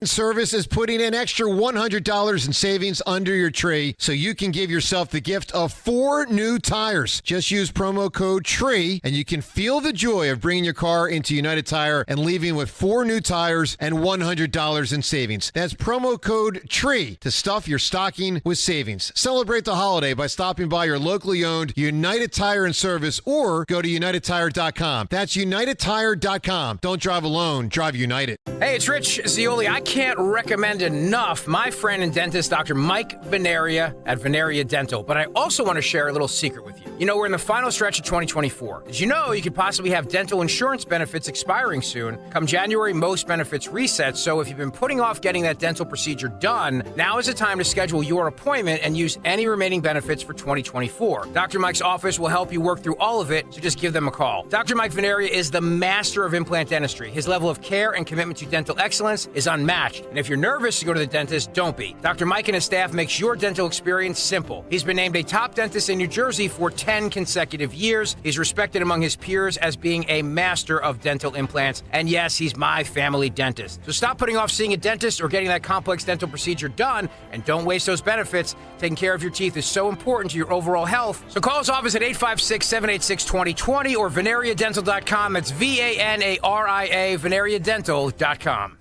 Service is putting an extra $100 in savings under your tree so you can give yourself the gift of 4 new tires. Just use promo code TREE and you can feel the joy of bringing your car into United Tire and leaving with 4 new tires and $100 in savings. That's promo code TREE to stuff your stocking with savings. Celebrate the holiday by stopping by your locally owned United Tire and Service or go to UnitedTire.com. That's UnitedTire.com. Don't drive alone, drive United. Hey, it's Rich Zioli. I can't recommend enough my friend and dentist, Dr. Mike Veneria at Veneria Dental. But I also want to share a little secret with you. You know, we're in the final stretch of 2024. As you know, you could possibly have dental insurance benefits expiring soon. Come January, most benefits reset. So if you've been putting off getting that dental procedure done, now is the time to schedule your appointment and use any remaining benefits for 2024. Dr. Mike's office will help you work through all of it, so just give them a call. Dr. Mike Veneria is the master of implant dentistry. His level of care and commitment to dental excellence is unmatched. And if you're nervous to go to the dentist, don't be. Dr. Mike and his staff makes your dental experience simple. He's been named a top dentist in New Jersey for 10 consecutive years. He's respected among his peers as being a master of dental implants. And yes, he's my family dentist. So stop putting off seeing a dentist or getting that complex dental procedure done, and don't waste those benefits. Taking care of your teeth is so important to your overall health. So call his office at 856-786-2020 or veneriadental.com. That's VANARIA, veneriadental.com.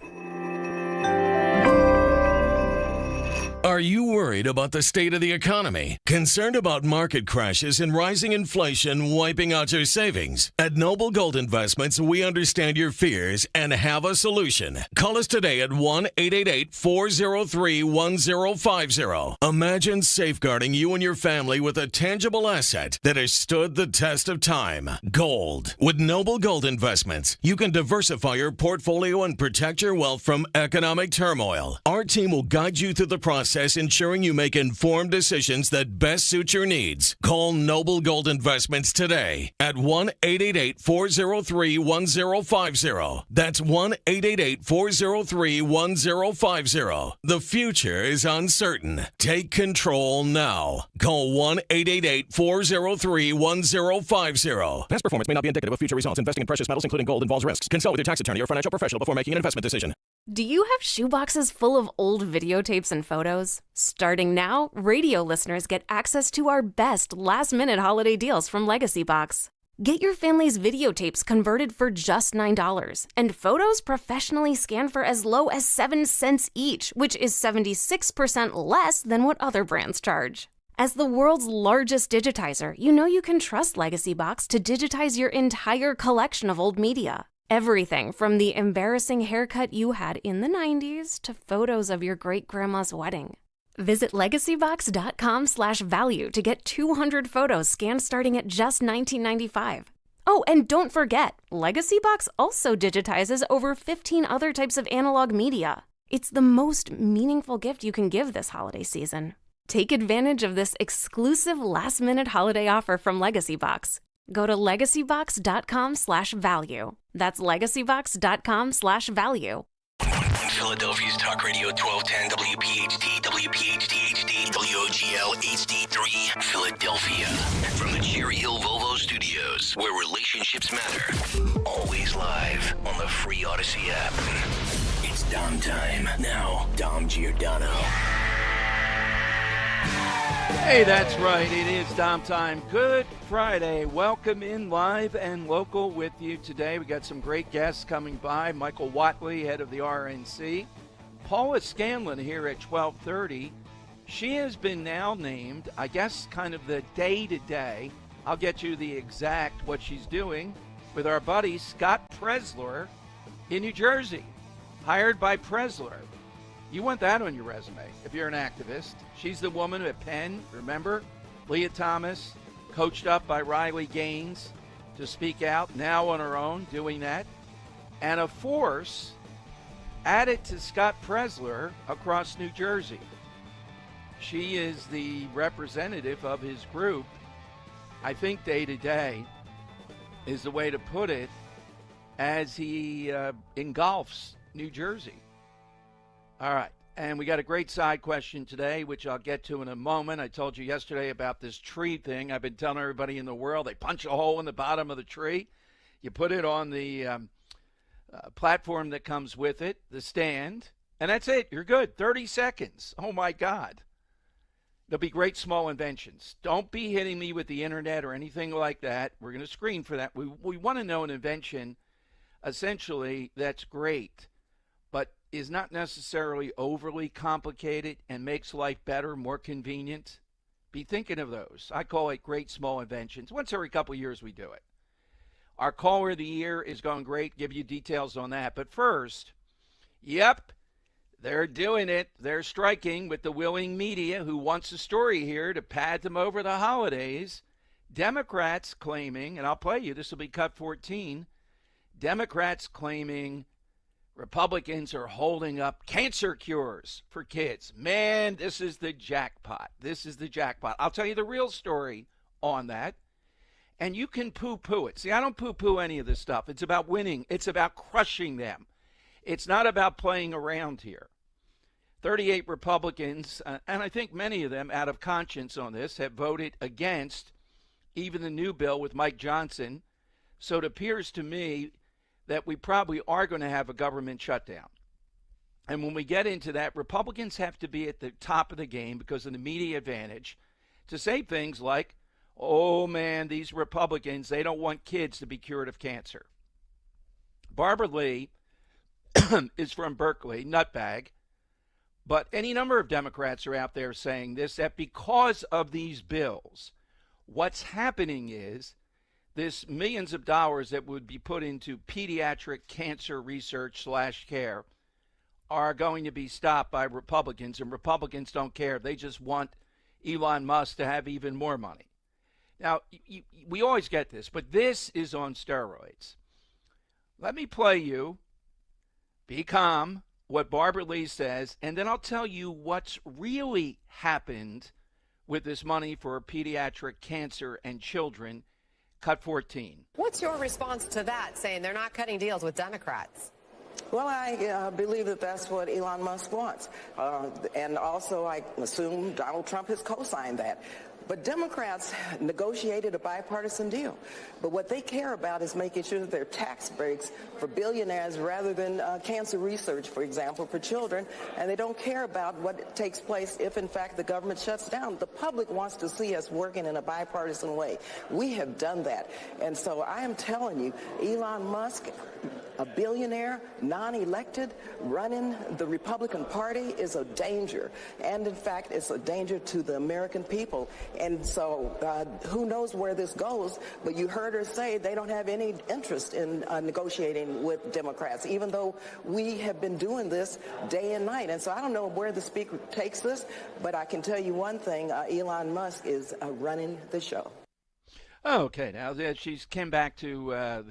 Are you worried about the state of the economy? Concerned about market crashes and rising inflation wiping out your savings? At Noble Gold Investments, we understand your fears and have a solution. Call us today at 1-888-403-1050. Imagine safeguarding you and your family with a tangible asset that has stood the test of time. Gold. With Noble Gold Investments, you can diversify your portfolio and protect your wealth from economic turmoil. Our team will guide you through the process, ensuring you make informed decisions that best suit your needs. Call Noble Gold Investments today at 1-888-403-1050. That's 1-888-403-1050. The future is uncertain. Take control now. Call 1-888-403-1050. Past performance may not be indicative of future results. Investing in precious metals, including gold, involves risks. Consult with your tax attorney or financial professional before making an investment decision. Do you have shoeboxes full of old videotapes and photos? Starting now, radio listeners get access to our best last-minute holiday deals from Legacy Box. Get your family's videotapes converted for just $9 and photos professionally scanned for as low as 7 cents each, which is 76% less than what other brands charge. As the world's largest digitizer, you know you can trust Legacy Box to digitize your entire collection of old media. Everything from the embarrassing haircut you had in the 90s to photos of your great-grandma's wedding. Visit legacybox.com/value to get 200 photos scanned starting at just $19.95. Oh, and don't forget, Legacy Box also digitizes over 15 other types of analog media. It's the most meaningful gift you can give this holiday season. Take advantage of this exclusive last-minute holiday offer from Legacy Box. Go to legacybox.com/value. That's legacybox.com/value. Philadelphia's Talk Radio 1210 WPHT, WPHT HD, WOGL HD3, Philadelphia. From the Cherry Hill Volvo Studios, where relationships matter. Always live on the free Odyssey app. It's Dom time. Now, Dom Giordano. Hey, that's right. It is Dom time. Good Friday. Welcome in live and local with you today. We got some great guests coming by. Michael Watley, head of the RNC. Paula Scanlon here at 12:30. She has been now named, I guess, kind of the day-to-day. I'll get you the exact what she's doing with our buddy Scott Presler in New Jersey. Hired by Presler. You want that on your resume if you're an activist. She's the woman at Penn, remember? Leah Thomas, coached up by Riley Gaines to speak out, now on her own doing that. And a force added to Scott Presler across New Jersey. She is the representative of his group. I think day to day is the way to put it, as he engulfs New Jersey. All right, and we got a great side question today, which I'll get to in a moment. I told you yesterday about this tree thing. I've been telling everybody in the world, they punch a hole in the bottom of the tree. You put it on the platform that comes with it, the stand, And that's it. You're good. 30 seconds. Oh, my God. There'll be great small inventions. Don't be hitting me with the internet or anything like that. We're going to screen for that. We want to know an invention, essentially, that's great, but is not necessarily overly complicated and makes life better, more convenient. Be thinking of those. I call it great small inventions. Once every couple of years we do it. Our caller of the year is going great. Give you details on that. But first, yep, they're doing it. They're striking with the willing media who wants a story here to pad them over the holidays. Democrats claiming, and I'll play you, this will be cut 14, Democrats claiming Republicans are holding up cancer cures for kids. Man, this is the jackpot. This is the jackpot. I'll tell you the real story on that. And you can poo-poo it. See, I don't poo-poo any of this stuff. It's about winning. It's about crushing them. It's not about playing around here. 38 Republicans, and I think many of them out of conscience on this, have voted against even the new bill with Mike Johnson. So it appears to me that we probably are going to have a government shutdown. And when we get into that, Republicans have to be at the top of the game because of the media advantage to say things like, oh, man, these Republicans, they don't want kids to be cured of cancer. Barbara Lee is from Berkeley, nutbag. But any number of Democrats are out there saying this, that because of these bills, what's happening is this millions of dollars that would be put into pediatric cancer research / care are going to be stopped by Republicans, and Republicans don't care. They just want Elon Musk to have even more money. Now, we always get this, but this is on steroids. Let me play you, be calm, what Barbara Lee says, and then I'll tell you what's really happened with this money for pediatric cancer and children. Cut 14. What's your response to that, saying they're not cutting deals with Democrats? Well, I believe that that's what Elon Musk wants. And also, I assume Donald Trump has co-signed that. But Democrats negotiated a bipartisan deal. But what they care about is making sure that there are tax breaks for billionaires rather than cancer research, for example, for children. And they don't care about what takes place if, in fact, the government shuts down. The public wants to see us working in a bipartisan way. We have done that. And so I am telling you, Elon Musk, a billionaire, non-elected, running the Republican Party is a danger. And, in fact, it's a danger to the American people. And so who knows where this goes, but you heard her say they don't have any interest in negotiating with Democrats, even though we have been doing this day and night. And so I don't know where the speaker takes this, but I can tell you one thing, Elon Musk is running the show. Okay, now she's came back to, at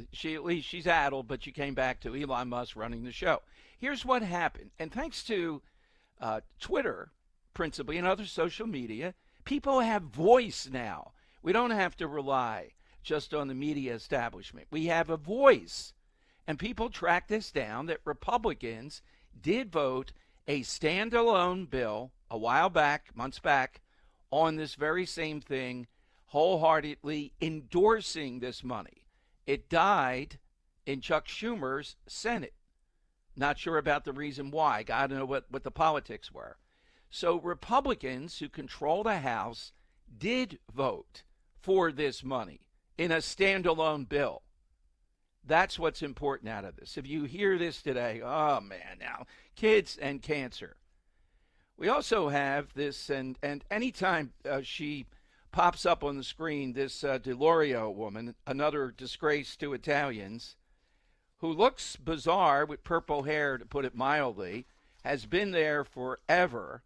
least she's addled, but she came back to Elon Musk running the show. Here's what happened. And thanks to Twitter, principally, and other social media, people have voice now. We don't have to rely just on the media establishment. We have a voice. And people track this down that Republicans did vote a standalone bill a while back, months back, on this very same thing, wholeheartedly endorsing this money. It died in Chuck Schumer's Senate. Not sure about the reason why. God knows what the politics were. So Republicans who control the House did vote for this money in a standalone bill. That's what's important out of this. If you hear this today, oh man, now, kids and cancer. We also have this, and anytime she pops up on the screen, this DeLorio woman, another disgrace to Italians, who looks bizarre with purple hair, to put it mildly, has been there forever.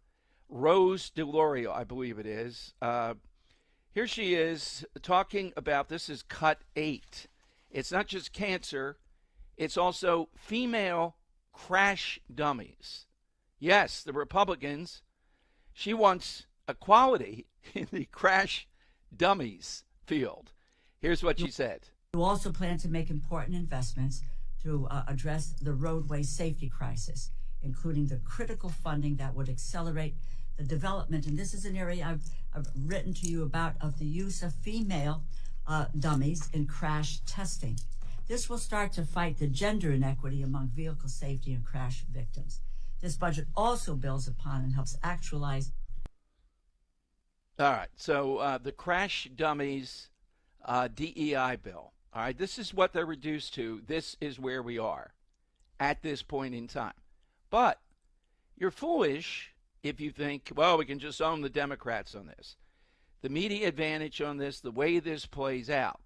Rose DeLorio, I believe it is. Here she is talking about, this is cut 8. It's not just cancer, it's also female crash dummies. Yes, the Republicans, she wants equality in the crash dummies field. Here's what she said. You also plan to make important investments to address the roadway safety crisis, including the critical funding that would accelerate the development, and this is an area I've written to you about, of the use of female dummies in crash testing. This will start to fight the gender inequity among vehicle safety and crash victims. This budget also builds upon and helps actualize. All right, so the crash dummies DEI bill. All right, this is what they're reduced to. This is where we are at this point in time. But you're foolish if you think, well, we can just own the Democrats on this. The media advantage on this, the way this plays out,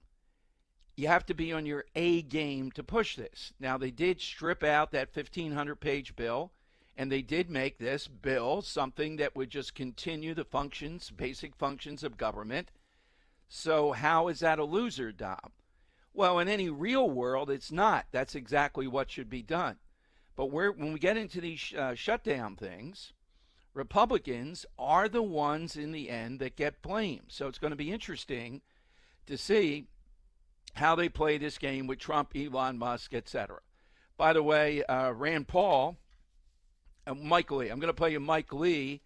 you have to be on your A game to push this. Now, they did strip out that 1,500-page bill, and they did make this bill something that would just continue the functions, basic functions of government. So how is that a loser, Dom? Well, in any real world, it's not. That's exactly what should be done. But when we get into these shutdown things, Republicans are the ones in the end that get blamed. So it's going to be interesting to see how they play this game with Trump, Elon Musk, etc. By the way, Rand Paul, Mike Lee. I'm going to play you Mike Lee.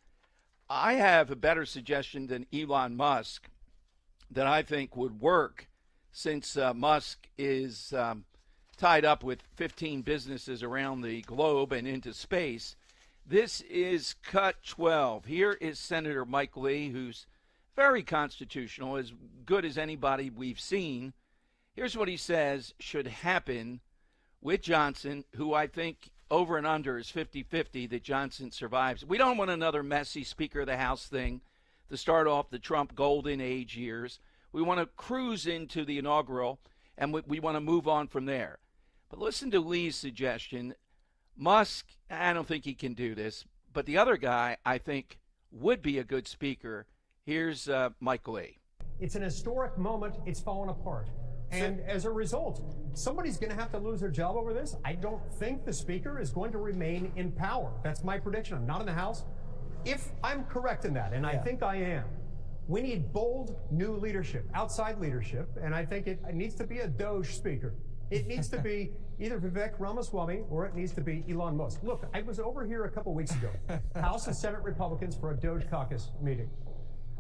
I have a better suggestion than Elon Musk that I think would work, since Musk is tied up with 15 businesses around the globe and into space. This is cut 12. Here is Senator Mike Lee, who's very constitutional, as good as anybody we've seen. Here's what he says should happen with Johnson, who I think over and under is 50-50 that Johnson survives. We don't want another messy Speaker of the House thing to start off the Trump golden age years. We want to cruise into the inaugural, and we want to move on from there. But listen to Lee's suggestion. Musk, I don't think he can do this, but the other guy I think would be a good speaker. Here's Mike Lee. It's an historic moment. It's fallen apart. And as a result, somebody's going to have to lose their job over this. I don't think the speaker is going to remain in power. That's my prediction. I'm not in the House. If I'm correct in that, and I think I am, we need bold new leadership, outside leadership, and I think it needs to be a Doge speaker. It needs to be either Vivek Ramaswamy or it needs to be Elon Musk. Look, I was over here a couple weeks ago, House and Senate Republicans for a Doge caucus meeting.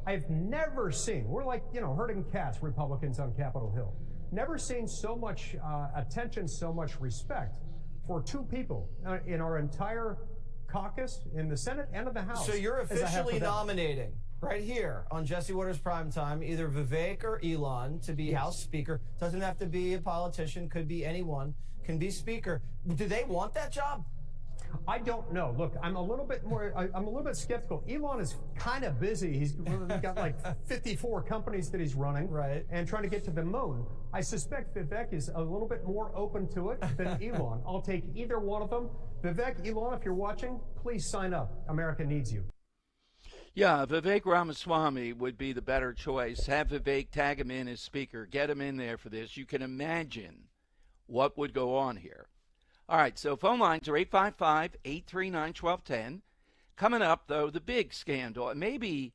I've never seen, we're like, herding cats, Republicans on Capitol Hill. Never seen so much attention, so much respect for two people in our entire caucus, in the Senate and in the House. So you're officially nominating right here on Jesse Waters Primetime either Vivek or Elon to be House Speaker. Doesn't have to be a politician, could be anyone, can be Speaker. Do they want that job? I don't know. Look, I'm a little bit skeptical. Elon is kind of busy. He's got like 54 companies that he's running, right, and trying to get to the moon. I suspect Vivek is a little bit more open to it than Elon. I'll take either one of them. Vivek, Elon, if you're watching, please sign up. America needs you. Yeah, Vivek Ramaswamy would be the better choice. Have Vivek tag him in as speaker. Get him in there for this. You can imagine what would go on here. All right, so phone lines are 855-839-1210. Coming up, though, the big scandal, and maybe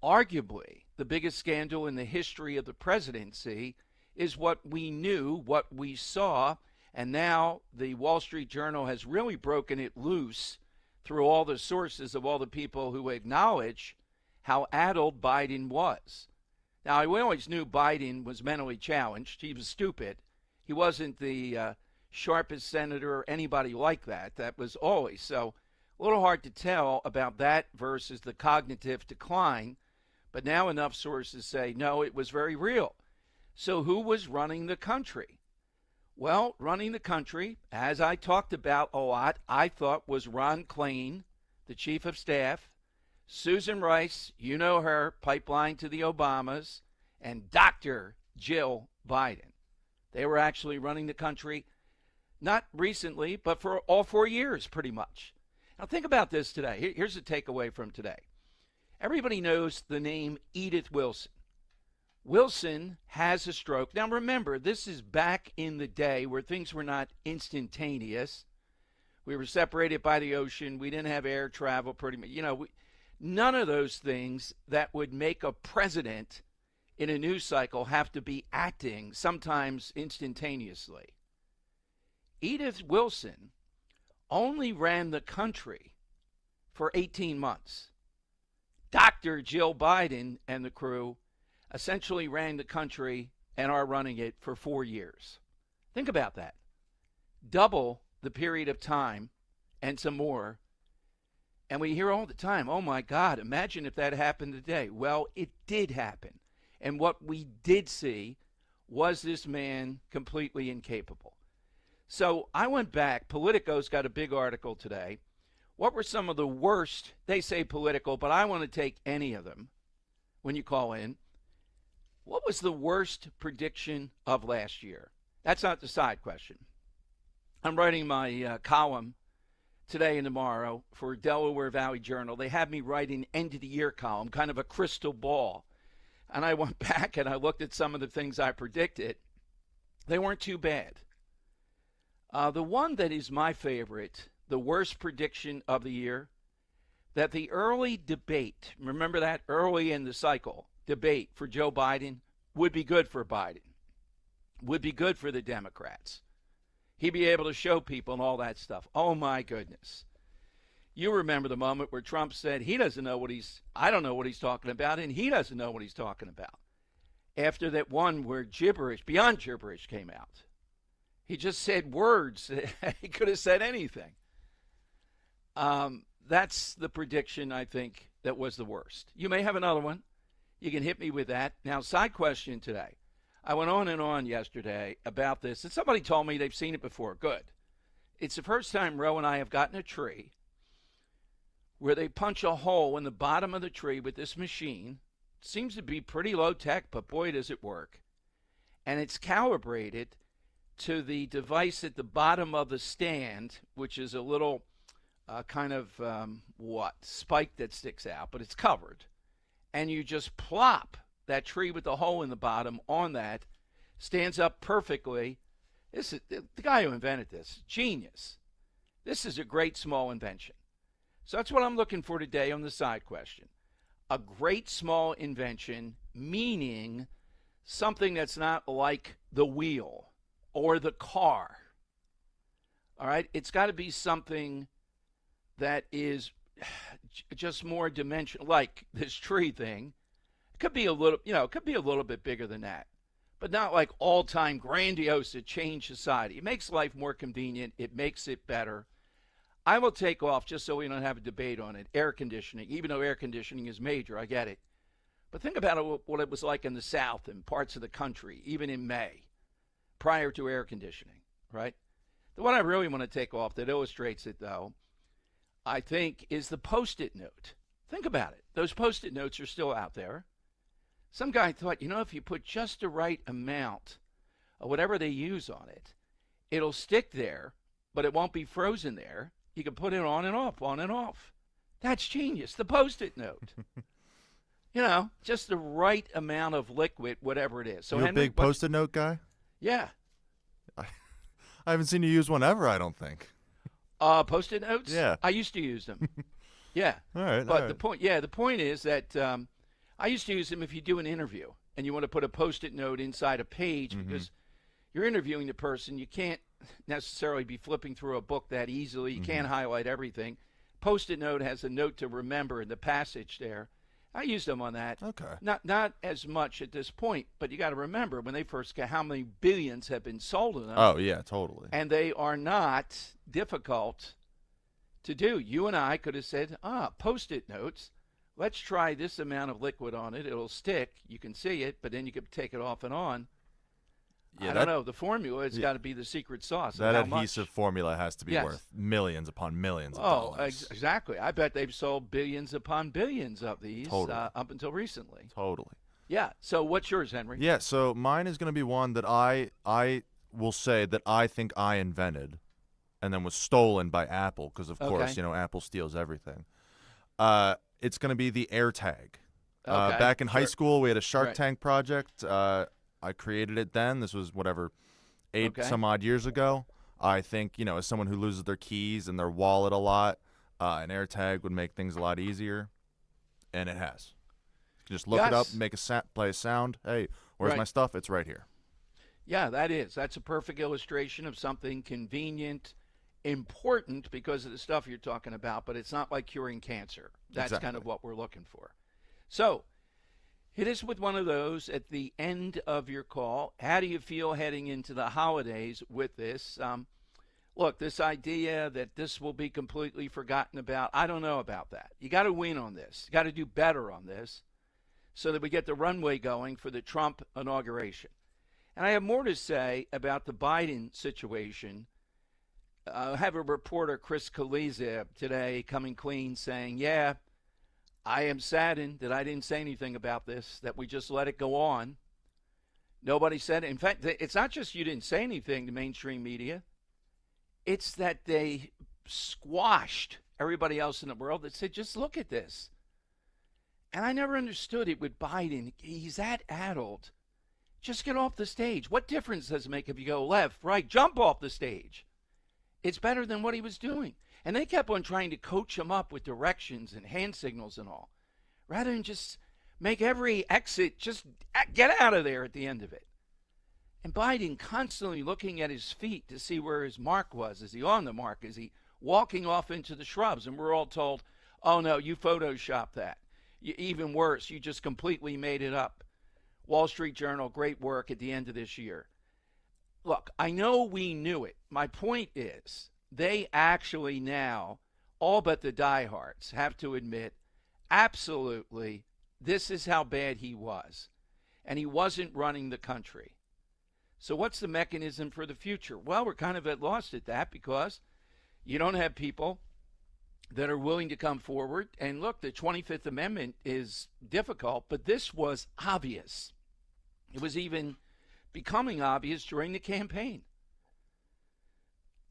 arguably the biggest scandal in the history of the presidency, is what we knew, what we saw, and now the Wall Street Journal has really broken it loose through all the sources of all the people who acknowledge how addled Biden was. Now, we always knew Biden was mentally challenged. He was stupid. He wasn't the sharpest senator or anybody like that. That was always. So a little hard to tell about that versus the cognitive decline. But now enough sources say, no, it was very real. So who was running the country? Well, running the country, as I talked about a lot, I thought was Ron Klain, the chief of staff, Susan Rice, you know her, pipeline to the Obamas, and Dr. Jill Biden. They were actually running the country, not recently, but for all 4 years, pretty much. Now, think about this today. Here's the takeaway from today. Everybody knows the name Edith Wilson. Wilson has a stroke. Now, remember, this is back in the day where things were not instantaneous. We were separated by the ocean. We didn't have air travel pretty much. None of those things that would make a president in a news cycle have to be acting sometimes instantaneously. Edith Wilson only ran the country for 18 months. Dr. Jill Biden and the crew essentially ran the country and are running it for 4 years. Think about that. Double the period of time and some more And we hear all the time, oh, my God, imagine if that happened today. Well, it did happen. And what we did see was this man completely incapable. So I went back. Politico's got a big article today. What were some of the worst, they say political, but I want to take any of them when you call in. What was the worst prediction of last year? That's not the side question. I'm writing my column today and tomorrow for Delaware Valley Journal. They have me write an end-of-the-year column, kind of a crystal ball. And I went back and I looked at some of the things I predicted. They weren't too bad. The one that is my favorite, the worst prediction of the year, that the early debate, remember that early in the cycle, debate for Joe Biden would be good for Biden, would be good for the Democrats. He'd be able to show people and all that stuff. Oh, my goodness. You remember the moment where Trump said he doesn't know I don't know what he's talking about, and he doesn't know what he's talking about. After that one where gibberish, beyond gibberish came out. He just said words. He could have said anything. That's the prediction, I think, that was the worst. You may have another one. You can hit me with that. Now, side question today. I went on and on yesterday about this, and somebody told me they've seen it before. Good. It's the first time Ro and I have gotten a tree where they punch a hole in the bottom of the tree with this machine. It seems to be pretty low tech, but boy, does it work. And it's calibrated to the device at the bottom of the stand, which is a little spike that sticks out, but it's covered. And you just plop that tree with the hole in the bottom on that, stands up perfectly. This is the guy who invented this. Genius. This is a great small invention. So that's what I'm looking for today on the side question. A great small invention, meaning something that's not like the wheel or the car. All right? It's got to be something that is just more dimensional, like this tree thing. It could be a little bit bigger than that, but not like all-time grandiose to change society. It makes life more convenient. It makes it better. I will take off, just so we don't have a debate on it, air conditioning. Even though air conditioning is major, I get it. But think about what it was like in the South and parts of the country, even in May, prior to air conditioning, right? The one I really want to take off that illustrates it, though, I think, is the Post-it note. Think about it. Those Post-it notes are still out there. Some guy thought, if you put just the right amount of whatever they use on it, it'll stick there, but it won't be frozen there. You can put it on and off, on and off. That's genius, the Post-it note. Just the right amount of liquid, whatever it is. So, you Henry, a big Post-it note guy? Yeah. I haven't seen you use one ever, I don't think. Post-it notes? Yeah. I used to use them. Yeah. All right. But the point is that I used to use them if you do an interview and you want to put a Post-it note inside a page because you're interviewing the person. You can't necessarily be flipping through a book that easily. You can't highlight everything. Post-it note has a note to remember in the passage there. I used them on that. Okay. Not as much at this point, but you got to remember when they first got how many billions have been sold of them. Oh, yeah, totally. And they are not difficult to do. You and I could have said, Post-it notes. Let's try this amount of liquid on it. It'll stick. You can see it, but then you can take it off and on. Yeah, I don't know. The formula has got to be the secret sauce. That adhesive formula has to be worth millions upon millions of dollars. Exactly. I bet they've sold billions upon billions of these up until recently. Totally. Yeah. So what's yours, Henry? Yeah, so mine is going to be one that I will say that I think I invented and then was stolen by Apple because, of course, Apple steals everything. It's going to be the AirTag. Back in high school, we had a Shark Tank project. I created it then. This was, 8 some odd years ago. I think, as someone who loses their keys and their wallet a lot, an AirTag would make things a lot easier, and it has. You can just look it up, play a sound. Hey, where's my stuff? It's right here. Yeah, that's a perfect illustration of something convenient, important because of the stuff you're talking about, but it's not like curing cancer. That's kind of what we're looking for. So, hit us with one of those at the end of your call. How do you feel heading into the holidays with this? look, this idea that this will be completely forgotten about, I don't know about that. You got to win on this. You got to do better on this so that we get the runway going for the Trump inauguration. And I have more to say about the Biden situation. I have a reporter, Chris Kaliza, today coming clean saying, yeah, I am saddened that I didn't say anything about this, that we just let it go on. Nobody said it. In fact, it's not just you didn't say anything to mainstream media. It's that they squashed everybody else in the world that said, just look at this. And I never understood it with Biden. He's that addled. Just get off the stage. What difference does it make if you go left, right? Jump off the stage. It's better than what he was doing. And they kept on trying to coach him up with directions and hand signals and all, rather than just make every exit, just get out of there at the end of it. And Biden constantly looking at his feet to see where his mark was. Is he on the mark? Is he walking off into the shrubs? And we're all told, oh, no, you photoshopped that. Even worse, you just completely made it up. Wall Street Journal, great work at the end of this year. Look, I know we knew it. My point is they actually now, all but the diehards, have to admit, absolutely, this is how bad he was. And he wasn't running the country. So what's the mechanism for the future? Well, we're kind of at loss at that because you don't have people that are willing to come forward. And look, the 25th Amendment is difficult, but this was obvious. It was even becoming obvious during the campaign.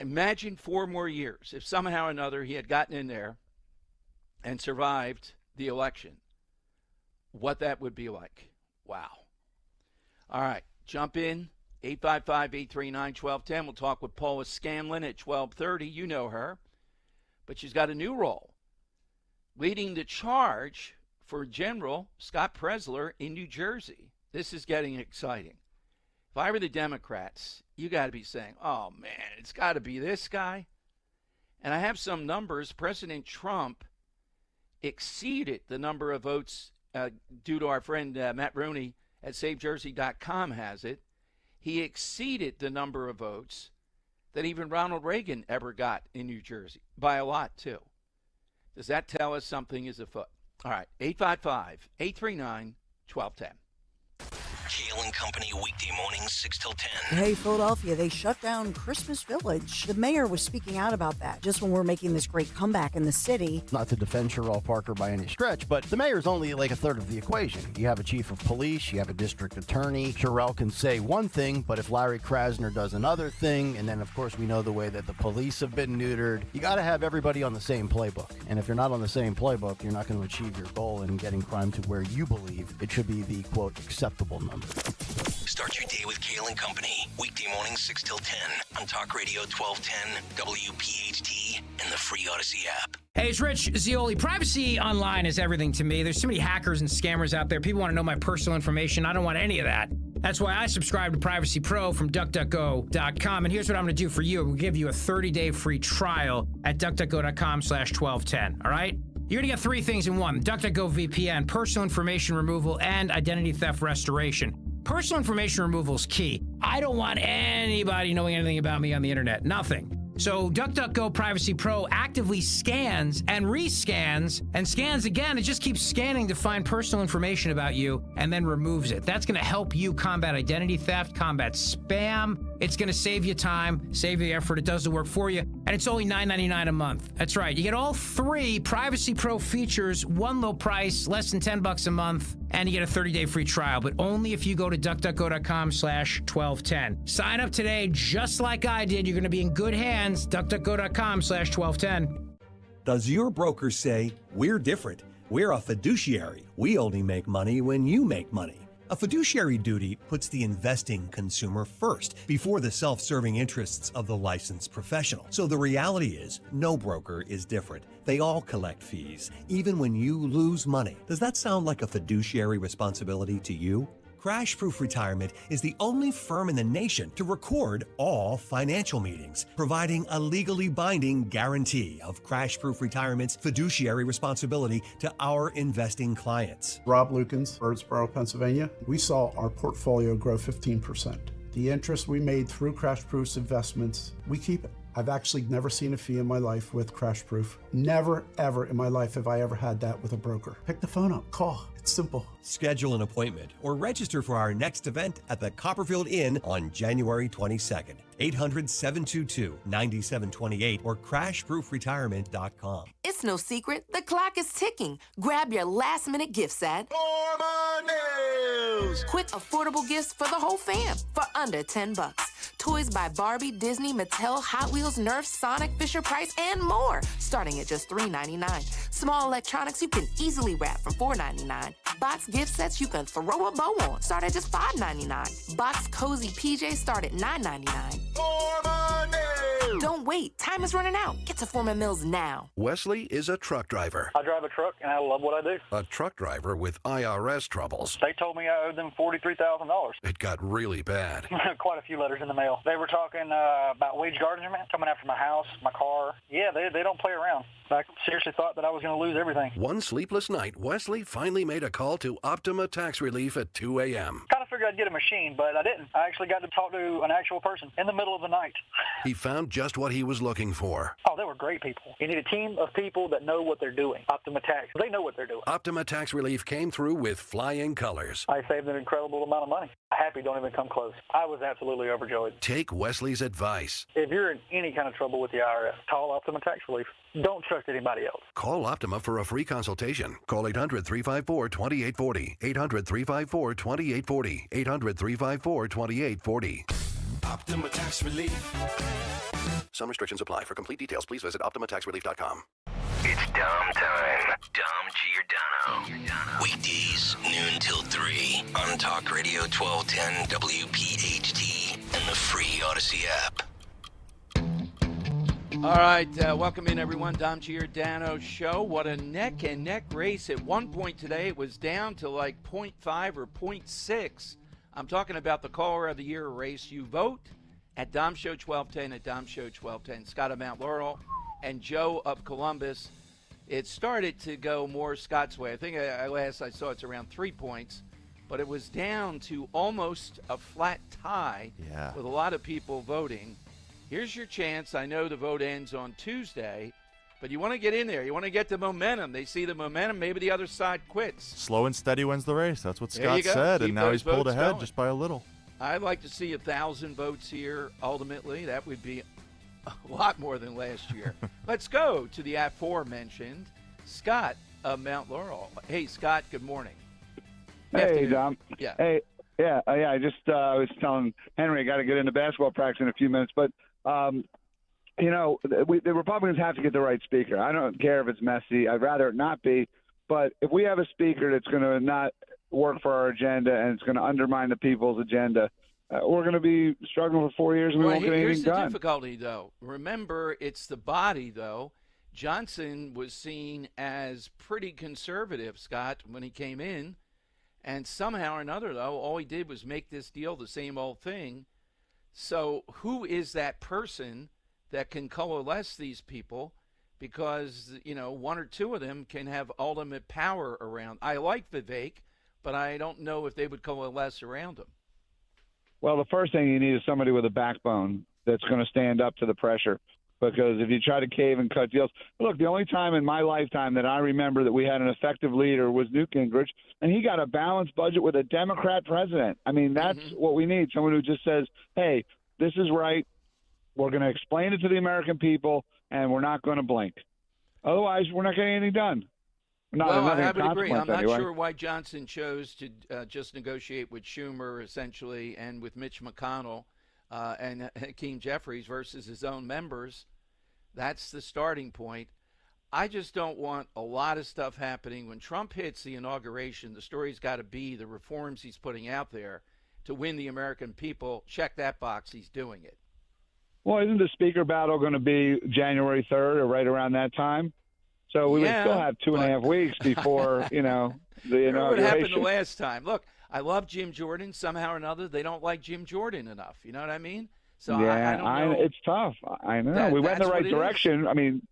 Imagine 4 more years if somehow or another he had gotten in there and survived the election. What that would be like. Wow. All right, jump in. 855-839-1210. We'll talk with Paula Scanlon at 1230. You know her. But she's got a new role, leading the charge for General Scott Presler in New Jersey. This is getting exciting. If I were the Democrats, you got to be saying, oh, man, it's got to be this guy. And I have some numbers. President Trump exceeded the number of votes due to our friend Matt Rooney at SaveJersey.com has it. He exceeded the number of votes that even Ronald Reagan ever got in New Jersey, by a lot, too. Does that tell us something is afoot? All right, 855-839-1210. Kale and Company, weekday mornings, 6 till 10. Hey, Philadelphia, they shut down Christmas Village. The mayor was speaking out about that just when we're making this great comeback in the city. Not to defend Sherrell Parker by any stretch, but the mayor's only like a third of the equation. You have a chief of police, you have a district attorney. Sherrell can say one thing, but if Larry Krasner does another thing, and then, of course, we know the way that the police have been neutered, you got to have everybody on the same playbook. And if you're not on the same playbook, you're not going to achieve your goal in getting crime to where you believe it should be the, quote, acceptable number. Start your day with Kale and Company. Weekday mornings 6 till 10 on Talk Radio 1210, WPHT, and the free Odyssey app. Hey, it's Rich Zioli. Privacy online is everything to me. There's too many hackers and scammers out there. People want to know my personal information. I don't want any of that. That's why I subscribe to Privacy Pro from DuckDuckGo.com. And here's what I'm going to do for you. We'll give you a 30-day free trial at DuckDuckGo.com/1210. All right? You're going to get 3 things in one. DuckDuckGo VPN, personal information removal, and identity theft restoration. Personal information removal is key. I don't want anybody knowing anything about me on the internet. Nothing. So DuckDuckGo Privacy Pro actively scans and rescans and scans again. It just keeps scanning to find personal information about you and then removes it. That's going to help you combat identity theft, combat spam. It's going to save you time, save you effort. It does the work for you. And it's only $9.99 a month. That's right. You get all 3 Privacy Pro features, one low price, less than $10 a month, and you get a 30-day free trial, but only if you go to DuckDuckGo.com/1210. Sign up today just like I did. You're going to be in good hands. DuckDuckGo.com/1210. Does your broker say, we're different? We're a fiduciary. We only make money when you make money. A fiduciary duty puts the investing consumer first before the self-serving interests of the licensed professional. So the reality is, no broker is different. They all collect fees, even when you lose money. Does that sound like a fiduciary responsibility to you? Crash Proof Retirement is the only firm in the nation to record all financial meetings, providing a legally binding guarantee of Crash Proof Retirement's fiduciary responsibility to our investing clients. Rob Lukens, Birdsboro, Pennsylvania. We saw our portfolio grow 15%. The interest we made through Crash Proof's investments, we keep it. I've actually never seen a fee in my life with Crash Proof. Never, ever in my life have I ever had that with a broker. Pick the phone up, call. It's simple. Schedule an appointment or register for our next event at the Copperfield Inn on January 22nd. 800-722-9728 or crashproofretirement.com. It's no secret, the clock is ticking. Grab your last-minute gifts at News. Quick, affordable gifts for the whole fam for under $10. Toys by Barbie, Disney, Mattel, Hot Wheels, Nerf, Sonic, Fisher-Price, and more, starting at just $3.99. Small electronics you can easily wrap from $4.99. Box gift sets you can throw a bow on, start at just $5.99. Box cozy PJs start at $9.99. Don't wait. Time is running out. Get to Foreman Mills now. Wesley is a truck driver. I drive a truck, and I love what I do. A truck driver with IRS troubles. They told me I owed them $43,000. It got really bad. Quite a few letters in the mail. They were talking about wage garnishment, coming after my house, my car. Yeah, they don't play around. I seriously thought that I was going to lose everything. One sleepless night, Wesley finally made a call to Optima Tax Relief at 2 a.m. Kind of figured I'd get a machine, but I didn't. I actually got to talk to an actual person in the middle of the night. He found just what he was looking for. Oh, they were great people. You need a team of people that know what they're doing. Optima Tax, they know what they're doing. Optima Tax Relief came through with flying colors. I saved an incredible amount of money. Happy don't even come close. I was absolutely overjoyed. Take Wesley's advice. If you're in any kind of trouble with the IRS, call Optima Tax Relief. Don't trust anybody else. Call Optima for a free consultation. Call 800-354-2840. 800-354-2840. 800-354-2840. Optima Tax Relief. Some restrictions apply. For complete details, please visit OptimaTaxRelief.com. It's Dom time. Dom Giordano. Weekdays, noon till 3 on Talk Radio 1210 WPHT and the free Odyssey app. All right, welcome in, everyone. Dom Giordano Show. What a neck-and-neck race. At one point today, it was down to like 0.5 or 0.6. I'm talking about the Caller of the Year race. You vote at Dom Show 1210, at Dom Show 1210. Scott of Mount Laurel and Joe of Columbus. It started to go more Scott's way. I think last I saw it's around 3 points, but it was down to almost a flat tie with a lot of people voting. Here's your chance. I know the vote ends on Tuesday, but you want to get in there. You want to get the momentum. They see the momentum. Maybe the other side quits. Slow and steady wins the race. That's what There Scott you go. said, Keep and now those he's pulled votes ahead going. just by a little. I'd like to see 1,000 votes here ultimately. That would be a lot more than last year. Let's go to the aforementioned Scott of Mount Laurel. Hey, Scott, good morning. Hey, Dom. Yeah. Hey, yeah. I just was telling Henry I got to get into basketball practice in a few minutes, but the Republicans have to get the right speaker. I don't care if it's messy. I'd rather it not be. But if we have a speaker that's going to not work for our agenda and it's going to undermine the people's agenda, we're going to be struggling for 4 years and we won't get anything Here's the done. difficulty, though. Remember, it's the body, though. Johnson was seen as pretty conservative, Scott, when he came in. And somehow or another, though, all he did was make this deal the same old thing. So who is that person that can coalesce these people? Because, one or two of them can have ultimate power around. I like Vivek, but I don't know if they would coalesce around him. Well, the first thing you need is somebody with a backbone that's going to stand up to the pressure. Because if you try to cave and cut deals, look, the only time in my lifetime that I remember that we had an effective leader was Newt Gingrich, and he got a balanced budget with a Democrat president. I mean, that's what we need, someone who just says, hey, this is right, we're going to explain it to the American people, and we're not going to blink. Otherwise, we're not getting anything done. Well, I happen to agree. I'm not anyway. sure why Johnson chose to just negotiate with Schumer, essentially, and with Mitch McConnell and Hakeem Jeffries versus his own members. That's the starting point. I just don't want a lot of stuff happening. When Trump hits the inauguration, the story's got to be the reforms he's putting out there to win the American people. Check that box. He's doing it. Well, isn't the speaker battle going to be January 3rd or right around that time? So we would still have 2.5 weeks before, the inauguration. What happened the last time? Look, I love Jim Jordan. Somehow or another, they don't like Jim Jordan enough. You know what I mean? So I don't know. It's tough. I know. We went in the right direction. I mean,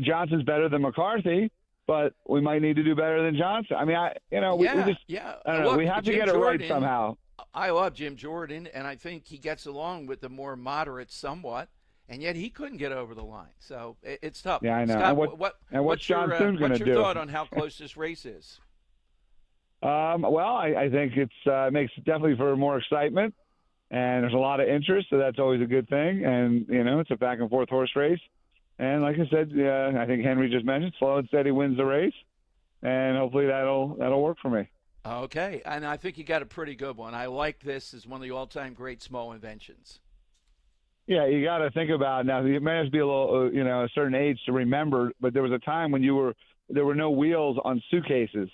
Johnson's better than McCarthy, but we might need to do better than Johnson. I mean, I don't know. Look, we have to Jim get it Jordan, right somehow. I love Jim Jordan, and I think he gets along with the more moderates somewhat. and yet he couldn't get over the line. So it's tough. Yeah, I know. Scott, What's John Thune going to do? What's your thought on how close this race is? Well, I think it's makes definitely for more excitement, and there's a lot of interest, so that's always a good thing. And it's a back and forth horse race, and like I said, I think Henry just mentioned, slow and steady wins the race, and hopefully that'll work for me. Okay, and I think you got a pretty good one. I like this as one of the all-time great small inventions. Yeah, you got to think about it. Now. You may have to be a little, a certain age to remember, but there was a time when there were no wheels on suitcases.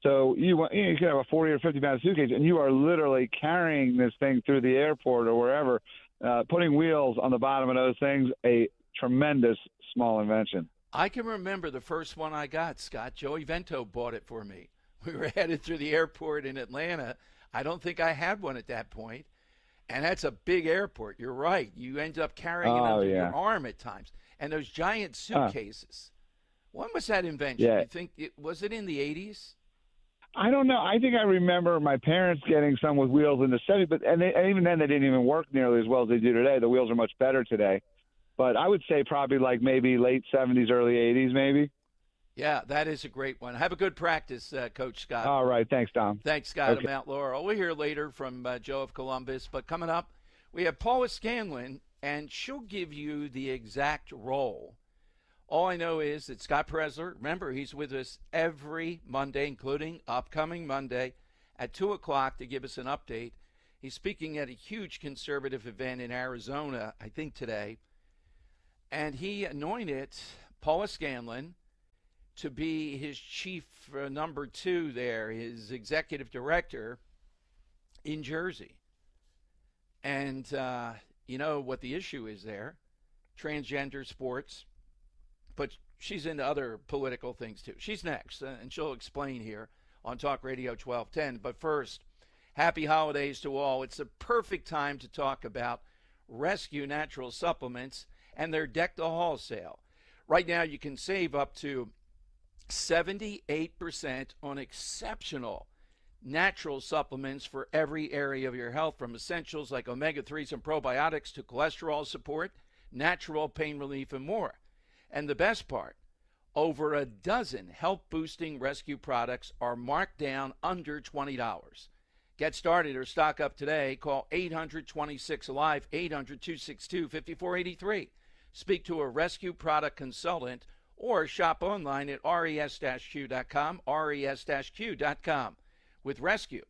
So you could have a 40 or 50 pound suitcase, and you are literally carrying this thing through the airport or wherever, putting wheels on the bottom of those things. A tremendous small invention. I can remember the first one I got, Scott. Joey Vento bought it for me. We were headed through the airport in Atlanta. I don't think I had one at that point, and that's a big airport. You're right. You end up carrying it under your arm at times, and those giant suitcases. When was that invention? Yeah. You think was it in the 80s? I don't know. I think I remember my parents getting some with wheels in the 70s, but and even then they didn't even work nearly as well as they do today. The wheels are much better today. But I would say probably like maybe late 70s, early 80s maybe. Yeah, that is a great one. Have a good practice, Coach Scott. All right. Thanks, Tom. Thanks, Scott Okay. of Mount Laurel. We'll hear later from Joe of Columbus. But coming up, we have Paula Scanlon, and she'll give you the exact role. All I know is that Scott Presler, remember, he's with us every Monday, including upcoming Monday at 2 o'clock to give us an update. He's speaking at a huge conservative event in Arizona, I think today. And he anointed Paula Scanlon to be his chief number 2 there, his executive director in Jersey. And you know what the issue is there, transgender sports. But she's into other political things, too. She's next, and she'll explain here on Talk Radio 1210. But first, happy holidays to all. It's the perfect time to talk about Rescue Natural Supplements and their Deck the Hall sale. Right now, you can save up to 78% on exceptional natural supplements for every area of your health, from essentials like omega-3s and probiotics to cholesterol support, natural pain relief, and more. And the best part, over a dozen health-boosting rescue products are marked down under $20. Get started or stock up today. Call 800-26-ALIVE, 800-262-5483. Speak to a rescue product consultant or shop online at res-q.com, res-q.com. With Rescue,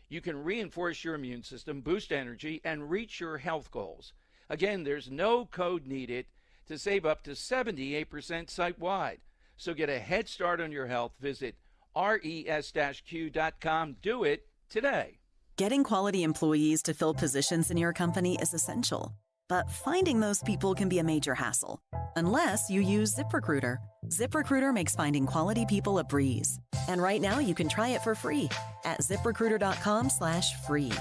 you can reinforce your immune system, boost energy, and reach your health goals. Again, there's no code needed to save up to 78% site-wide. So get a head start on your health. Visit res-q.com. Do it today. Getting quality employees to fill positions in your company is essential. But finding those people can be a major hassle, unless you use ZipRecruiter. ZipRecruiter makes finding quality people a breeze. And right now you can try it for free at ZipRecruiter.com/free.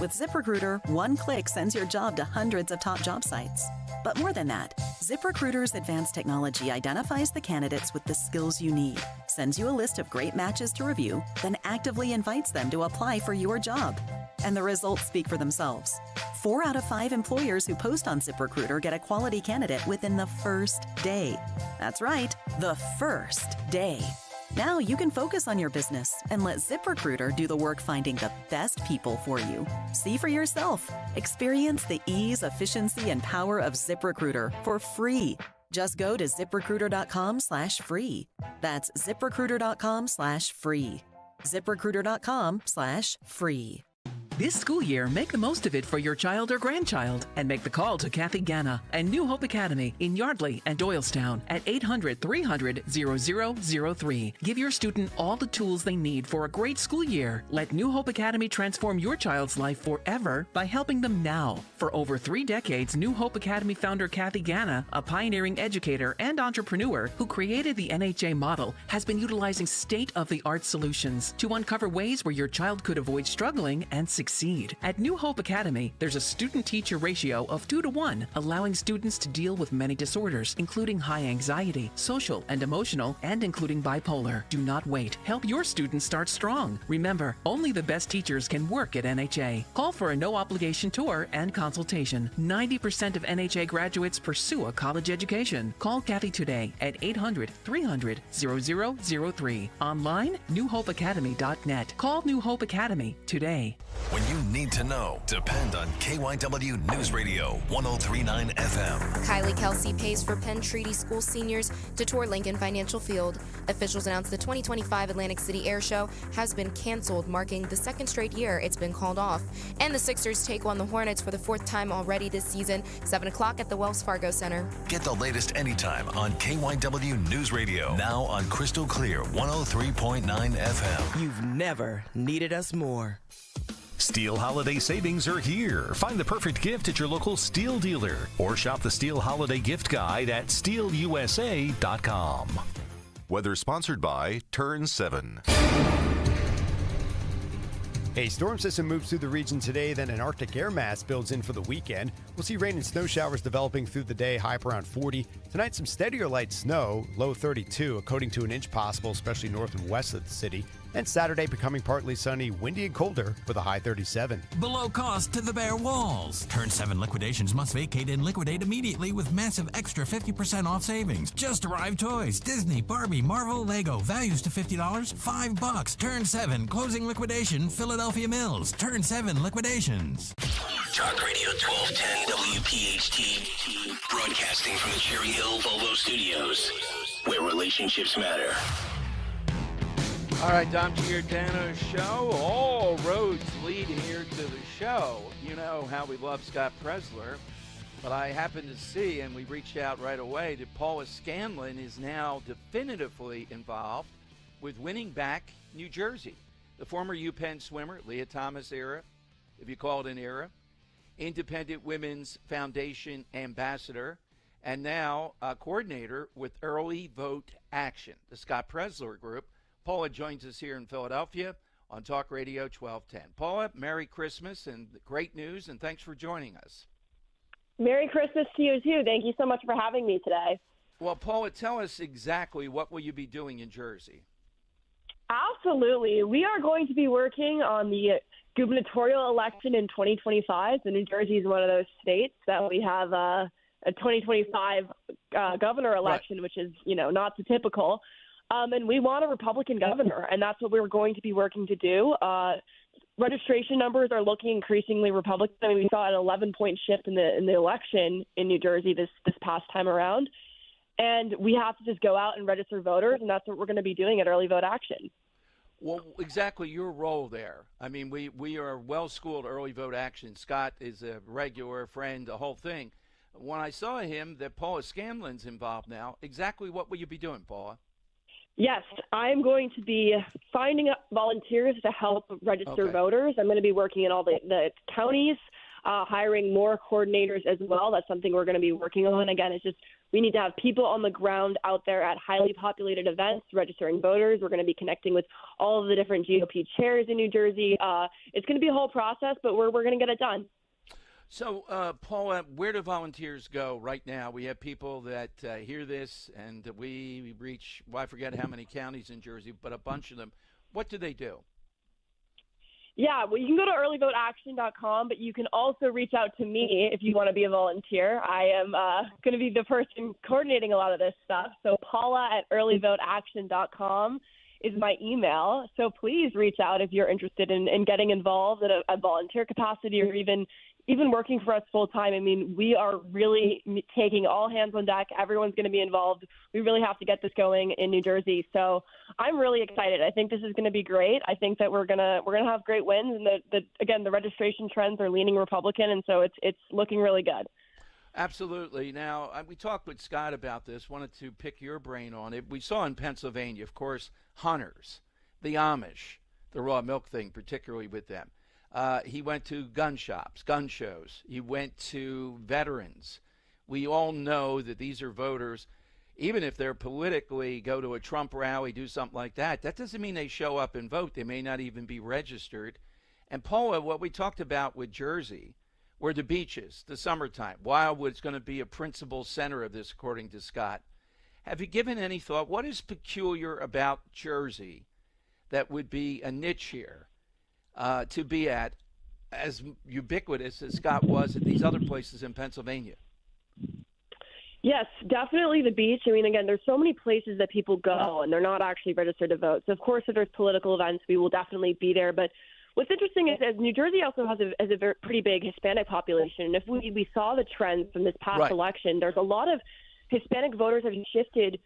With ZipRecruiter, one click sends your job to hundreds of top job sites. But more than that, ZipRecruiter's advanced technology identifies the candidates with the skills you need, sends you a list of great matches to review, then actively invites them to apply for your job. And the results speak for themselves. 4 out of 5 employers who post on ZipRecruiter get a quality candidate within the first day. That's right, the first day. Now you can focus on your business and let ZipRecruiter do the work finding the best people for you. See for yourself. Experience the ease, efficiency, and power of ZipRecruiter for free. Just go to ZipRecruiter.com/free. That's ZipRecruiter.com/free. ZipRecruiter.com/free. This school year, make the most of it for your child or grandchild and make the call to Kathy Ganna and New Hope Academy in Yardley and Doylestown at 800-300-0003. Give your student all the tools they need for a great school year. Let New Hope Academy transform your child's life forever by helping them now. For over 3 decades, New Hope Academy founder Kathy Ganna, a pioneering educator and entrepreneur who created the NHA model, has been utilizing state-of-the-art solutions to uncover ways where your child could avoid struggling and succeed. succeed. At New Hope Academy, there's a student-teacher ratio of 2-to-1, allowing students to deal with many disorders, including high anxiety, social and emotional, and including bipolar. Do not wait. Help your students start strong. Remember, only the best teachers can work at NHA. Call for a no-obligation tour and consultation. 90% of NHA graduates pursue a college education. Call Kathy today at 800-300-0003. Online, newhopeacademy.net. Call New Hope Academy today. When you need to know, depend on KYW News Radio 103.9 FM. Kylie Kelsey pays for Penn Treaty School seniors to tour Lincoln Financial Field. Officials announced the 2025 Atlantic City Air Show has been canceled, marking the second straight year it's been called off. And the Sixers take on the Hornets for the fourth time already this season, 7 o'clock at the Wells Fargo Center. Get the latest anytime on KYW News Radio. Now on Crystal Clear 103.9 FM. You've never needed us more. Steel holiday savings are here. Find the perfect gift at your local Steel dealer or shop the Steel Holiday Gift Guide at steelusa.com. Weather sponsored by Turn 7. A storm system moves through the region today, then an Arctic air mass builds in for the weekend. We'll see rain and snow showers developing through the day, high up around 40. Tonight, some steadier light snow, low 32, a coating to an inch possible, especially north and west of the city. And Saturday becoming partly sunny, windy and colder with a high 37. Below cost to the bare walls. Turn 7 liquidations must vacate and liquidate immediately with massive extra 50% off savings. Just arrived toys. Disney, Barbie, Marvel, Lego. Values to $50, $5. Turn 7 closing liquidation, Philadelphia Mills. Turn 7 liquidations. Talk Radio 1210 WPHT. Broadcasting from the Cherry Hill Volvo Studios, where relationships matter. All right, Dom Giordano's show. All roads lead here to the show. You know how we love Scott Presler, but I happened to see, and we reached out right away, that Paula Scanlon is now definitively involved with winning back New Jersey. The former UPenn swimmer, Leah Thomas era, if you call it an era, Independent Women's Foundation ambassador, and now a coordinator with Early Vote Action, the Scott Presler Group. Paula joins us here in Philadelphia on Talk Radio 1210. Paula, Merry Christmas and great news, and thanks for joining us. Merry Christmas to you, too. Thank you so much for having me today. Well, Paula, tell us exactly what will you be doing in Jersey? Absolutely. We are going to be working on the gubernatorial election in 2025. So New Jersey is one of those states that we have a 2025 governor election, right, which is, not so typical. And we want a Republican governor, and that's what we're going to be working to do. Registration numbers are looking increasingly Republican. I mean, we saw an 11-point shift in the election in New Jersey this past time around. And we have to just go out and register voters, and that's what we're going to be doing at Early Vote Action. Well, exactly your role there. I mean, we are well-schooled Early Vote Action. Scott is a regular friend, the whole thing. When I saw him that Paula Scanlon's involved now, exactly what will you be doing, Paula? Yes, I'm going to be finding volunteers to help register voters. I'm going to be working in all the counties, hiring more coordinators as well. That's something we're going to be working on. Again, it's just we need to have people on the ground out there at highly populated events registering voters. We're going to be connecting with all of the different GOP chairs in New Jersey. It's going to be a whole process, but we're going to get it done. So, Paula, where do volunteers go right now? We have people that hear this, and we reach, I forget how many counties in Jersey, but a bunch of them. What do they do? Yeah, well, you can go to earlyvoteaction.com, but you can also reach out to me if you want to be a volunteer. I am going to be the person coordinating a lot of this stuff. So Paula at earlyvoteaction.com is my email. So please reach out if you're interested in getting involved in a volunteer capacity or even working for us full time. I mean, we are really taking all hands on deck. Everyone's going to be involved. We really have to get this going in New Jersey. So I'm really excited. I think this is going to be great. I think that we're gonna have great wins. And again, the registration trends are leaning Republican, and so it's looking really good. Absolutely. Now, we talked with Scott about this, wanted to pick your brain on it. We saw in Pennsylvania, of course, hunters, the Amish, the raw milk thing, particularly with them. He went to gun shops, gun shows. He went to veterans. We all know that these are voters. Even if they're politically go to a Trump rally, do something like that, that doesn't mean they show up and vote. They may not even be registered. And Paula, what we talked about with Jersey were the beaches, the summertime. Wildwood's going to be a principal center of this, according to Scott. Have you given any thought? What is peculiar about Jersey that would be a niche here to be at, as ubiquitous as Scott was at these other places in Pennsylvania? Yes, definitely the beach. I mean, again, there's so many places that people go, and they're not actually registered to vote. So, of course, if there's political events, we will definitely be there. But what's interesting is New Jersey also has a very, pretty big Hispanic population. And if we saw the trends from this past election, there's a lot of Hispanic voters have shifted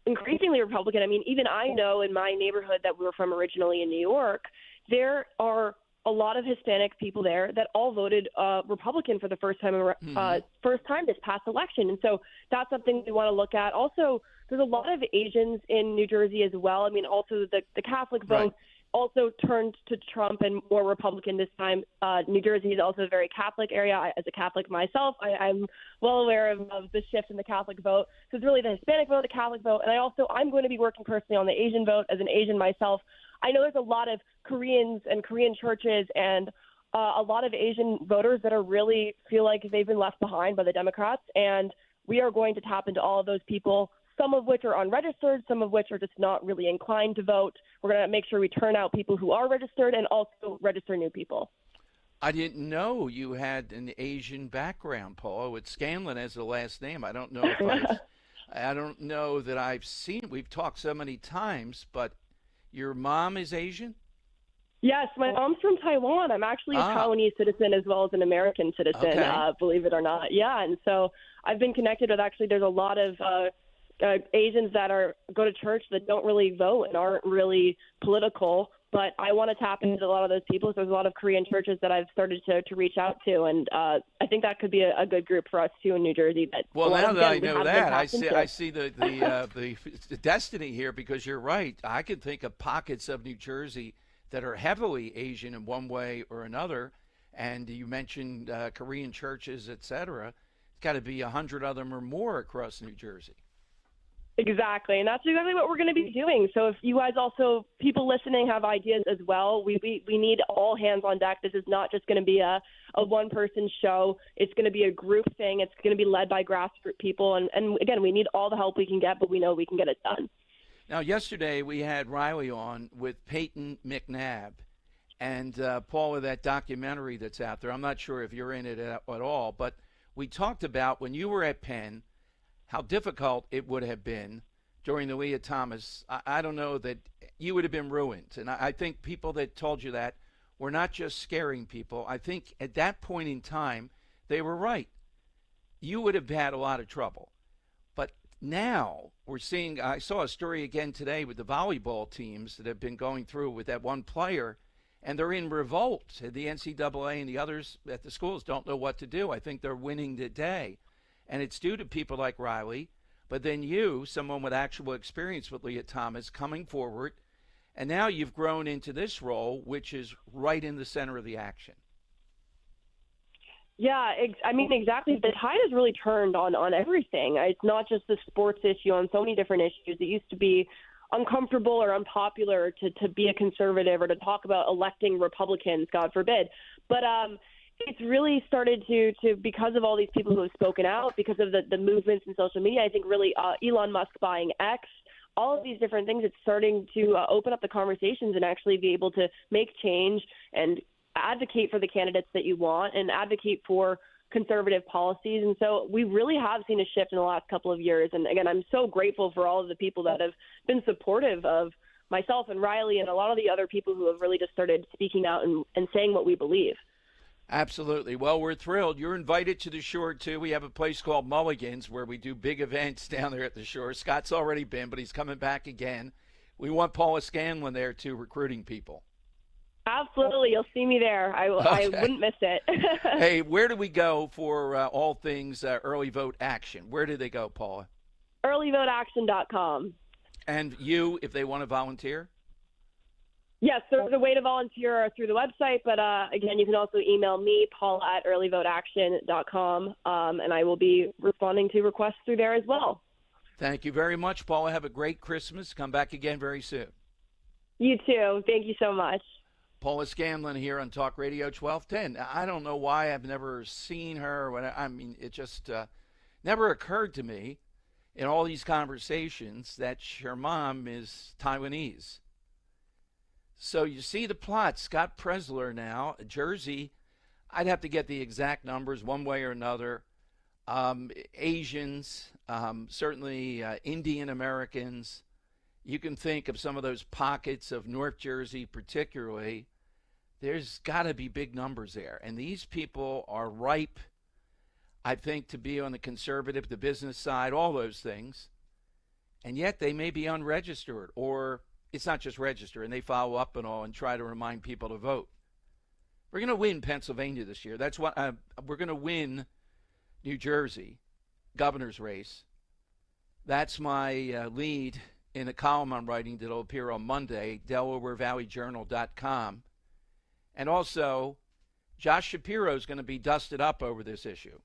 increasingly Republican. I mean, even I know in my neighborhood that we were from originally in New York, there are a lot of Hispanic people there that all voted Republican for the first time this past election. And so that's something we want to look at. Also, there's a lot of Asians in New Jersey as well. I mean, also the Catholic vote also turned to Trump and more Republican this time. New Jersey is also a very Catholic area. As a Catholic myself, I'm well aware of the shift in the Catholic vote. So it's really the Hispanic vote, the Catholic vote. And I'm going to be working personally on the Asian vote as an Asian myself. I know there's a lot of Koreans and Korean churches and a lot of Asian voters that are really feel like they've been left behind by the Democrats. And we are going to tap into all of those people, some of which are unregistered, some of which are just not really inclined to vote. We're going to make sure we turn out people who are registered and also register new people. I didn't know you had an Asian background, Paul. With Scanlon as the last name. I don't know if I don't know that I've seen. We've talked so many times, but your mom is Asian? Yes, my mom's from Taiwan. I'm actually a Taiwanese citizen as well as an American citizen, believe it or not. Yeah, and so I've been connected with there's a lot of Asians that go to church that don't really vote and aren't really political, but I want to tap into a lot of those people. So there's a lot of Korean churches that I've started to reach out to, and I think that could be a good group for us too in New Jersey. Well, now that I know that, I see the destiny here, because you're right. I could think of pockets of New Jersey that are heavily Asian in one way or another, and you mentioned Korean churches, etc. It's got to be 100 of them or more across New Jersey. Exactly, and that's exactly what we're going to be doing. So if you guys also, people listening, have ideas as well, we need all hands on deck. This is not just going to be a one-person show. It's going to be a group thing. It's going to be led by grassroots people. And again, we need all the help we can get, but we know we can get it done. Now, yesterday we had Riley on with Peyton McNabb and Paula, that documentary that's out there. I'm not sure if you're in it at all, but we talked about when you were at Penn, how difficult it would have been during the Leah Thomas. I don't know that you would have been ruined. And I think people that told you that were not just scaring people. I think at that point in time, they were right. You would have had a lot of trouble. But now we're seeing, I saw a story again today with the volleyball teams that have been going through with that one player, and they're in revolt. The NCAA and the others at the schools don't know what to do. I think they're winning the day. And it's due to people like Riley, but then you, someone with actual experience with Leah Thomas, coming forward, and now you've grown into this role, which is right in the center of the action. Yeah, I mean, exactly. The tide has really turned on everything. It's not just the sports issue, on so many different issues. It used to be uncomfortable or unpopular to be a conservative or to talk about electing Republicans, God forbid. But it's really started to because of all these people who have spoken out, because of the movements in social media. I think really Elon Musk buying X, all of these different things, it's starting to open up the conversations and actually be able to make change and advocate for the candidates that you want and advocate for conservative policies. And so we really have seen a shift in the last couple of years. And again, I'm so grateful for all of the people that have been supportive of myself and Riley and a lot of the other people who have really just started speaking out and saying what we believe. Absolutely. Well, we're thrilled. You're invited to the shore, too. We have a place called Mulligan's where we do big events down there at the shore. Scott's already been, but he's coming back again. We want Paula Scanlon there, too, recruiting people. Absolutely. You'll see me there. I wouldn't miss it. Hey, where do we go for all things early vote action? Where do they go, Paula? earlyvoteaction.com. And you, if they want to volunteer? Yes, there's a way to volunteer through the website, but again, you can also email me, paul@earlyvoteaction.com, and I will be responding to requests through there as well. Thank you very much, Paula. Have a great Christmas. Come back again very soon. You too. Thank you so much. Paula Scanlon here on Talk Radio 1210. I don't know why I've never seen her. I mean, it just never occurred to me in all these conversations that her mom is Taiwanese. So you see the plot. Scott Presler now, Jersey, I'd have to get the exact numbers one way or another. Asians, certainly Indian Americans. You can think of some of those pockets of North Jersey particularly. There's got to be big numbers there. And these people are ripe, I think, to be on the conservative, the business side, all those things. And yet they may be unregistered, or it's not just register, and they follow up and all and try to remind people to vote. We're going to win Pennsylvania this year. That's what we're going to win New Jersey governor's race. That's my lead in a column I'm writing that will appear on Monday, DelawareValleyJournal.com. And also, Josh Shapiro is going to be dusted up over this issue.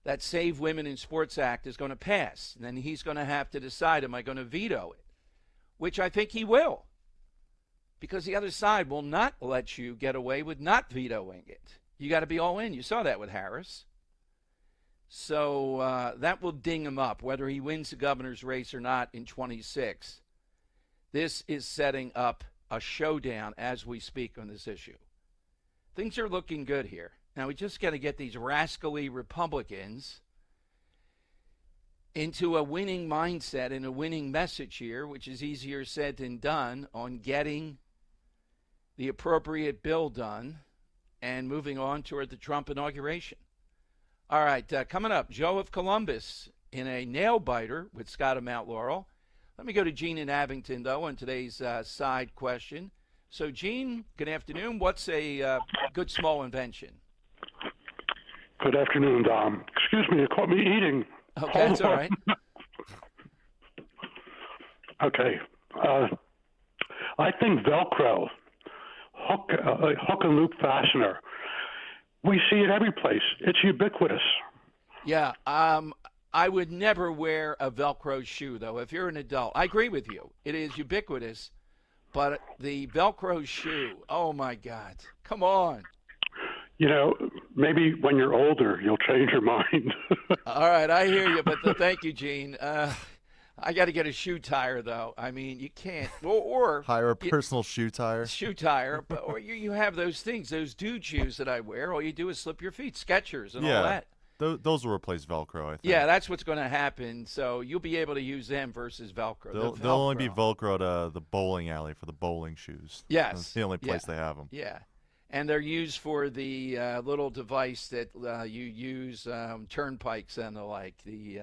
That Save Women in Sports Act is going to pass. And then he's going to have to decide, am I going to veto it? Which I think he will. Because the other side will not let you get away with not vetoing it. You got to be all in. You saw that with Harris. So that will ding him up, whether he wins the governor's race or not in 26. This is setting up a showdown as we speak on this issue. Things are looking good here. Now, we just got to get these rascally Republicans into a winning mindset and a winning message here, which is easier said than done, on getting the appropriate bill done and moving on toward the Trump inauguration. All right, coming up, Joe of Columbus in a nail-biter with Scott of Mount Laurel. Let me go to Gene in Abington, though, on today's side question. So, Gene, good afternoon. What's a good small invention? Good afternoon, Dom. Excuse me, you caught me eating. Okay, that's all right. Okay. I think Velcro, hook and loop fastener, we see it every place. It's ubiquitous. Yeah, I would never wear a Velcro shoe, though, if you're an adult. I agree with you. It is ubiquitous, but the Velcro shoe, oh, my God. Come on. You know, maybe when you're older, you'll change your mind. All right, I hear you, but thank you, Gene. I got to get a shoe tire, though. I mean, you can't. Or hire a personal shoe tire. Shoe tire, or you have those things, those dude shoes that I wear. All you do is slip your feet, Skechers and all that. Those will replace Velcro, I think. Yeah, that's what's going to happen. So you'll be able to use them versus Velcro. They'll only be Velcro to the bowling alley for the bowling shoes. Yes. That's the only place they have them. Yeah. And they're used for the little device that you use, turnpikes and the like. The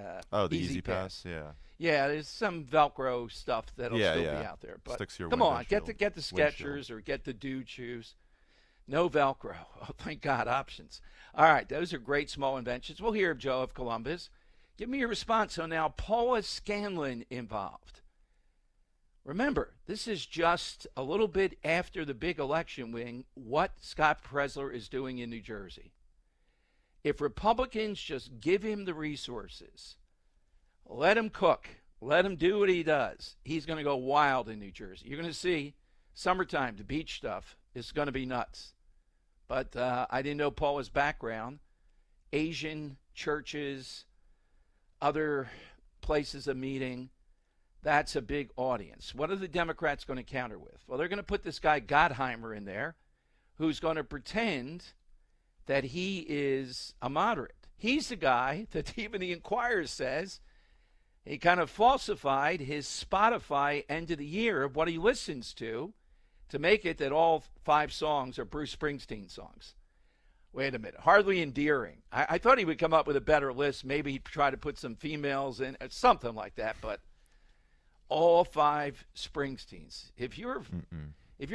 Easy Pass. Yeah. Yeah, there's some Velcro stuff that'll still be out there. But sticks to your come on, windshield. get the Skechers or get the dude shoes. No Velcro. Oh, thank God, options. All right, those are great small inventions. We'll hear of Joe of Columbus. Give me your response. So now Paula Scanlon involved. Remember, this is just a little bit after the big election win, what Scott Presler is doing in New Jersey. If Republicans just give him the resources, let him cook, let him do what he does, he's going to go wild in New Jersey. You're going to see summertime, the beach stuff is going to be nuts. But I didn't know Paula's background. Asian churches, other places of meeting. That's a big audience. What are the Democrats going to counter with? Well, they're going to put this guy Gottheimer in there who's going to pretend that he is a moderate. He's the guy that even the Inquirer says he kind of falsified his Spotify end of the year of what he listens to make it that all 5 songs are Bruce Springsteen songs. Wait a minute. Hardly endearing. I thought he would come up with a better list. Maybe he'd try to put some females in, something like that, but all 5 Springsteens. If you're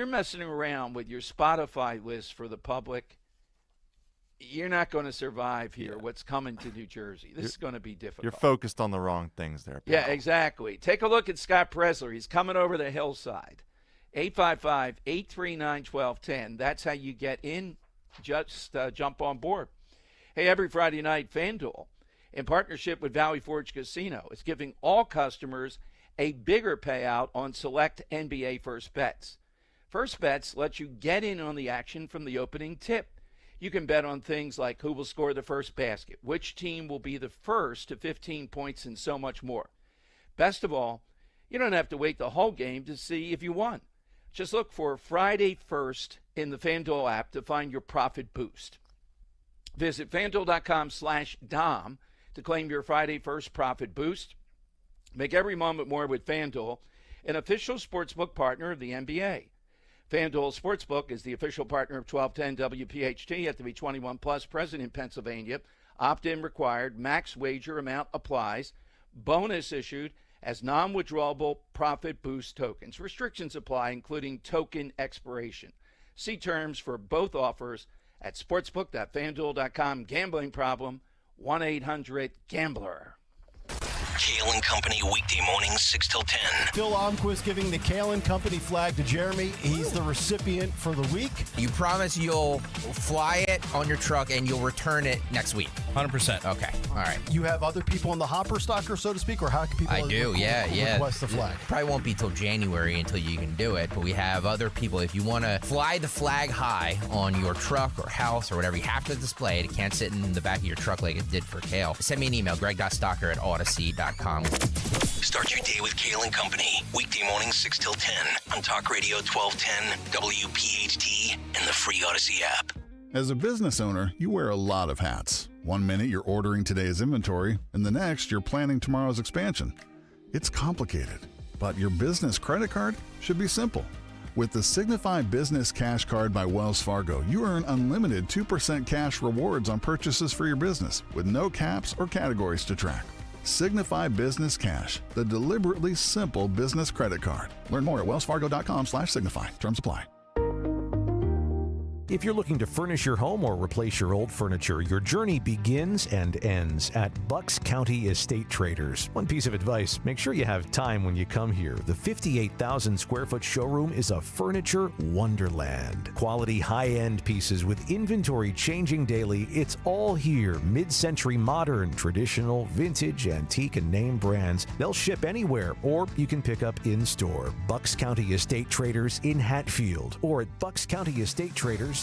messing around with your Spotify list for the public, you're not going to survive here. What's coming to New Jersey? This is going to be difficult. You're focused on the wrong things there, pal. Yeah, exactly. Take a look at Scott Presler. He's coming over the hillside. 855-839-1210. That's how you get in. Just jump on board. Hey, every Friday night, FanDuel, in partnership with Valley Forge Casino, is giving all customers a bigger payout on select NBA first bets. First Bets lets you get in on the action from the opening tip. You can bet on things like who will score the first basket, which team will be the first to 15 points, and so much more. Best of all, you don't have to wait the whole game to see if you won. Just look for Friday First in the FanDuel app to find your profit boost. Visit FanDuel.com/Dom to claim your Friday First profit boost. Make every moment more with FanDuel, an official sportsbook partner of the NBA. FanDuel Sportsbook is the official partner of 1210 WPHT. You have to be 21 plus, present in Pennsylvania. Opt-in required. Max wager amount applies. Bonus issued as non-withdrawable profit boost tokens. Restrictions apply, including token expiration. See terms for both offers at sportsbook.fanduel.com. Gambling problem, 1-800-GAMBLER. Kale and Company weekday mornings 6 till 10. Phil Almquist giving the Kale and Company flag to Jeremy. He's the recipient for the week. You promise you'll fly it on your truck and you'll return it next week. 100%. Okay. All right. You have other people in the hopper stocker, so to speak, or how can people request the flag? Probably won't be till January until you can do it, but we have other people. If you want to fly the flag high on your truck or house or whatever, you have to display it. It can't sit in the back of your truck like it did for Kale. Send me an email, greg.stocker@odyssey.com. Start your day with Kale and Company. Weekday mornings 6 till 10 on Talk Radio 1210, WPHT, and the free Odyssey app. As a business owner, you wear a lot of hats. One minute you're ordering today's inventory, and the next you're planning tomorrow's expansion. It's complicated, but your business credit card should be simple. With the Signify Business Cash Card by Wells Fargo, you earn unlimited 2% cash rewards on purchases for your business with no caps or categories to track. Signify Business Cash, the deliberately simple business credit card. Learn more at wellsfargo.com/signify. Terms apply. If you're looking to furnish your home or replace your old furniture, your journey begins and ends at Bucks County Estate Traders. One piece of advice, make sure you have time when you come here. The 58,000 square foot showroom is a furniture wonderland. Quality high-end pieces with inventory changing daily. It's all here. Mid-century modern, traditional, vintage, antique, and name brands. They'll ship anywhere, or you can pick up in-store. Bucks County Estate Traders in Hatfield, or at buckscountyestatетraders.com.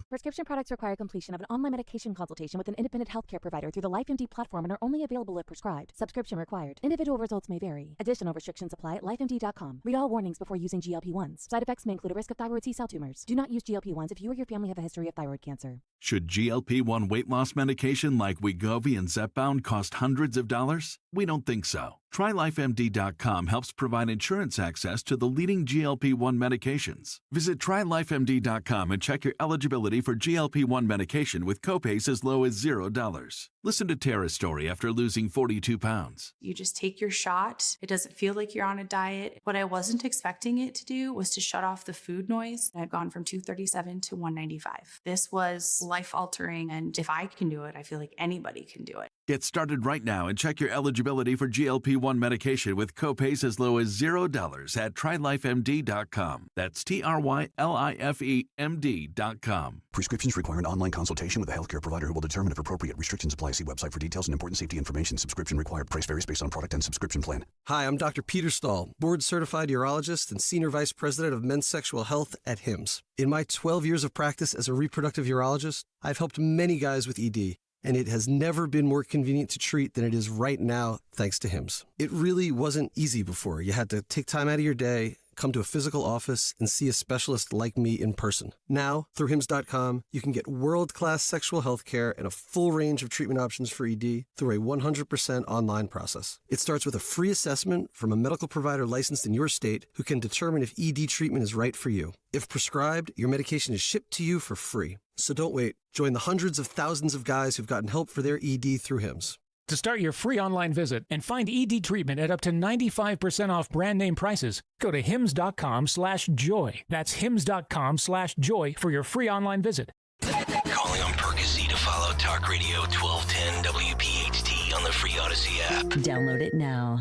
Prescription products require completion of an online medication consultation with an independent healthcare provider through the LifeMD platform and are only available if prescribed. Subscription required. Individual results may vary. Additional restrictions apply at lifemd.com. Read all warnings before using GLP-1s. Side effects may include a risk of thyroid C-cell tumors. Do not use GLP-1s if you or your family have a history of thyroid cancer. Should GLP-1 weight loss medication like Wegovy and Zepbound cost hundreds of dollars? We don't think so. TryLifeMD.com helps provide insurance access to the leading GLP-1 medications. Visit TryLifeMD.com and check your eligibility for GLP-1 medication with copays as low as $0. Listen to Tara's story after losing 42 pounds. You just take your shot. It doesn't feel like you're on a diet. What I wasn't expecting it to do was to shut off the food noise. I'd gone from 237 to 195. This was life-altering, and if I can do it, I feel like anybody can do it. Get started right now and check your eligibility for GLP-1 medication with copays as low as $0 at TryLifeMD.com. That's TryLifeMD.com. Prescriptions require an online consultation with a healthcare provider who will determine if appropriate. Restrictions apply. See website for details and important safety information. Subscription required. Price varies based on product and subscription plan. Hi, I'm Dr. Peter Stahl, board-certified urologist and senior vice president of men's sexual health at HIMSS. In my 12 years of practice as a reproductive urologist, I've helped many guys with ED. And it has never been more convenient to treat than it is right now, thanks to HIMSS. It really wasn't easy before. You had to take time out of your day, come to a physical office, and see a specialist like me in person. Now, through HIMSS.com, you can get world-class sexual health care and a full range of treatment options for ED through a 100% online process. It starts with a free assessment from a medical provider licensed in your state who can determine if ED treatment is right for you. If prescribed, your medication is shipped to you for free. So don't wait. Join the hundreds of thousands of guys who've gotten help for their ED through HIMSS. To start your free online visit and find ED treatment at up to 95% off brand name prices, go to hims.com/joy. That's hims.com/joy for your free online visit. Calling on Percy to follow Talk Radio 1210 WPHT on the free Odyssey app. Download it now.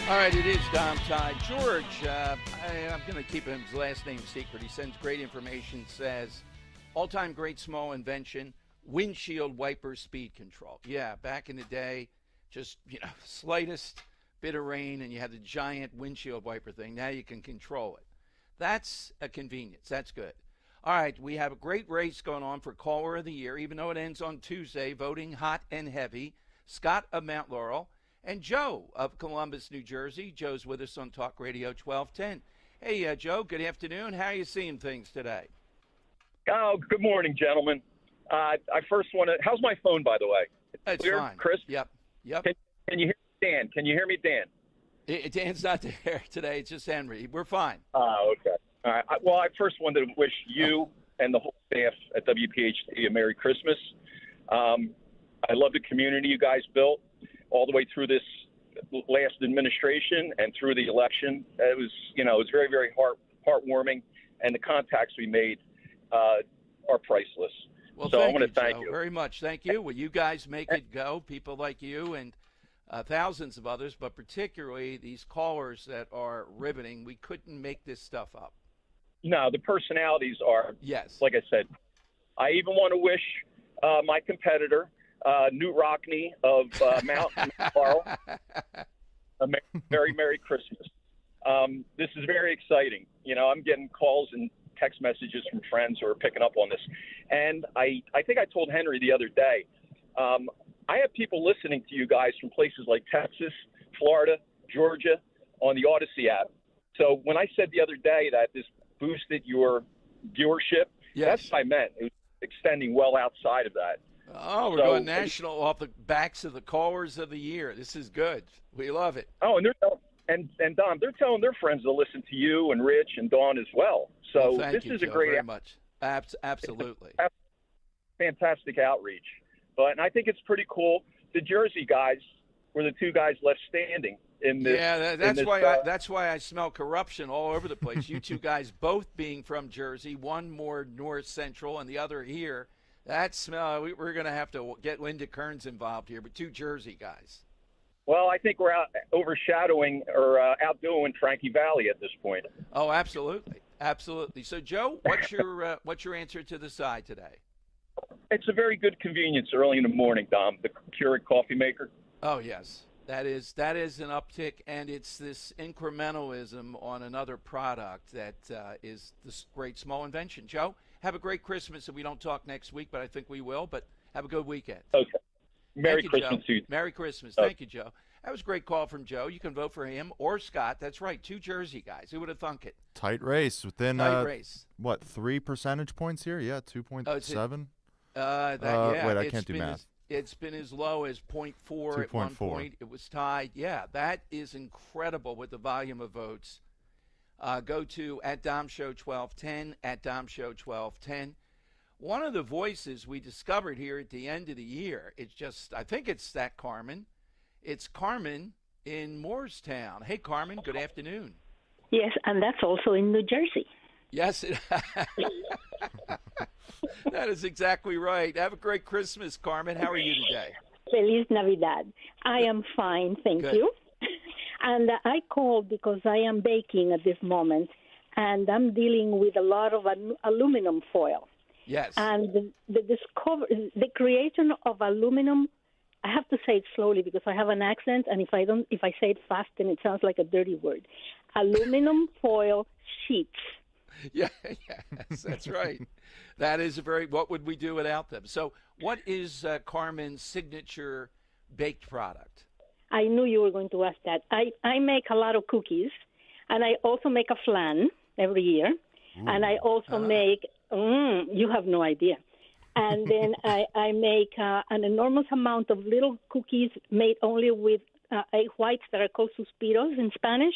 All right, it is Dom time. George, I'm going to keep his last name secret. He sends great information, says, all-time great small invention, windshield wiper speed control. Yeah, back in the day, just, slightest bit of rain and you had the giant windshield wiper thing. Now you can control it. That's a convenience. That's good. All right, we have a great race going on for Caller of the Year, even though it ends on Tuesday, voting hot and heavy. Scott of Mount Laurel and Joe of Columbus, New Jersey. Joe's with us on Talk Radio 1210. Hey, Joe, good afternoon. How are you seeing things today? Oh, good morning, gentlemen. I first want to – how's my phone, by the way? It's clear, fine. Chris? Yep. Can you hear me, Dan? Can you hear me, Dan? Dan's not there today. It's just Henry. We're fine. Oh, okay. All right. Well, I first wanted to wish you and the whole staff at WPHT a Merry Christmas. I love the community you guys built all the way through this last administration and through the election. It was very, very heartwarming, and the contacts we made are priceless. Well, so I want to Joe, thank you very much. Thank you. Well, you guys make it go. People like you and thousands of others, but particularly these callers that are riveting. We couldn't make this stuff up. No, the personalities are, yes. Like I said, I even want to wish my competitor, Newt Rockney of Mount Laurel, a very Merry Christmas. This is very exciting. I'm getting calls and text messages from friends who are picking up on this. And I think I told Henry the other day, I have people listening to you guys from places like Texas, Florida, Georgia on the Odyssey app. So when I said the other day that this boosted your viewership, that's what I meant. It was extending well outside of that. Oh, we're going national off the backs of the callers of the year. This is good. We love it. Oh, and and Don, they're telling their friends to listen to you and Rich and Dawn as well. So thank this you, is Joe, a great very much. Absolutely. Fantastic outreach. And I think it's pretty cool. The Jersey guys were the two guys left standing in this. Yeah, that's why I smell corruption all over the place. You two guys both being from Jersey, one more north central and the other here. That smell, we're going to have to get Linda Kearns involved here, but two Jersey guys. Well, I think we're overshadowing or outdoing Frankie Valli at this point. Oh, absolutely. Absolutely. So, Joe, what's your answer to the side today? It's a very good convenience early in the morning, Dom, the Keurig coffee maker. Oh, yes. That is an uptick, and it's this incrementalism on another product that is this great small invention. Joe, have a great Christmas, and we don't talk next week, but I think we will. But have a good weekend. Okay. Merry Thank Christmas you, to you. Merry Christmas. Thank you, Joe. That was a great call from Joe. You can vote for him or Scott. That's right, two Jersey guys. Who would have thunk it? Tight race within race. What, 3 percentage points here? Yeah, 2.7. Wait, I can't do math. It's been as low as 0.4 at one point. It was tied. Yeah, that is incredible with the volume of votes. Go to @DomShow1210, @DomShow1210. One of the voices we discovered here at the end of the year, I think it's that Carmen. It's Carmen in Moorestown. Hey, Carmen, good afternoon. Yes, and that's also in New Jersey. Yes. That is exactly right. Have a great Christmas, Carmen. How are you today? Feliz Navidad. I am fine, thank you. And I called because I am baking at this moment, and I'm dealing with a lot of aluminum foil. Yes. And the creation of aluminum, I have to say it slowly because I have an accent, and if I say it fast, then it sounds like a dirty word. Aluminum foil sheets. Yes, that's right. That is what would we do without them? So what is Carmen's signature baked product? I knew you were going to ask that. I make a lot of cookies, and I also make a flan every year. Ooh. And I also make, you have no idea. And then I make an enormous amount of little cookies made only with egg whites that are called suspiros in Spanish.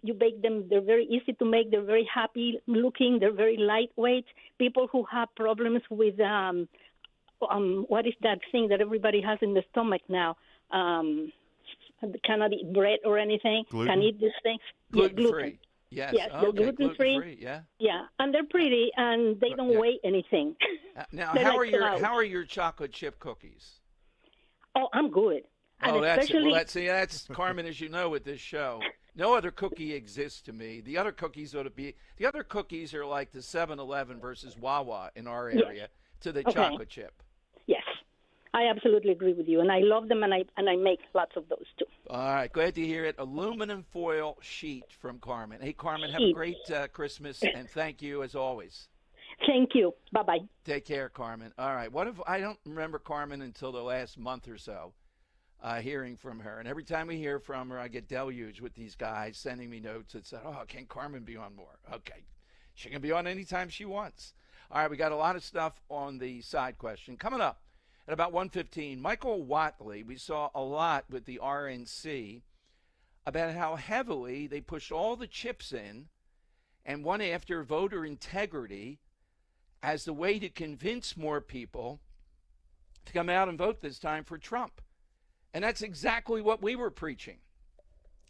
You bake them. They're very easy to make. They're very happy looking. They're very lightweight. People who have problems with what is that thing that everybody has in the stomach now? Cannot eat bread or anything. Gluten? Can eat these things. Gluten-free. Yes. Yes, they're gluten-free. Yeah. Yeah, and they're pretty, and they don't weigh anything. Now, how are your chocolate chip cookies? Oh, I'm good. And that's Carmen, as you know, with this show. No other cookie exists to me. The other cookies are like the 7-Eleven versus Wawa in our area to the chocolate chip. Yes. I absolutely agree with you, and I love them, and I make lots of those too. All right, glad to hear it. Aluminum foil sheet from Carmen. Hey, Carmen, have a great Christmas, and thank you as always. Thank you. Bye-bye. Take care, Carmen. All right, what if I don't remember Carmen until the last month or so, hearing from her. And every time we hear from her, I get deluged with these guys sending me notes that said, oh, can Carmen be on more? Okay, she can be on anytime she wants. All right, we got a lot of stuff on the side question. Coming up at about 1:15, Michael Watley, we saw a lot with the RNC about how heavily they pushed all the chips in and went after voter integrity as the way to convince more people to come out and vote this time for Trump. And that's exactly what we were preaching.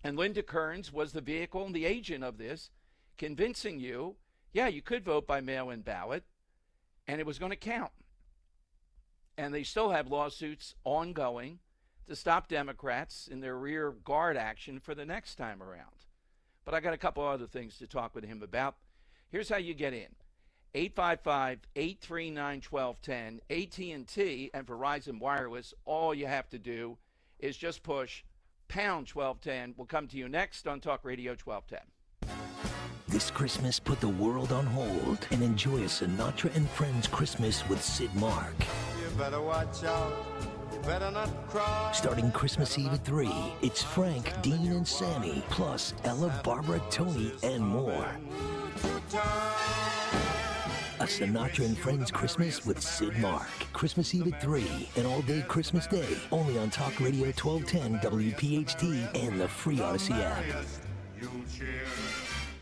And Linda Kearns was the vehicle and the agent of this, convincing you, yeah, you could vote by mail-in ballot, and it was going to count. And they still have lawsuits ongoing to stop Democrats in their rear guard action for the next time around. But I got a couple other things to talk with him about. Here's how you get in. 855-839-1210, AT&T and Verizon Wireless. All you have to do is just push pound 1210. We'll come to you next on Talk Radio 1210. This Christmas, put the world on hold and enjoy a Sinatra and Friends Christmas with Sid Mark. You better watch out. You better not cry. Starting Christmas Eve at 3, it's Frank, Dean, and Sammy, plus Ella, Barbara, Tony, and more. A Sinatra and Friends Christmas with Sid Mark. Christmas Eve at 3 and all day Christmas Day. Only on Talk Radio 1210 WPHT and the free Odyssey app.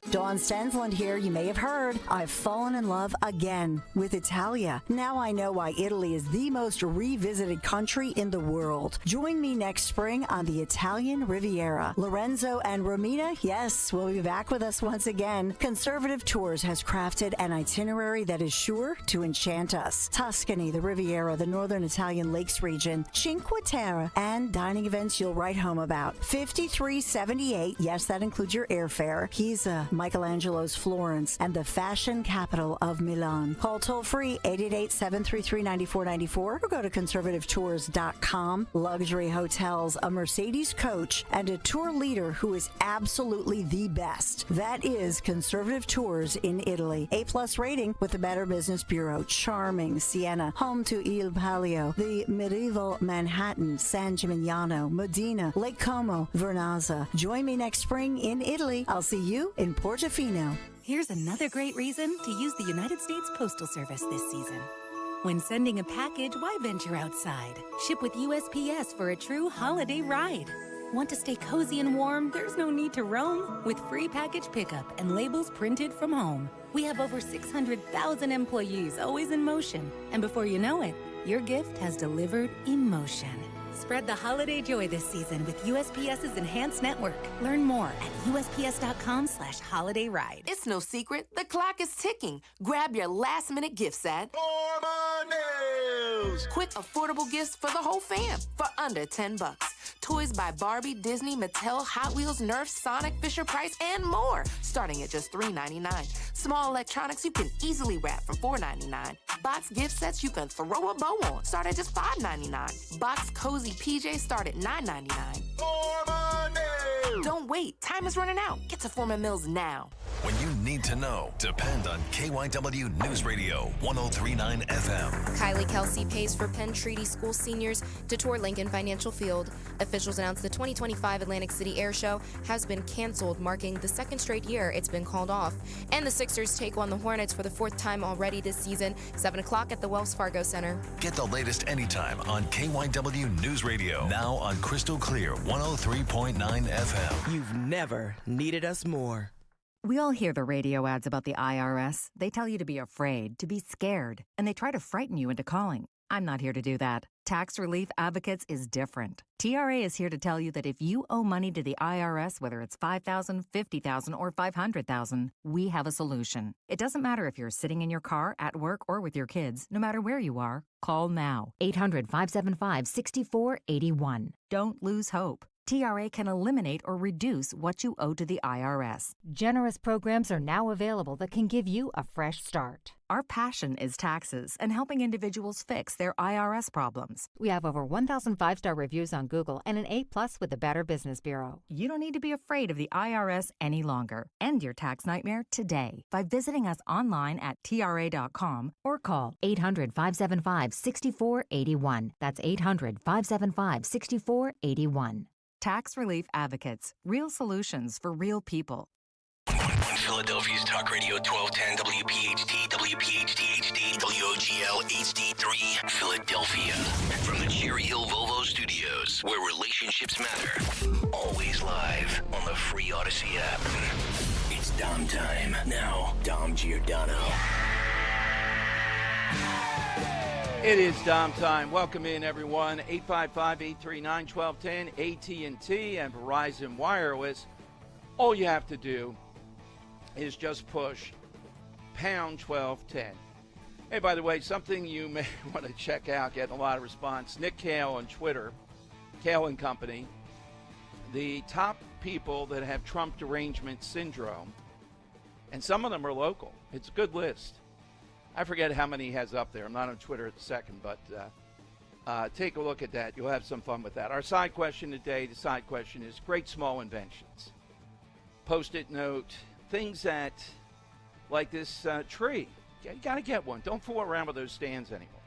Dawn Stensland here. You may have heard I've fallen in love again with Italia. Now I know why Italy is the most revisited country in the world. Join me next spring on the Italian Riviera. Lorenzo and Romina, yes, will be back with us once again. Conservative Tours has crafted an itinerary that is sure to enchant us. Tuscany, the Riviera, the Northern Italian Lakes region, Cinque Terre, and dining events you'll write home about. $53.78. Yes, that includes your airfare. He's Michelangelo's Florence and the fashion capital of Milan. Call toll-free 888-733-9494 or go to conservativetours.com. Luxury hotels, a Mercedes coach, and a tour leader who is absolutely the best. That is Conservative Tours in Italy. A+ rating with the Better Business Bureau. Charming Siena, home to Il Palio, the medieval Manhattan, San Gimignano, Modena, Lake Como, Vernazza. Join me next spring in Italy. I'll see you in Portofino. Here's another great reason to use the United States Postal Service this season. When sending a package, why venture outside? Ship with USPS for a true holiday ride. Want to stay cozy and warm? There's no need to roam. With free package pickup and labels printed from home. We have over 600,000 employees always in motion. And before you know it, your gift has delivered emotion. Spread the holiday joy this season with USPS's Enhanced Network. Learn more at USPS.com/holidayride. It's no secret, the clock is ticking. Grab your last-minute gifts at News. Quick, affordable gifts for the whole fam for under $10. Toys by Barbie, Disney, Mattel, Hot Wheels, Nerf, Sonic, Fisher-Price, and more. Starting at just $3.99. Small electronics you can easily wrap for $4.99. Box gift sets you can throw a bow on. Start at just $5.99. Box cozy PJs start at $9.99. Don't wait. Time is running out. Get to Foreman Mills now. When you need to know, depend on KYW News Radio 103.9 FM. Kylie Kelsey pays for Penn Treaty School seniors to tour Lincoln Financial Field. Officials announced the 2025 Atlantic City Air Show has been canceled, marking the second straight year it's been called off. And the Sixers take on the Hornets for the fourth time already this season, 7 o'clock at the Wells Fargo Center. Get the latest anytime on KYW News Radio. Now on Crystal Clear 103.9 FM. You've never needed us more. We all hear the radio ads about the IRS. They tell you to be afraid, to be scared, and they try to frighten you into calling. I'm not here to do that. Tax Relief Advocates is different. TRA is here to tell you that if you owe money to the IRS, whether it's $5,000, $50,000, or $500,000, we have a solution. It doesn't matter if you're sitting in your car, at work, or with your kids. No matter where you are, call now. 800-575-6481. Don't lose hope. TRA can eliminate or reduce what you owe to the IRS. Generous programs are now available that can give you a fresh start. Our passion is taxes and helping individuals fix their IRS problems. We have over 1,000 5-star reviews on Google and an A+ with the Better Business Bureau. You don't need to be afraid of the IRS any longer. End your tax nightmare today by visiting us online at TRA.com Or call 800-575-6481. That's 800-575-6481. Tax Relief Advocates. Real solutions for real people. On Philadelphia's Talk Radio 1210 WPHT, WPHT HD, WOGL HD3, Philadelphia. From the Cherry Hill Volvo Studios, where relationships matter. Always live on the free Odyssey app. It's Dom time. Now, Dom Giordano. It is Dom time. Welcome in, everyone. 855-839-1210, AT&T and Verizon Wireless. All you have to do is just push pound 1210. Hey, by the way, something you may want to check out, getting a lot of response. Nick Kale on Twitter, Kale and Company, the top people that have Trump derangement syndrome, and some of them are local. It's a good list. I forget how many he has up there. I'm not on Twitter at the second, but take a look at that. You'll have some fun with that. Our side question today, the side question is great small inventions. Post-it note, things that, like this tree, you got to get one. Don't fool around with those stands anymore.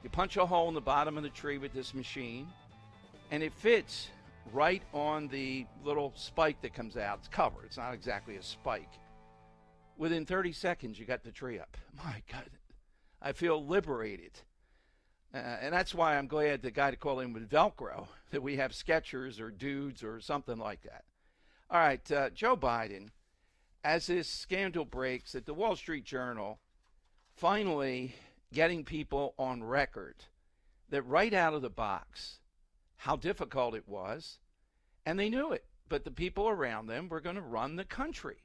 You punch a hole in the bottom of the tree with this machine, and it fits right on the little spike that comes out. It's covered. It's not exactly a spike. Within 30 seconds, you got the tree up. My God, I feel liberated. And that's why I'm glad the guy to call in with Velcro, that we have Skechers or Dudes or something like that. All right, Joe Biden, as this scandal breaks at the Wall Street Journal, finally getting people on record that right out of the box, how difficult it was, and they knew it, but the people around them were going to run the country.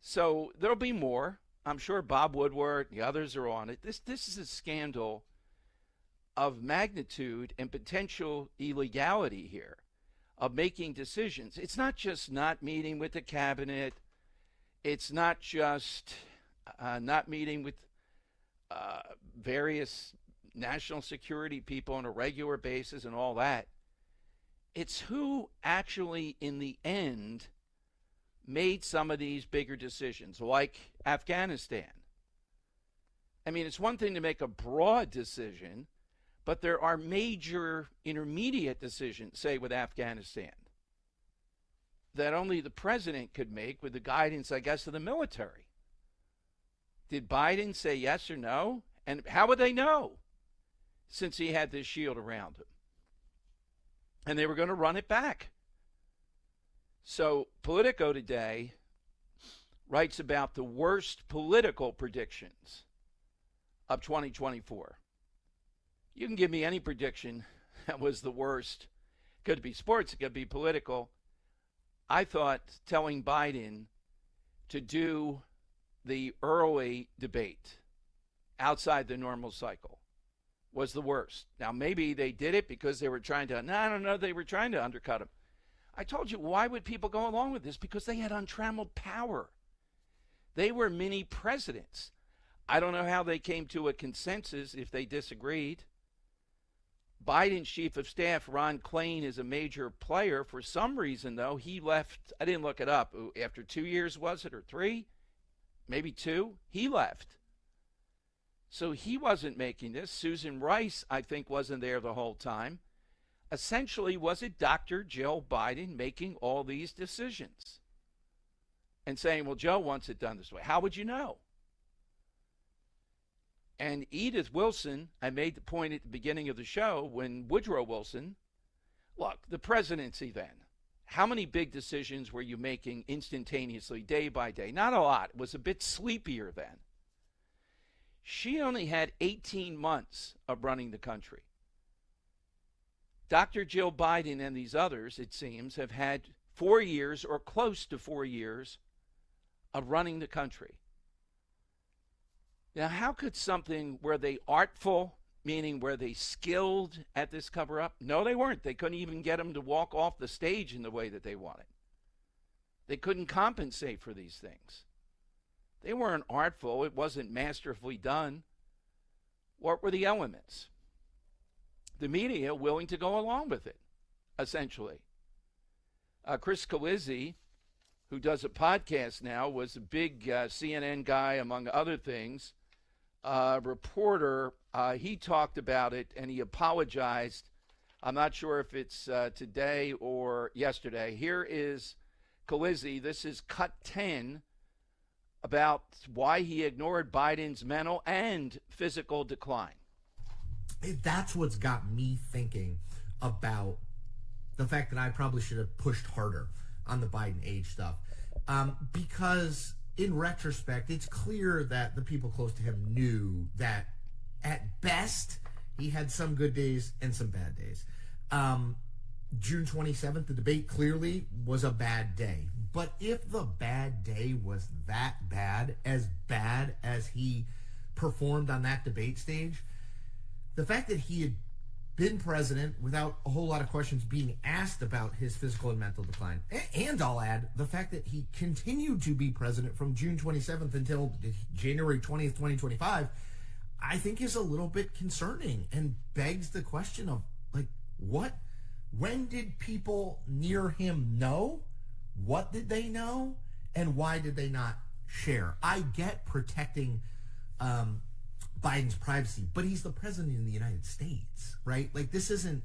So there'll be more. I'm sure Bob Woodward and the others are on it. This is a scandal of magnitude and potential illegality here, of making decisions. It's not just not meeting with the cabinet. It's not just not meeting with various national security people on a regular basis and all that. It's who actually, in the end, made some of these bigger decisions, like Afghanistan. I mean, it's one thing to make a broad decision, but there are major intermediate decisions, say with Afghanistan, that only the president could make with the guidance, I guess, of the military. Did Biden say yes or no? And how would they know, since he had this shield around him? And they were going to run it back. So Politico today writes about the worst political predictions of 2024. You can give me any prediction that was the worst. It could be sports, it could be political. I thought telling Biden to do the early debate outside the normal cycle was the worst. Now, maybe they did it because they were trying to, no, I don't know, they were trying to undercut him. I told you, why would people go along with this? Because they had untrammeled power. They were mini presidents. I don't know how they came to a consensus if they disagreed. Biden's chief of staff, Ron Klain, is a major player. For some reason, though, he left. I didn't look it up. After 2 years, was it, or 3? Maybe 2? He left. So he wasn't making this. Susan Rice, I think, wasn't there the whole time. Essentially, was it Dr. Jill Biden making all these decisions and saying, well, Joe wants it done this way? How would you know? And Edith Wilson, I made the point at the beginning of the show when Woodrow Wilson, look, the presidency then, how many big decisions were you making instantaneously, day by day? Not a lot. It was a bit sleepier then. She only had 18 months of running the country. Dr. Jill Biden and these others, it seems, have had 4 years or close to 4 years of running the country. Now, how could something, were they artful, meaning were they skilled at this cover-up? No, they weren't. They couldn't even get them to walk off the stage in the way that they wanted. They couldn't compensate for these things. They weren't artful. It wasn't masterfully done. What were the elements? The media willing to go along with it, essentially. Chris Scalise, who does a podcast now, was a big CNN guy, among other things. Reporter, he talked about it, and he apologized. I'm not sure if it's today or yesterday. Here is Scalise. This is cut 10 about why he ignored Biden's mental and physical decline. That's what's got me thinking about the fact that I probably should have pushed harder on the Biden age stuff. Because in retrospect, it's clear that the people close to him knew that at best he had some good days and some bad days. June 27th, the debate clearly was a bad day. But if the bad day was that bad as he performed on that debate stage, the fact that he had been president without a whole lot of questions being asked about his physical and mental decline, and I'll add the fact that he continued to be president from June 27th until January 20th, 2025, I think is a little bit concerning and begs the question of, like, when did people near him know? What did they know? And why did they not share? I get protecting Biden's privacy, but he's the president of the United States, right? Like, this isn't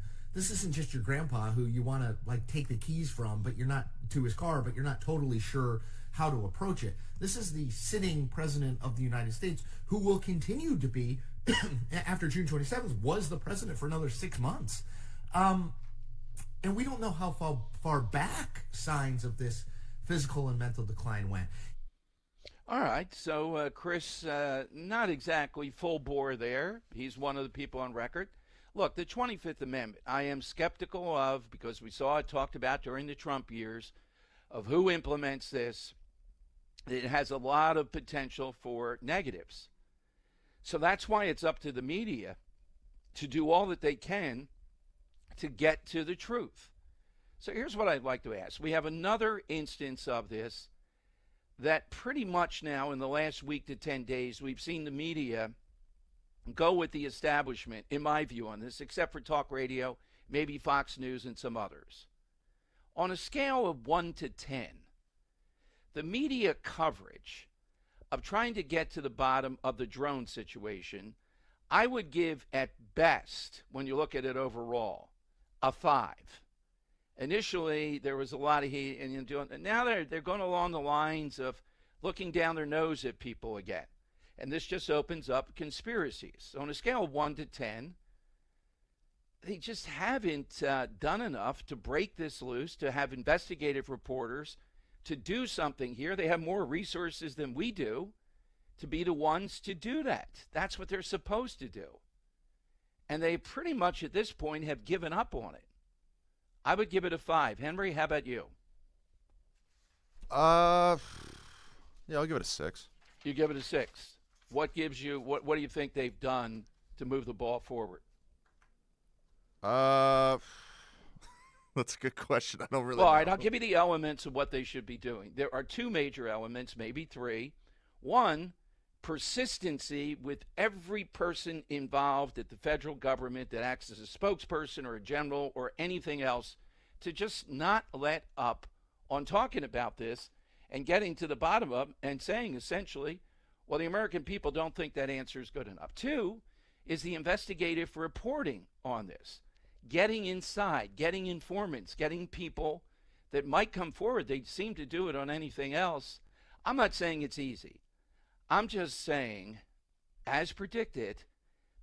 just your grandpa who you want to, like, take the keys from, but you're not to his car, but you're not totally sure how to approach it. This is the sitting president of the United States who will continue to be after June 27th, was the president for another 6 months. And we don't know how far back signs of this physical and mental decline went. All right, so Chris, not exactly full bore there. He's one of the people on record. Look, the 25th Amendment, I am skeptical of, because we saw it talked about during the Trump years, of who implements this. It has a lot of potential for negatives. So that's why it's up to the media to do all that they can to get to the truth. So here's what I'd like to ask. We have another instance of this that pretty much now in the last week to 10 days, we've seen the media go with the establishment, in my view on this, except for talk radio, maybe Fox News and some others. On a scale of 1 to 10, the media coverage of trying to get to the bottom of the drone situation, I would give at best, when you look at it overall, a 5. Initially, there was a lot of heat, and now they're going along the lines of looking down their nose at people again. And this just opens up conspiracies. So on a scale of 1 to 10, they just haven't done enough to break this loose, to have investigative reporters, to do something here. They have more resources than we do to be the ones to do that. That's what they're supposed to do. And they pretty much at this point have given up on it. I would give it a 5. Henry, how about you? Yeah, I'll give it a 6. You give it a 6. What gives you? What do you think they've done to move the ball forward? That's a good question. I don't really. Well, know. all right, I'll give you the elements of what they should be doing. There are 2 major elements, maybe 3. 1, persistency with every person involved at the federal government that acts as a spokesperson or a general or anything else to just not let up on talking about this and getting to the bottom of it and saying essentially, well, the American people don't think that answer is good enough. 2 is the investigative reporting on this, getting inside, getting informants, getting people that might come forward. They seem to do it on anything else. I'm not saying it's easy. I'm just saying, as predicted,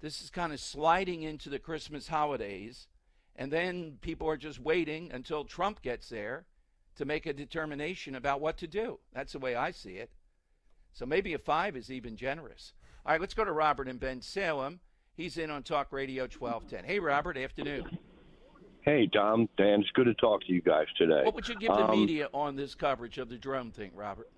this is kind of sliding into the Christmas holidays, and then people are just waiting until Trump gets there to make a determination about what to do. That's the way I see it. So maybe a 5 is even generous. All right, let's go to Robert in Ben Salem. He's in on Talk Radio 1210. Hey, Robert, afternoon. Hey, Tom, Dan, it's good to talk to you guys today. What would you give the media on this coverage of the drone thing, Robert?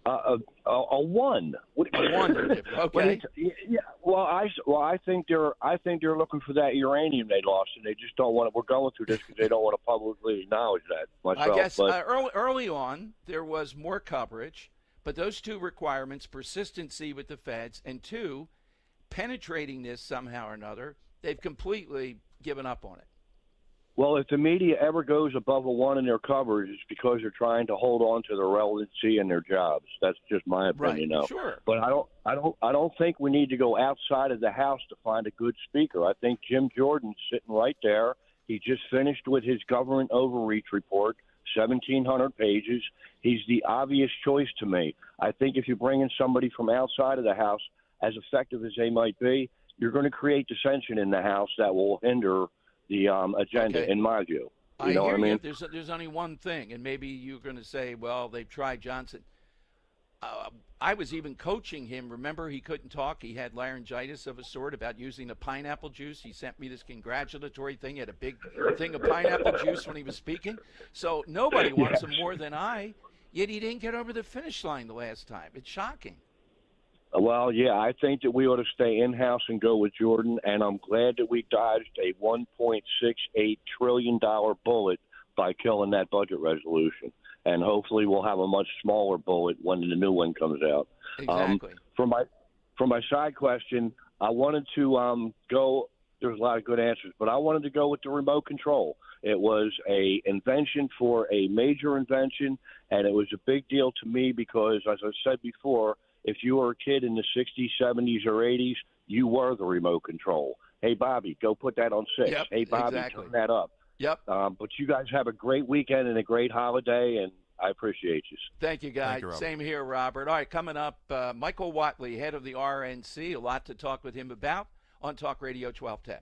A 1. A 1. Okay. Yeah. Well, I think they're looking for that uranium they lost, and they just don't want to. We're going through this because they don't want to publicly acknowledge that. Myself, I guess early on there was more coverage, But those two requirements, persistency with the feds, and two, penetrating this somehow or another, they've completely given up on it. Well, if the media ever goes above a 1 in their coverage, it's because they're trying to hold on to their relevancy and their jobs. That's just my opinion. Right. Now. Sure. But I don't think we need to go outside of the House to find a good speaker. I think Jim Jordan's sitting right there. He just finished with his government overreach report, 1,700 pages. He's the obvious choice to me. I think if you bring in somebody from outside of the House, as effective as they might be, you're going to create dissension in the House that will hinder the agenda, in my view. You know what I mean? There's only one thing, and maybe you're going to say, well, they've tried Johnson. I was even coaching him. Remember, he couldn't talk. He had laryngitis of a sort about using the pineapple juice. He sent me this congratulatory thing. He had a big thing of pineapple juice when he was speaking. So nobody wants him more than I, yet he didn't get over the finish line the last time. It's shocking. Well, yeah, I think that we ought to stay in-house and go with Jordan, and I'm glad that we dodged a $1.68 trillion bullet by killing that budget resolution. And hopefully we'll have a much smaller bullet when the new one comes out. Exactly. For my side question, I wanted to go – there's a lot of good answers, but I wanted to go with the remote control. It was a invention for a major invention, and it was a big deal to me because, as I said before – if you were a kid in the 60s, 70s, or 80s, you were the remote control. Hey, Bobby, go put that on 6. Yep, hey, Bobby, exactly. turn that up. Yep. But you guys have a great weekend and a great holiday, and I appreciate you. Thank you, guys. Thank you, Same here, Robert. All right, coming up, Michael Watley, head of the RNC. A lot to talk with him about on Talk Radio 1210.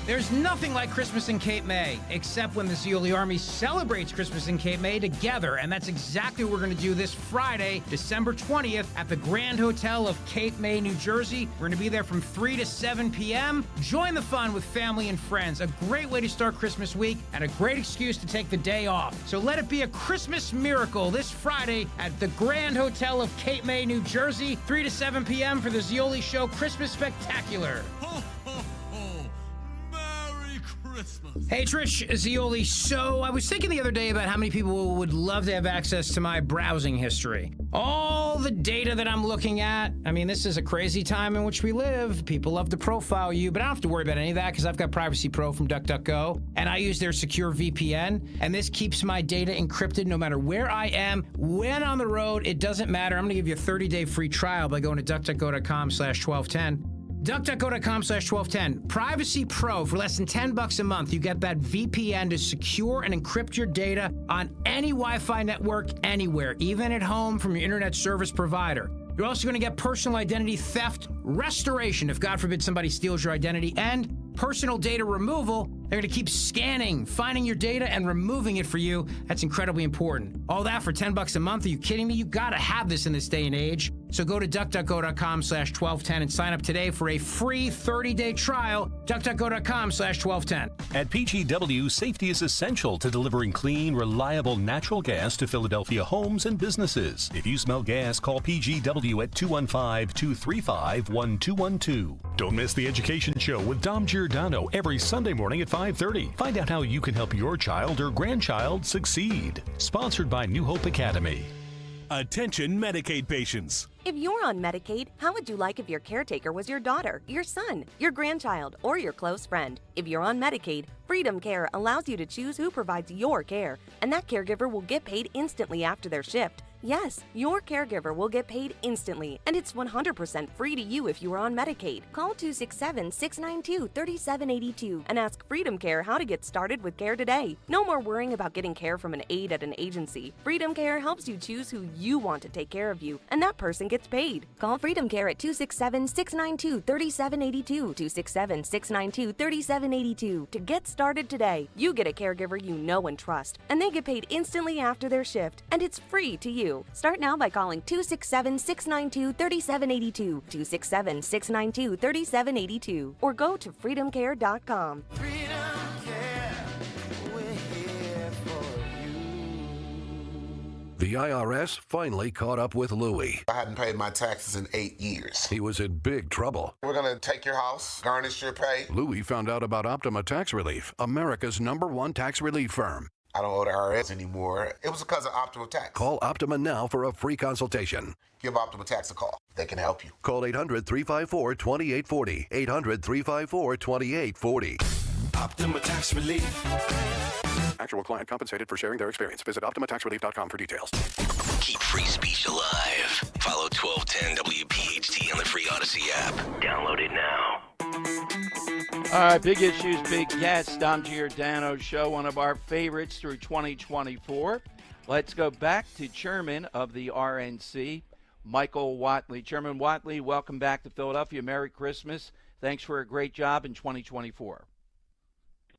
There's nothing like Christmas in Cape May, except when the Zeoli Army celebrates Christmas in Cape May together. And that's exactly what we're going to do this Friday, December 20th, at the Grand Hotel of Cape May, New Jersey. We're going to be there from 3 to 7 p.m. Join the fun with family and friends. A great way to start Christmas week and a great excuse to take the day off. So let it be a Christmas miracle this Friday at the Grand Hotel of Cape May, New Jersey, 3 to 7 p.m. for the Zeoli Show Christmas Spectacular. Hey, Trish, Zeoli. So I was thinking the other day about how many people would love to have access to my browsing history. All the data that I'm looking at. I mean, this is a crazy time in which we live. People love to profile you, but I don't have to worry about any of that because I've got Privacy Pro from DuckDuckGo, and I use their secure VPN, and this keeps my data encrypted no matter where I am, when on the road. It doesn't matter. I'm going to give you a 30-day free trial by going to DuckDuckGo.com/1210. DuckDuckGo.com/1210. Privacy Pro for less than $10 a month. You get that VPN to secure and encrypt your data on any Wi-Fi network anywhere, even at home from your internet service provider. You're also going to get personal identity theft restoration if, God forbid, somebody steals your identity, and personal data removal. They're going to keep scanning, finding your data, and removing it for you. That's incredibly important. All that for $10 a month. Are you kidding me? You got to have this in this day and age. So go to DuckDuckGo.com/1210 and sign up today for a free 30-day trial. DuckDuckGo.com/1210. At PGW, safety is essential to delivering clean, reliable natural gas to Philadelphia homes and businesses. If you smell gas, call PGW at 215-235-1212. Don't miss the Education Show with Dom Giordano every Sunday morning at 5:30. Find out how you can help your child or grandchild succeed. Sponsored by New Hope Academy. Attention Medicaid patients. If you're on Medicaid, how would you like if your caretaker was your daughter, your son, your grandchild, or your close friend? If you're on Medicaid, Freedom Care allows you to choose who provides your care, and that caregiver will get paid instantly after their shift. Yes, your caregiver will get paid instantly, and it's 100% free to you if you are on Medicaid. Call 267-692-3782 and ask Freedom Care how to get started with care today. No more worrying about getting care from an aide at an agency. Freedom Care helps you choose who you want to take care of you, and that person gets paid. Call Freedom Care at 267-692-3782, 267-692-3782 to get started today. You get a caregiver you know and trust, and they get paid instantly after their shift, and it's free to you. Start now by calling 267-692-3782, 267-692-3782, or go to freedomcare.com. The IRS finally caught up with Louie. I hadn't paid my taxes in 8 years. He was in big trouble. We're going to take your house, garnish your pay. Louie found out about Optima Tax Relief, America's #1 tax relief firm. I don't owe the IRS anymore. It was because of Optima Tax. Call Optima now for a free consultation. Give Optima Tax a call. They can help you. Call 800-354-2840. 800-354-2840. Optima Tax Relief. Actual client compensated for sharing their experience. Visit OptimaTaxRelief.com for details. Keep free speech alive. Follow 1210 WPHT on the free Odyssey app. Download it now. All right, big issues, big guests. Dom Giordano show, one of our favorites through 2024. Let's go back to Chairman of the RNC, Michael Whatley. Chairman Whatley, welcome back to Philadelphia. Merry Christmas. Thanks for a great job in 2024.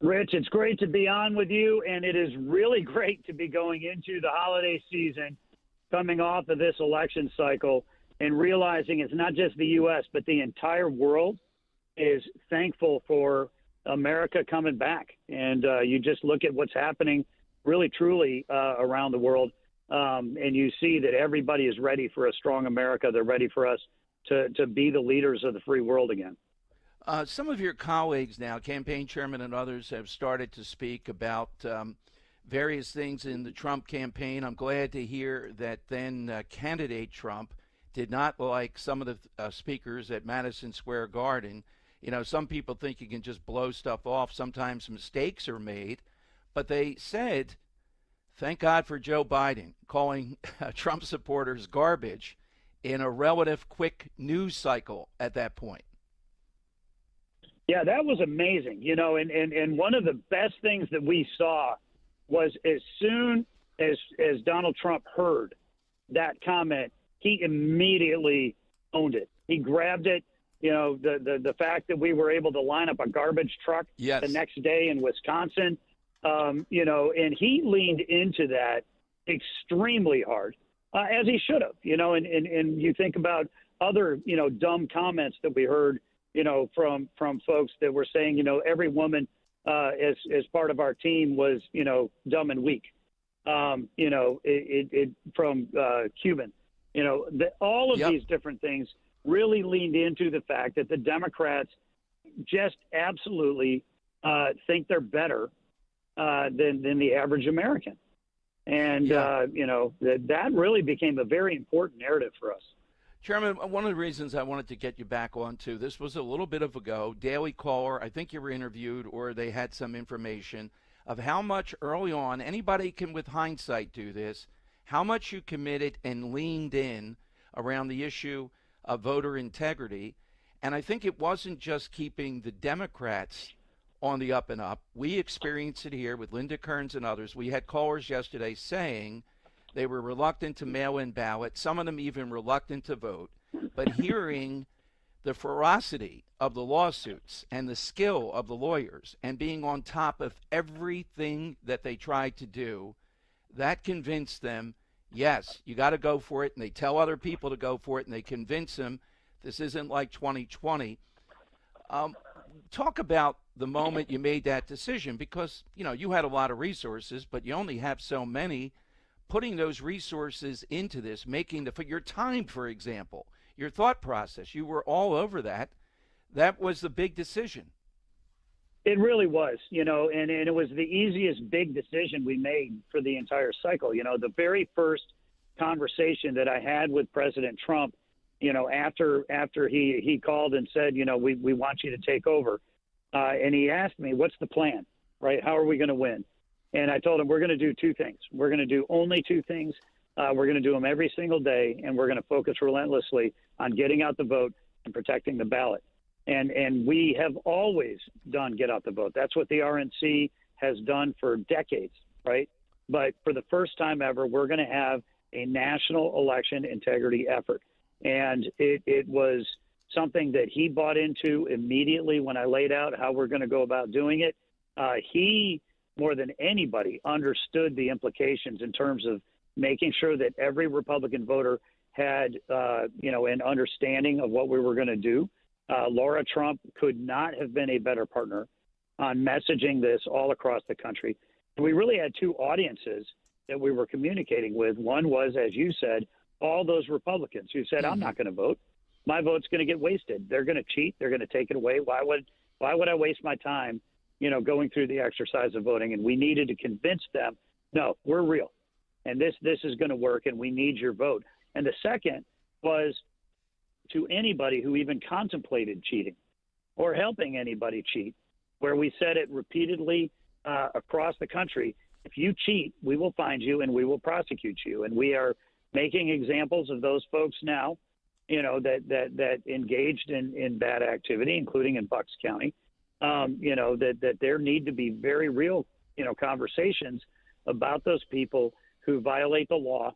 Rich, it's great to be on with you, and it is really great to be going into the holiday season, coming off of this election cycle, and realizing it's not just the U.S., but the entire world is thankful for America coming back. And you just look at what's happening really, truly around the world, and you see that everybody is ready for a strong America. They're ready for us to be the leaders of the free world again. Some of your colleagues now, campaign chairman and others, have started to speak about various things in the Trump campaign. I'm glad to hear that then candidate Trump did not like some of the speakers at Madison Square Garden. You know, some people think you can just blow stuff off. Sometimes mistakes are made. But they said, thank God for Joe Biden, calling Trump supporters garbage in a relative quick news cycle at that point. Yeah, that was amazing. You know, and one of the best things that we saw was as soon as Donald Trump heard that comment, he immediately owned it. He grabbed it. You know, the fact that we were able to line up a garbage truck the next day in Wisconsin, you know, and he leaned into that extremely hard, as he should have, you know, and you think about other, you know, dumb comments that we heard, you know, from folks that were saying, you know, every woman as part of our team was, you know, dumb and weak, you know, from Cuban, you know, all of these different things really leaned into the fact that the Democrats just absolutely think they're better than the average American. And, you know, that really became a very important narrative for us. Chairman, one of the reasons I wanted to get you back on to this was a little bit of ago. Daily Caller, I think you were interviewed or they had some information of how much early on, anybody can with hindsight do this, how much you committed and leaned in around the issue of voter integrity. And I think it wasn't just keeping the Democrats on the up and up. We experienced it here with Linda Kearns and others. We had callers yesterday saying they were reluctant to mail in ballots, some of them even reluctant to vote. But hearing the ferocity of the lawsuits and the skill of the lawyers and being on top of everything that they tried to do, that convinced them, yes, you got to go for it. And they tell other people to go for it, and they convince them this isn't like 2020. Talk about the moment you made that decision, because, you know, you had a lot of resources, but you only have so many. Putting those resources into this, making for your time, for example, your thought process, you were all over that. That was the big decision. It really was, you know, and it was the easiest big decision we made for the entire cycle. You know, the very first conversation that I had with President Trump, you know, after he called and said, you know, we want you to take over. And he asked me, what's the plan, right? How are we going to win? And I told him, we're going to do two things. We're going to do only two things. We're going to do them every single day, and we're going to focus relentlessly on getting out the vote and protecting the ballot. And we have always done get out the vote. That's what the RNC has done for decades, right? But for the first time ever, we're going to have a national election integrity effort. And it was something that he bought into immediately when I laid out how we're going to go about doing it. He, more than anybody, understood the implications in terms of making sure that every Republican voter had, you know, an understanding of what we were going to do. Laura Trump could not have been a better partner on messaging this all across the country. And we really had two audiences that we were communicating with. One was, as you said, all those Republicans who said, I'm not going to vote. My vote's going to get wasted. They're going to cheat. They're going to take it away. Why would I waste my time going through the exercise of voting. And we needed to convince them, no, we're real. And this is going to work, and we need your vote. And the second was to anybody who even contemplated cheating or helping anybody cheat, where we said it repeatedly across the country, if you cheat, we will find you and we will prosecute you. And we are making examples of those folks now, that engaged in bad activity, including in Bucks County, that there need to be very real, conversations about those people who violate the law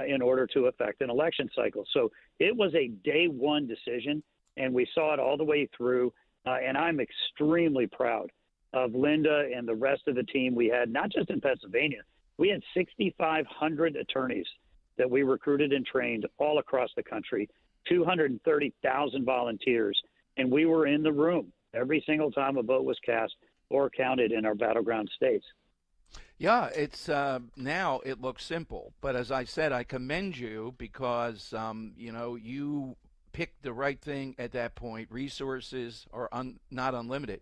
in order to affect an election cycle. So it was a day one decision, and we saw it all the way through. And I'm extremely proud of Linda and the rest of the team we had, not just in Pennsylvania. We had 6,500 attorneys that we recruited and trained all across the country, 230,000 volunteers, and we were in the room every single time a vote was cast or counted in our battleground states. Yeah, it's now it looks simple, but as I said, I commend you because you picked the right thing at that point. Resources are not unlimited.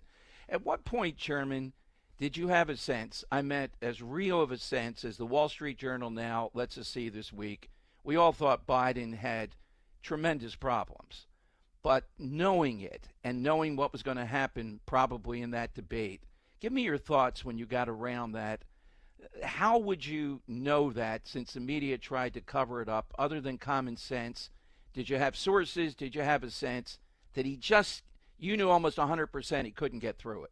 At what point, Chairman, did you have a sense, I meant as real of a sense as the Wall Street Journal now lets us see this week? We all thought Biden had tremendous problems, but knowing it and knowing what was going to happen probably in that debate, give me your thoughts when you got around that. How would you know that, since the media tried to cover it up, other than common sense? Did you have sources? Did you have a sense that you knew almost 100% he couldn't get through it?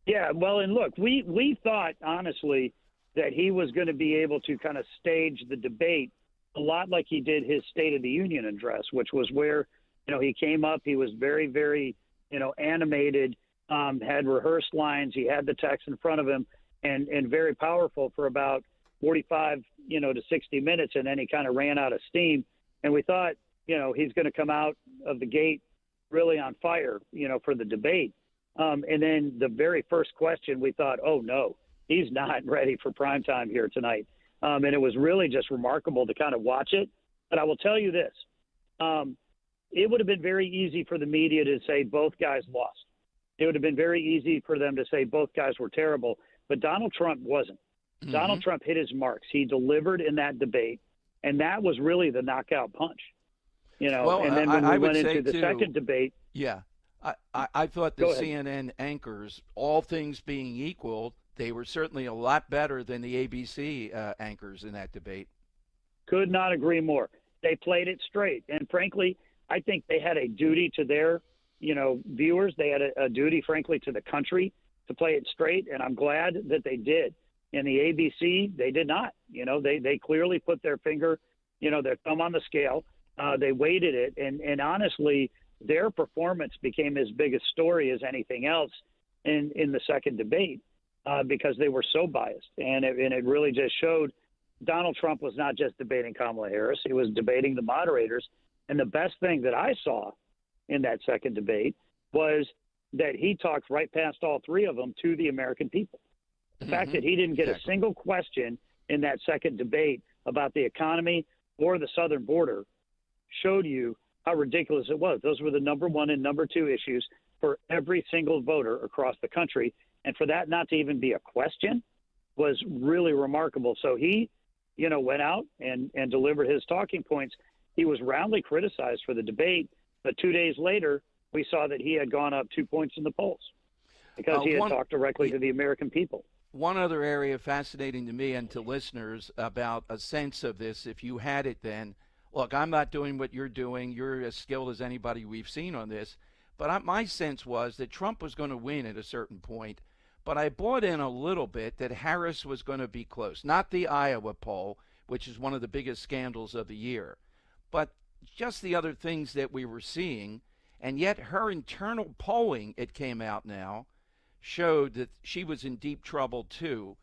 Yeah, well, and look, we thought, honestly, that he was going to be able to kind of stage the debate a lot like he did his State of the Union address, which was where, he came up, he was very, very, animated, had rehearsed lines, he had the text in front of him, and very powerful for about 45, to 60 minutes, and then he kind of ran out of steam. And we thought, he's going to come out of the gate really on fire, for the debate. And then the very first question, we thought, oh, no, he's not ready for prime time here tonight. And it was really just remarkable to kind of watch it. But I will tell you this. It would have been very easy for the media to say both guys lost. It would have been very easy for them to say both guys were terrible. But Donald Trump wasn't. Mm-hmm. Donald Trump hit his marks. He delivered in that debate. And that was really the knockout punch. Well, and then when we went into the too, second debate. Yeah. I thought the CNN anchors, all things being equal, they were certainly a lot better than the ABC anchors in that debate. Could not agree more. They played it straight. And frankly, I think they had a duty to their, viewers. They had a duty, frankly, to the country to play it straight. And I'm glad that they did. In the ABC, they did not. They clearly put their finger, their thumb on the scale. They weighted it. And honestly, their performance became as big a story as anything else in the second debate because they were so biased. And it really just showed Donald Trump was not just debating Kamala Harris. He was debating the moderators. And the best thing that I saw in that second debate was that he talked right past all three of them to the American people. The fact that he didn't get a single question in that second debate about the economy or the southern border showed you how ridiculous it was. Those were the number one and number two issues for every single voter across the country. And for that not to even be a question was really remarkable. So he, went out and delivered his talking points. He was roundly criticized for the debate, but 2 days later, we saw that he had gone up 2 points in the polls because he had talked directly to the American people. One other area fascinating to me and to listeners about a sense of this, if you had it then, look, I'm not doing what you're doing. You're as skilled as anybody we've seen on this. But my sense was that Trump was going to win at a certain point. But I bought in a little bit that Harris was going to be close. Not the Iowa poll, which is one of the biggest scandals of the year, but just the other things that we were seeing. And yet her internal polling, it came out now, showed that she was in deep trouble too.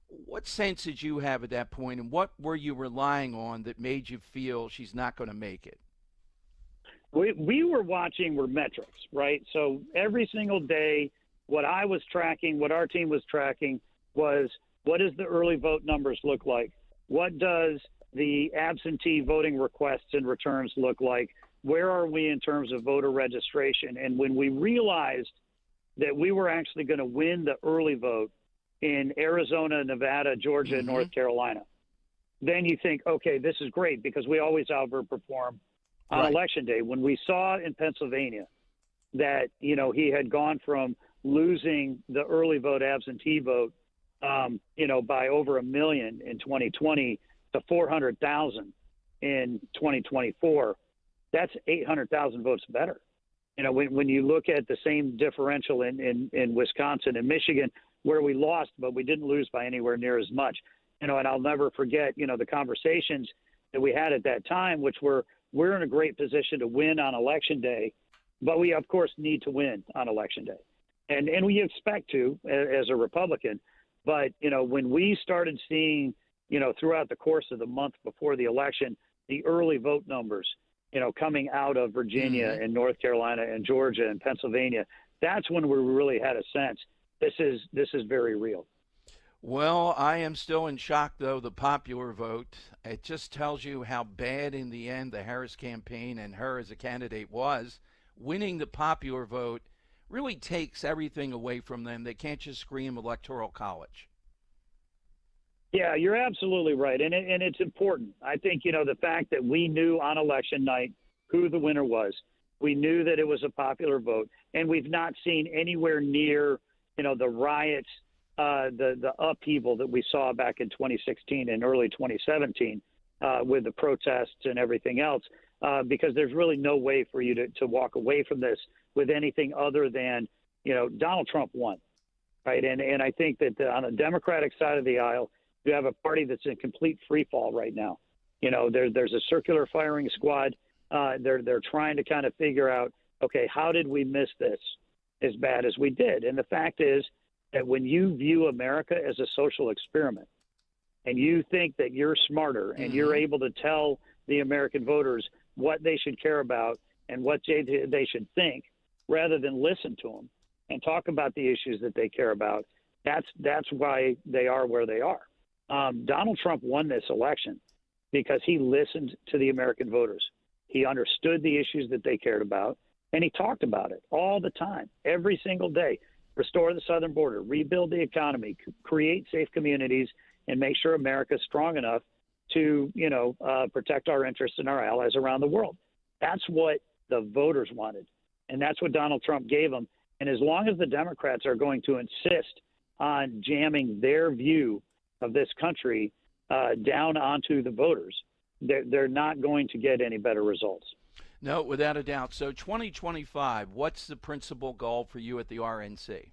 What sense did you have at that point, and what were you relying on that made you feel she's not going to make it? We were watching were metrics, right? So every single day, what I was tracking, what our team was tracking was what does the early vote numbers look like? What does the absentee voting requests and returns look like? Where are we in terms of voter registration? And when we realized that we were actually going to win the early vote in Arizona, Nevada, Georgia, and North Carolina, then you think, okay, this is great because we always overperform on Election Day. When we saw in Pennsylvania that, he had gone from losing the early vote absentee vote, by over 1 million in 2020 to 400,000 in 2024, that's 800,000 votes better. When you look at the same differential in Wisconsin and Michigan, where we lost, but we didn't lose by anywhere near as much. And I'll never forget, the conversations that we had at that time, which were, we're in a great position to win on Election Day, but we, of course, need to win on Election Day. And we expect to as a Republican. But, when we started seeing, throughout the course of the month before the election, the early vote numbers, coming out of Virginia and North Carolina and Georgia and Pennsylvania, that's when we really had a sense this is very real. Well, I am still in shock, though, the popular vote. It just tells you how bad in the end the Harris campaign and her as a candidate was. Winning the popular vote really takes everything away from them. They can't just scream Electoral College. Yeah, you're absolutely right. And it's important. I think, the fact that we knew on election night who the winner was, we knew that it was a popular vote, and we've not seen anywhere near, the riots, the upheaval that we saw back in 2016 and early 2017 with the protests and everything else, because there's really no way for you to walk away from this with anything other than, Donald Trump won, right? And I think that on the Democratic side of the aisle, you have a party that's in complete free fall right now. There's a circular firing squad. They're trying to kind of figure out, okay, how did we miss this as bad as we did? And the fact is that when you view America as a social experiment and you think that you're smarter and you're able to tell the American voters what they should care about and what they should think rather than listen to them and talk about the issues that they care about, that's why they are where they are. Donald Trump won this election because he listened to the American voters. He understood the issues that they cared about, and he talked about it all the time, every single day. Restore the southern border, rebuild the economy, create safe communities, and make sure America's strong enough to, protect our interests and our allies around the world. That's what the voters wanted, and that's what Donald Trump gave them. And as long as the Democrats are going to insist on jamming their view of this country down onto the voters, they're not going to get any better results. No, without a doubt. So 2025, what's the principal goal for you at the RNC?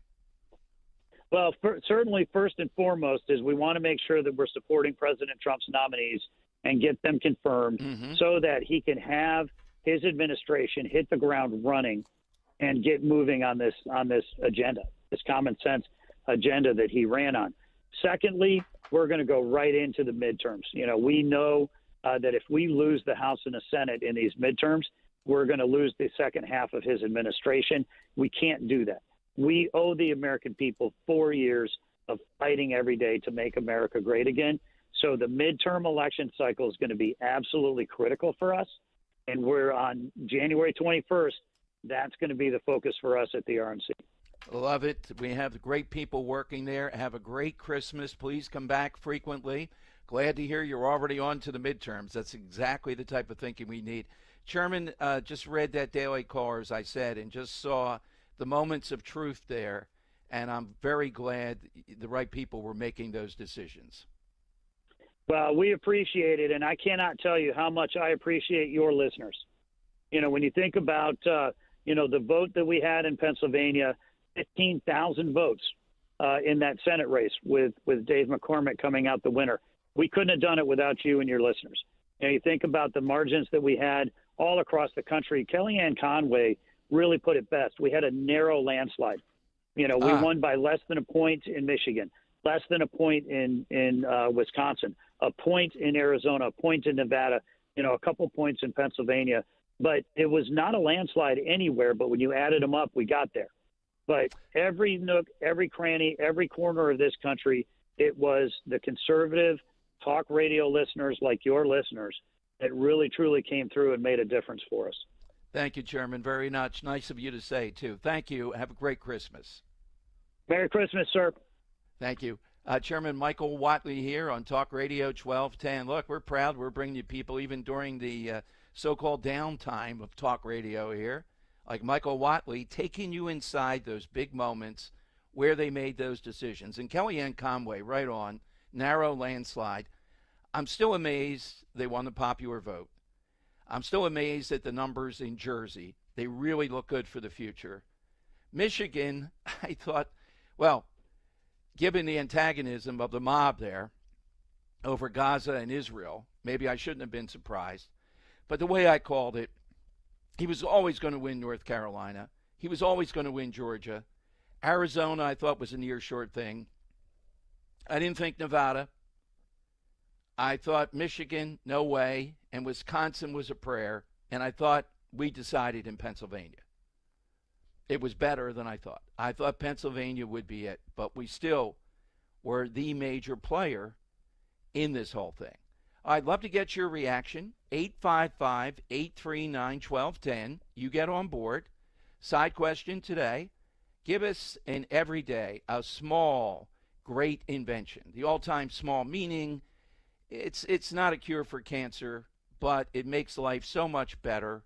Well, certainly first and foremost is we want to make sure that we're supporting President Trump's nominees and get them confirmed so that he can have his administration hit the ground running and get moving on this agenda, this common sense agenda that he ran on. Secondly, we're going to go right into the midterms. We know that if we lose the House and the Senate in these midterms, we're going to lose the second half of his administration. We can't do that. We owe the American people 4 years of fighting every day to make America great again. So the midterm election cycle is going to be absolutely critical for us. And we're on January 21st. That's going to be the focus for us at the RNC. Love it. We have great people working there. Have a great Christmas. Please come back frequently. Glad to hear you're already on to the midterms. That's exactly the type of thinking we need. Chairman, just read that Daily Caller, as I said, and just saw the moments of truth there. And I'm very glad the right people were making those decisions. Well, we appreciate it. And I cannot tell you how much I appreciate your listeners. When you think about, the vote that we had in Pennsylvania, 15,000 votes in that Senate race with Dave McCormick coming out the winner. We couldn't have done it without you and your listeners. You think about the margins that we had all across the country. Kellyanne Conway really put it best. We had a narrow landslide. We won by less than a point in Michigan, less than a point in Wisconsin, a point in Arizona, a point in Nevada, a couple points in Pennsylvania. But it was not a landslide anywhere. But when you added them up, we got there. But every nook, every cranny, every corner of this country, it was the conservative talk radio listeners like your listeners that really, truly came through and made a difference for us. Thank you, Chairman, very much. Nice of you to say, too. Thank you. Have a great Christmas. Merry Christmas, sir. Thank you. Chairman Michael Watley here on Talk Radio 1210. Look, we're proud. We're bringing you people even during the so-called downtime of Talk Radio here, like Michael Watley, taking you inside those big moments where they made those decisions. And Kellyanne Conway, right on, narrow landslide. I'm still amazed they won the popular vote. I'm still amazed at the numbers in Jersey. They really look good for the future. Michigan, I thought, well, given the antagonism of the mob there over Gaza and Israel, maybe I shouldn't have been surprised. But the way I called it, he was always going to win North Carolina. He was always going to win Georgia. Arizona, I thought, was a near short thing. I didn't think Nevada. I thought Michigan, no way, and Wisconsin was a prayer, and I thought we decided in Pennsylvania. It was better than I thought. I thought Pennsylvania would be it, but we still were the major player in this whole thing. I'd love to get your reaction. 855-839-1210. You get on board. Side question today. Give us an everyday, a small, great invention. The all-time small meaning it's not a cure for cancer, but it makes life so much better.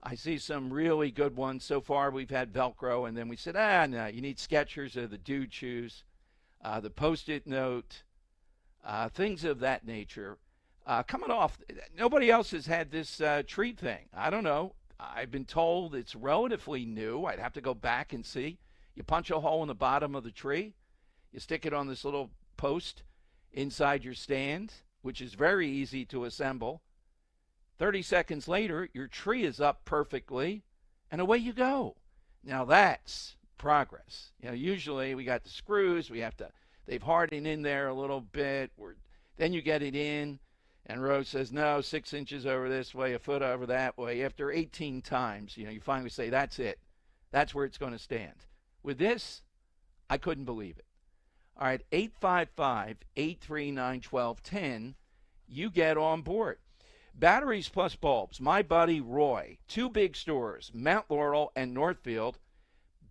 I see some really good ones. So far, we've had Velcro, and then we said, no, you need Skechers or the Dude shoes, the Post-it note, things of that nature. Coming off, nobody else has had this tree thing. I don't know. I've been told it's relatively new. I'd have to go back and see. You punch a hole in the bottom of the tree. You stick it on this little post inside your stand, which is very easy to assemble. 30 seconds later, your tree is up perfectly, and away you go. Now that's progress. Usually we got the screws. They've hardened in there a little bit. Then you get it in, and Rose says, no, 6 inches over this way, a foot over that way. After 18 times, you finally say, that's it. That's where it's going to stand. With this, I couldn't believe it. All right, 855-839-1210. You get on board. Batteries plus bulbs. My buddy Roy. 2 big stores, Mount Laurel and Northfield.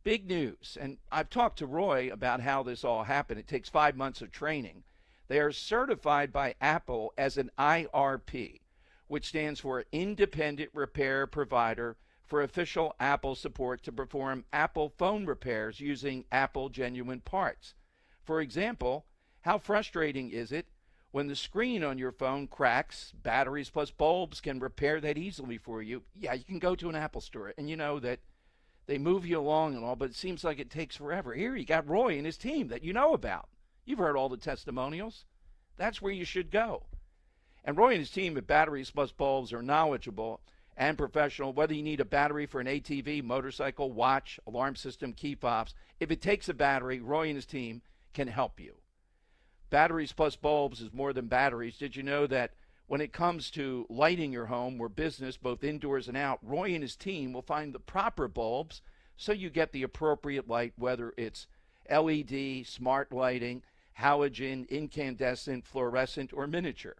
Big news. And I've talked to Roy about how this all happened. It takes 5 months of training. They are certified by Apple as an IRP, which stands for Independent Repair Provider, for official Apple support to perform Apple phone repairs using Apple genuine parts. For example, how frustrating is it when the screen on your phone cracks? Batteries plus bulbs can repair that easily for you. Yeah, you can go to an Apple store, and you know that they move you along and all, but it seems like it takes forever. Here you got Roy and his team that you know about. You've heard all the testimonials. That's where you should go. And Roy and his team at Batteries Plus Bulbs are knowledgeable and professional, whether you need a battery for an ATV, motorcycle, watch, alarm system, key fobs. If it takes a battery, Roy and his team can help you. Batteries Plus Bulbs is more than batteries. Did you know that when it comes to lighting your home or business, both indoors and out, Roy and his team will find the proper bulbs so you get the appropriate light, whether it's LED, smart lighting, halogen, incandescent, fluorescent, or miniature.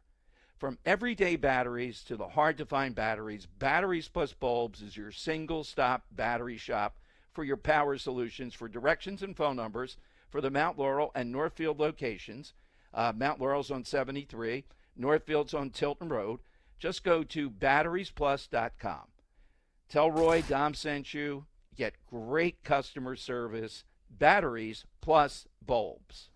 From everyday batteries to the hard-to-find batteries, Batteries Plus Bulbs is your single-stop battery shop for your power solutions. For directions and phone numbers for the Mount Laurel and Northfield locations, Mount Laurel's on 73, Northfield's on Tilton Road, just go to batteriesplus.com. Tell Roy Dom sent you. Get great customer service. Batteries Plus Bulbs.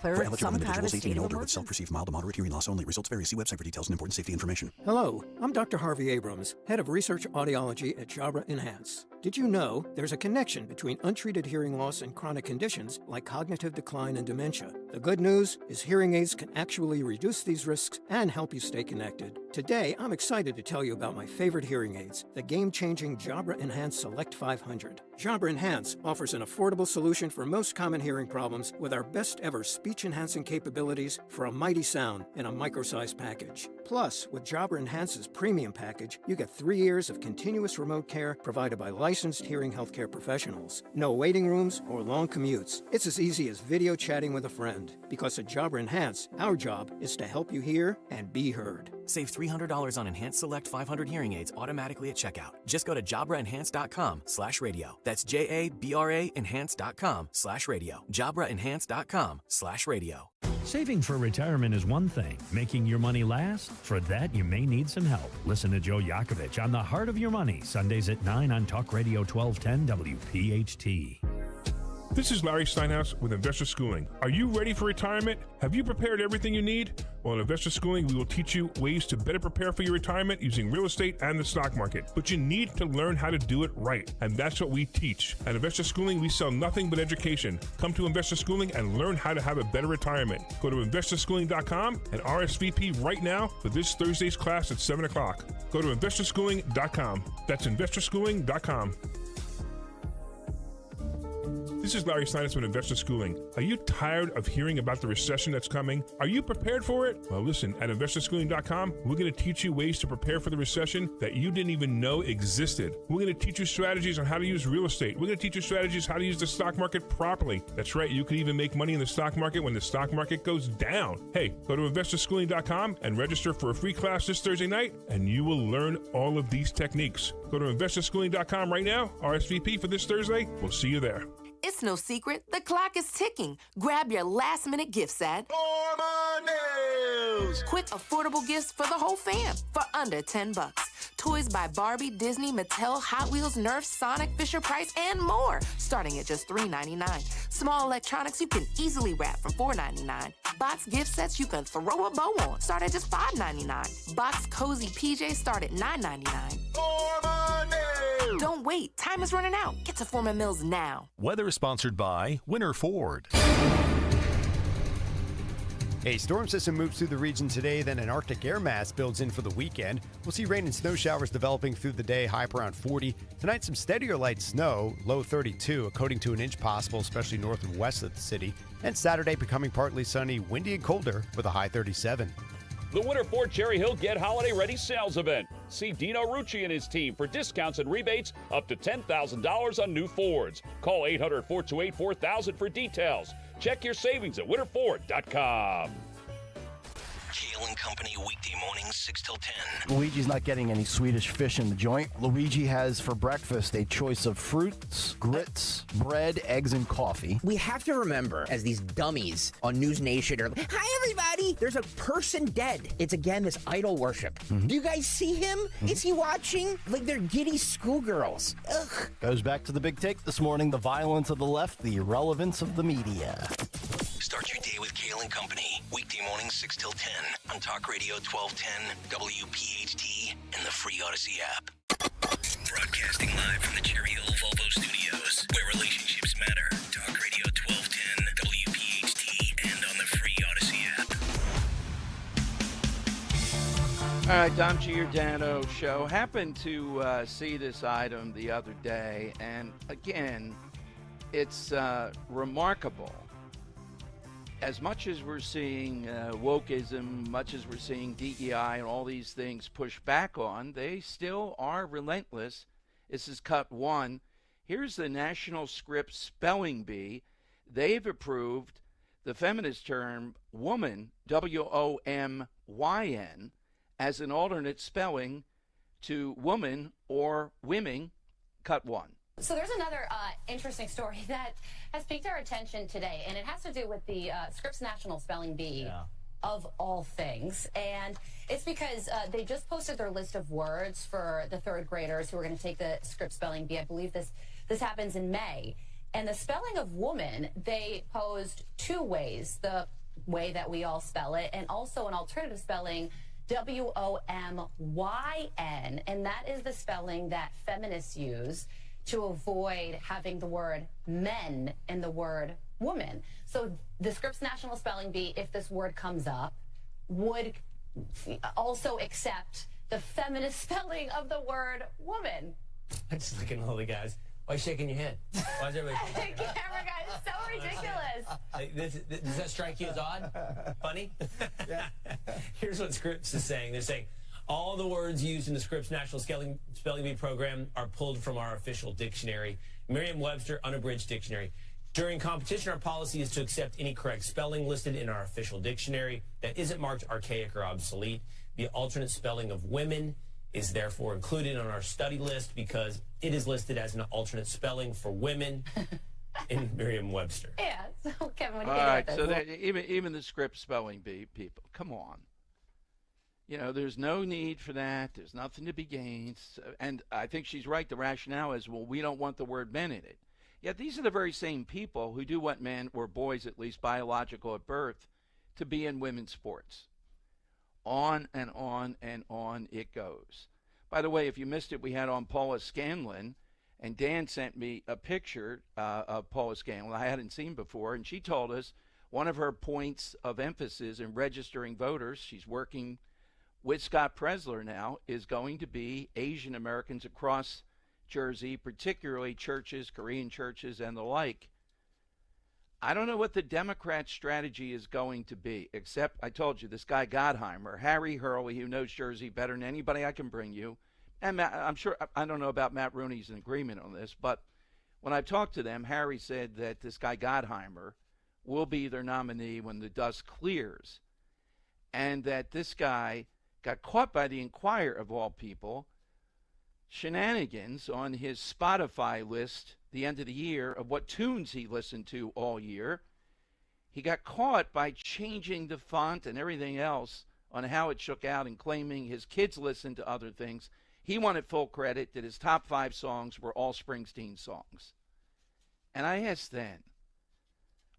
For eligible individuals 18 and older with self-perceived mild to moderate hearing loss only. Results vary. See website for details and important safety information. Hello, I'm Dr. Harvey Abrams, head of research audiology at Jabra Enhance. Did you know there's a connection between untreated hearing loss and chronic conditions like cognitive decline and dementia? The good news is hearing aids can actually reduce these risks and help you stay connected. Today, I'm excited to tell you about my favorite hearing aids, the game-changing Jabra Enhance Select 500. Jabra Enhance offers an affordable solution for most common hearing problems with our best-ever speech-enhancing capabilities for a mighty sound in a micro-sized package. Plus, with Jabra Enhance's premium package, you get 3 years of continuous remote care provided by licensed hearing healthcare professionals. No waiting rooms or long commutes. It's as easy as video chatting with a friend. Because at Jabra Enhance, our job is to help you hear and be heard. Save $300 on Enhance Select 500 hearing aids automatically at checkout. Just go to JabraEnhance.com/radio. That's JABRA Enhance.com/radio. JabraEnhance.com/radio. Saving for retirement is one thing. Making your money last? For that, you may need some help. Listen to Joe Yakovich on The Heart of Your Money, Sundays at 9 on Talk Radio 1210 WPHT. This is Larry Steinhaus with Investor Schooling. Are you ready for retirement? Have you prepared everything you need? Well, in Investor Schooling, we will teach you ways to better prepare for your retirement using real estate and the stock market. But you need to learn how to do it right, and that's what we teach. At Investor Schooling, we sell nothing but education. Come to Investor Schooling and learn how to have a better retirement. Go to investorschooling.com and RSVP right now for this Thursday's class at 7 o'clock. Go to investorschooling.com. That's investorschooling.com. This is Larry Steinitz with Investor Schooling. Are you tired of hearing about the recession that's coming? Are you prepared for it? Well, listen, at investorschooling.com, we're going to teach you ways to prepare for the recession that you didn't even know existed. We're going to teach you strategies on how to use real estate. We're going to teach you strategies how to use the stock market properly. That's right, you can even make money in the stock market when the stock market goes down. Hey, go to investorschooling.com and register for a free class this Thursday night, and you will learn all of these techniques. Go to investorschooling.com right now, RSVP for this Thursday. We'll see you there. It's no secret, the clock is ticking. Grab your last-minute gifts at News. Quick, affordable gifts for the whole fam for under $10. Toys by Barbie, Disney, Mattel, Hot Wheels, Nerf, Sonic, Fisher-Price, and more, starting at just $3.99. Small electronics you can easily wrap from $4.99. Box gift sets you can throw a bow on, start at just $5.99. Box cozy PJs start at $9.99. Don't wait, time is running out. Get to Foreman Mills now. Weather is sponsored by Winter Ford. A storm system moves through the region today, then an Arctic air mass builds in for the weekend. We'll see rain and snow showers developing through the day, high up around 40. Tonight, some steadier light snow, low 32, a coating to an inch possible, especially north and west of the city. And Saturday becoming partly sunny, windy and colder with a high 37. The Winter Ford Cherry Hill Get Holiday Ready sales event. See Dino Rucci and his team for discounts and rebates up to $10,000 on new Fords. Call 800-428-4000 for details. Check your savings at winterford.com. Kale and Company weekday mornings 6 till 10. Luigi's not getting any Swedish fish in the joint. Luigi has for breakfast a choice of fruits, grits, bread, eggs, and coffee. We have to remember, as these dummies on News Nation are like, hi everybody, there's a person dead. It's again this idol worship. Do you guys see him? Is he watching? Like they're giddy schoolgirls. Ugh. Goes back to the big take this morning, the violence of the left, the irrelevance of the media. Start your day with Kale and Company. Weekday mornings 6 till 10 on Talk Radio 1210, WPHT, and the free Odyssey app. Broadcasting live from the Cherry Hill Volvo Studios, where relationships matter. Talk Radio 1210, WPHT, and on the free Odyssey app. All right, Dom Giordano show. Happened to see this item the other day, and again, it's remarkable. As much as we're seeing wokeism, much as we're seeing DEI and all these things push back on, they still are relentless. This is cut one. Here's the National Script Spelling Bee. They've approved the feminist term woman, W-O-M-Y-N, as an alternate spelling to woman or women, cut one. So there's another interesting story that has piqued our attention today, and it has to do with the Scripps National Spelling Bee, of all things. And it's because they just posted their list of words for the third graders who are going to take the Scripps Spelling Bee. I believe this happens in May. And the spelling of woman, they posed two ways, the way that we all spell it, and also an alternative spelling, W-O-M-Y-N, and that is the spelling that feminists use to avoid having the word men in the word woman. So the Scripps National Spelling Bee, if this word comes up, would also accept the feminist spelling of the word woman. I'm just looking at all the guys. Why are you shaking your head? Why is everybody shaking The camera guy is so ridiculous. Does that strike you as odd? Funny? Here's what Scripps is saying. They're saying, All the words used in the Scripps National Spelling Bee program are pulled from our official dictionary, Merriam-Webster Unabridged Dictionary. During competition, our policy is to accept any correct spelling listed in our official dictionary that isn't marked archaic or obsolete. The alternate spelling of women is therefore included on our study list because it is listed as an alternate spelling for women in Merriam-Webster. Yeah. So, Kevin, what do All you right, think so about even the Scripps spelling bee people, come on. You know, there's no need for that. There's nothing to be gained. And I think she's right. The rationale is, well, we don't want the word men in it. Yet these are the very same people who do want men, or boys at least, biological at birth, to be in women's sports. On and on and on it goes. By the way, if you missed it, we had on Paula Scanlon, and Dan sent me a picture of Paula Scanlon I hadn't seen before, and she told us one of her points of emphasis in registering voters, she's working with Scott Presler now, is going to be Asian Americans across Jersey, particularly churches, Korean churches, and the like. I don't know what the Democrat strategy is going to be, except I told you, this guy Gottheimer, Harry Hurley, who knows Jersey better than anybody I can bring you, and Matt, I'm sure, I don't know about Matt Rooney's in agreement on this, but when I talked to them, Harry said that this guy Gottheimer will be their nominee when the dust clears, and that this guy got caught by the Inquirer, of all people, shenanigans on his Spotify list the end of the year of what tunes he listened to all year. He got caught by changing the font and everything else on how it shook out and claiming his kids listened to other things. He wanted full credit that his top 5 songs were all Springsteen songs. And I asked then,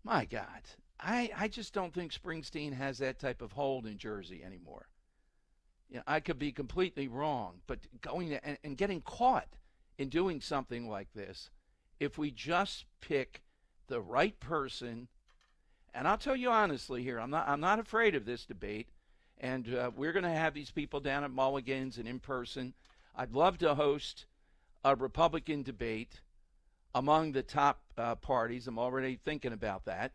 my God, I just don't think Springsteen has that type of hold in Jersey anymore. You know, I could be completely wrong, but going to, and getting caught in doing something like this, if we just pick the right person, and I'll tell you honestly here, I'm not afraid of this debate, and we're going to have these people down at Mulligan's and in person. I'd love to host a Republican debate among the top parties. I'm already thinking about that,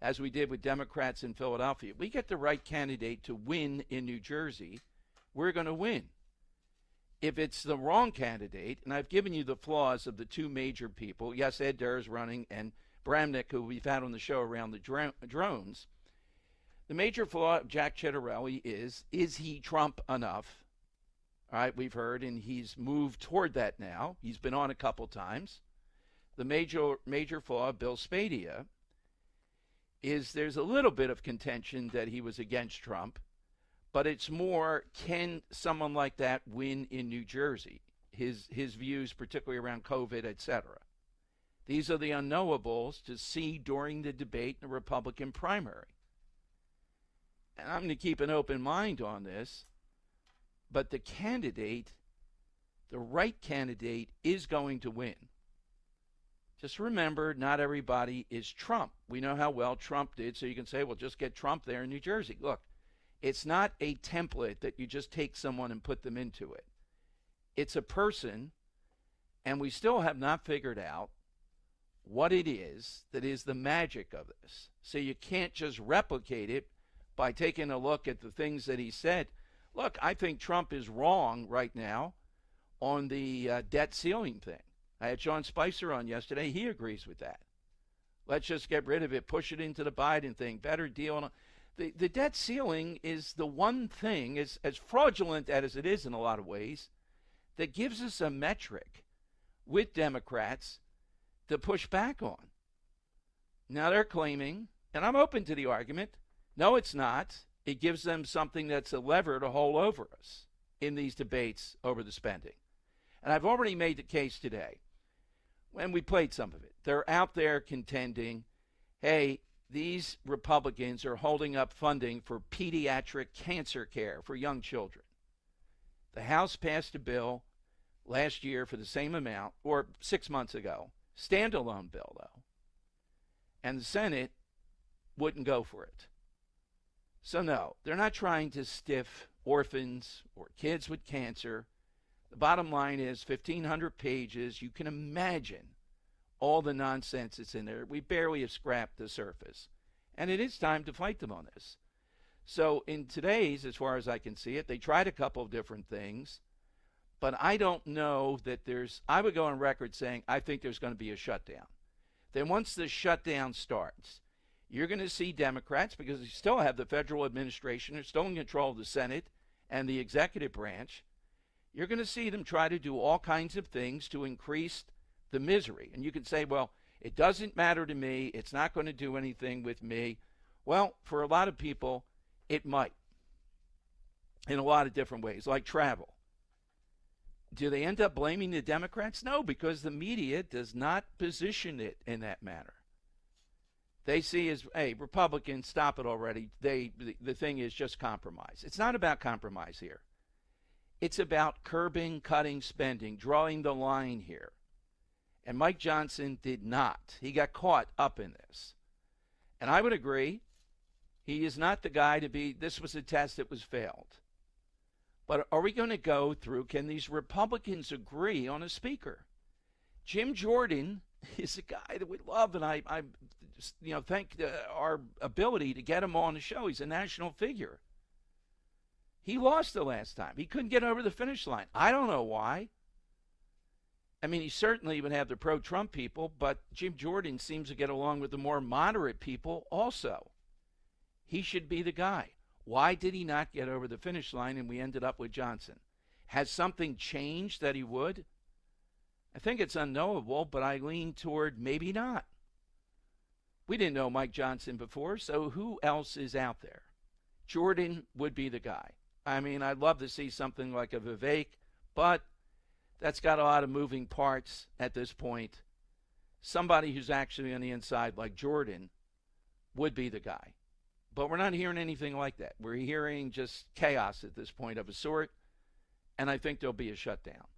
as we did with Democrats in Philadelphia. If we get the right candidate to win in New Jersey, we're going to win. If it's the wrong candidate, and I've given you the flaws of the two major people, yes, Ed Durr's running, and Bramnick, who we've had on the show around the drones, the major flaw of Jack Ciattarelli is he Trump enough? All right, we've heard, and he's moved toward that now. He's been on a couple times. The major flaw of Bill Spadea is there's a little bit of contention that he was against Trump, but it's more, can someone like that win in New Jersey? His views, particularly around COVID, etc. These are the unknowables to see during the debate in the Republican primary. And I'm going to keep an open mind on this, but the candidate, the right candidate, is going to win. Just remember, not everybody is Trump. We know how well Trump did, so you can say, well, just get Trump there in New Jersey. Look, it's not a template that you just take someone and put them into it. It's a person, and we still have not figured out what it is that is the magic of this. So you can't just replicate it by taking a look at the things that he said. Look, I think Trump is wrong right now on the debt ceiling thing. I had Sean Spicer on yesterday. He agrees with that. Let's just get rid of it, push it into the Biden thing, better deal. The debt ceiling is the one thing, as fraudulent as it is in a lot of ways, that gives us a metric with Democrats to push back on. Now they're claiming, and I'm open to the argument, no, it's not. It gives them something that's a lever to hold over us in these debates over the spending. And I've already made the case today, when we played some of it. They're out there contending, hey, these Republicans are holding up funding for pediatric cancer care for young children. The House passed a bill last year for the same amount, or 6 months ago, standalone bill, though. And the Senate wouldn't go for it. So, no, they're not trying to stiff orphans or kids with cancer. The bottom line is 1,500 pages. You can imagine all the nonsense that's in there. We barely have scrapped the surface. And it is time to fight them on this. So in today's, as far as I can see it, they tried a couple of different things, but I don't know that I would go on record saying I think there's going to be a shutdown. Then once the shutdown starts, you're going to see Democrats, because you still have the federal administration, they're still in control of the Senate and the executive branch, you're going to see them try to do all kinds of things to increase the misery. And you can say, well, it doesn't matter to me, it's not going to do anything with me. Well, for a lot of people, it might, in a lot of different ways, like travel. Do they end up blaming the Democrats? No, because the media does not position it in that manner. They see as, hey, Republicans, stop it already. The thing is just compromise. It's not about compromise here. It's about curbing, cutting spending, drawing the line here. And Mike Johnson did not. He got caught up in this. And I would agree, he is not the guy to be, this was a test that was failed. But are we going to go through, can these Republicans agree on a speaker? Jim Jordan is a guy that we love, and I thank our ability to get him on the show. He's a national figure. He lost the last time. He couldn't get over the finish line. I don't know why. I mean, he certainly would have the pro-Trump people, but Jim Jordan seems to get along with the more moderate people also. He should be the guy. Why did he not get over the finish line and we ended up with Johnson? Has something changed that he would? I think it's unknowable, but I lean toward maybe not. We didn't know Mike Johnson before, so who else is out there? Jordan would be the guy. I mean, I'd love to see something like a Vivek, but that's got a lot of moving parts at this point. Somebody who's actually on the inside like Jordan would be the guy. But we're not hearing anything like that. We're hearing just chaos at this point of a sort, and I think there'll be a shutdown.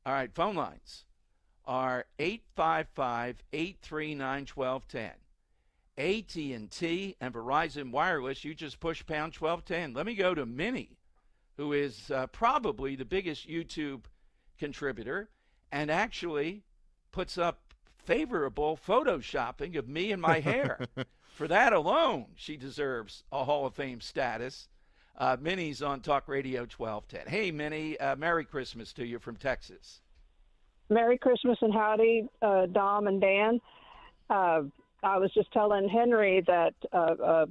All right, phone lines are 855-839-1210. AT&T and Verizon Wireless, you just push pound 1210. Let me go to Minnie, who is probably the biggest YouTube contributor and actually puts up favorable photoshopping of me and my hair. For that alone, she deserves a Hall of Fame status. Minnie's on Talk Radio 1210. Hey, Minnie, Merry Christmas to you from Texas. Merry Christmas and howdy, Dom and Dan. I was just telling Henry that a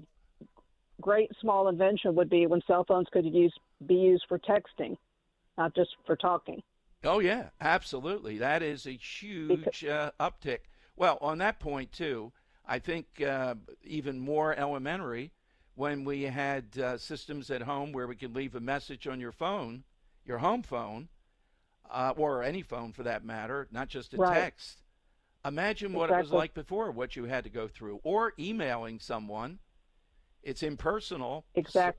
great small invention would be when cell phones could be used for texting, not just for talking. Oh, yeah, absolutely. That is a huge uptick. Well, on that point, too, I think even more elementary when we had systems at home where we could leave a message on your phone, your home phone, or any phone for that matter, not just a text. Imagine what it was like before, what you had to go through. Or emailing someone. It's impersonal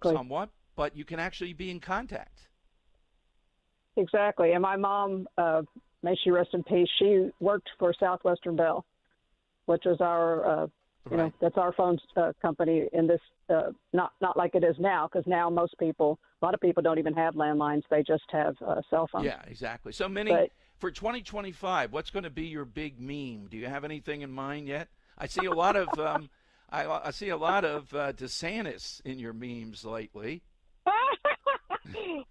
somewhat, but you can actually be in contact. Exactly. And my mom, may she rest in peace, she worked for Southwestern Bell, which was our, that's our phone company in this, not like it is now, because now a lot of people don't even have landlines. They just have cell phones. Yeah, exactly. So Minnie, for 2025, what's going to be your big meme? Do you have anything in mind yet? I see a lot of, I see a lot of DeSantis in your memes lately.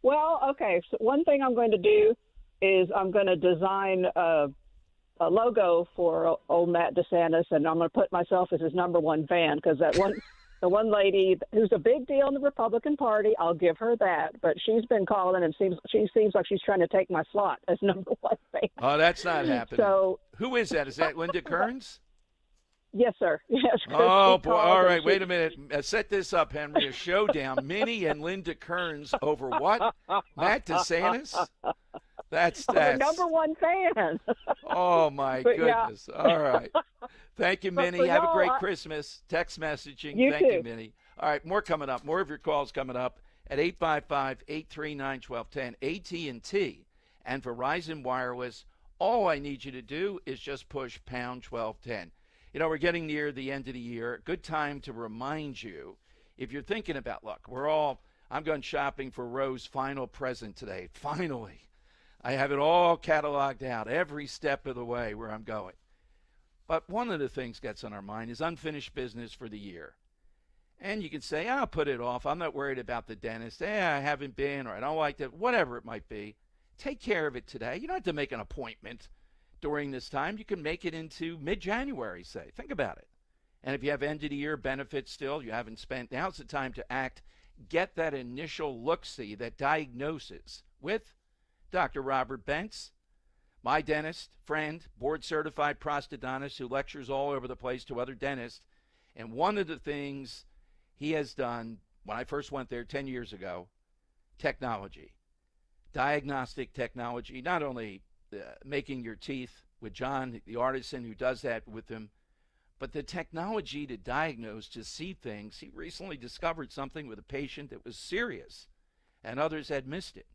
Well, okay. So one thing I'm going to do is I'm going to design a logo for old Matt DeSantis, and I'm going to put myself as his number one fan, because the one lady who's a big deal in the Republican Party, I'll give her that. But she's been calling, and she seems like she's trying to take my slot as number one fan. Oh, that's not happening. So who is that? Is that Linda Kearns? Yes, sir. Yes. Oh, boy. All right. Wait a minute. Set this up, Henry. A showdown. Minnie and Linda Kearns over what? Matt DeSantis? That's number one fan. Oh, my goodness. Yeah. All right. Thank you, Minnie. Have a great Christmas. Text messaging. Thank you, Minnie. All right. More coming up. More of your calls coming up at 855-839-1210. AT&T and Verizon Wireless. All I need you to do is just push pound 1210. You know, we're getting near the end of the year. Good time to remind you, if you're thinking about, look, I'm going shopping for Rose's final present today. Finally. I have it all cataloged out every step of the way where I'm going. But one of the things gets on our mind is unfinished business for the year. And you can say, I'll put it off. I'm not worried about the dentist. I haven't been, or I don't like that, whatever it might be. Take care of it today. You don't have to make an appointment during this time. You can make it into mid-January, say. Think about it. And if you have end-of-the-year benefits still you haven't spent, now's the time to act. Get that initial look-see, that diagnosis with Dr. Robert Bentz, my dentist, friend, board-certified prosthodontist who lectures all over the place to other dentists. And one of the things he has done when I first went there 10 years ago, technology, diagnostic technology, not only making your teeth with John, the artisan who does that with him, but the technology to diagnose, to see things. He recently discovered something with a patient that was serious, and others had missed it.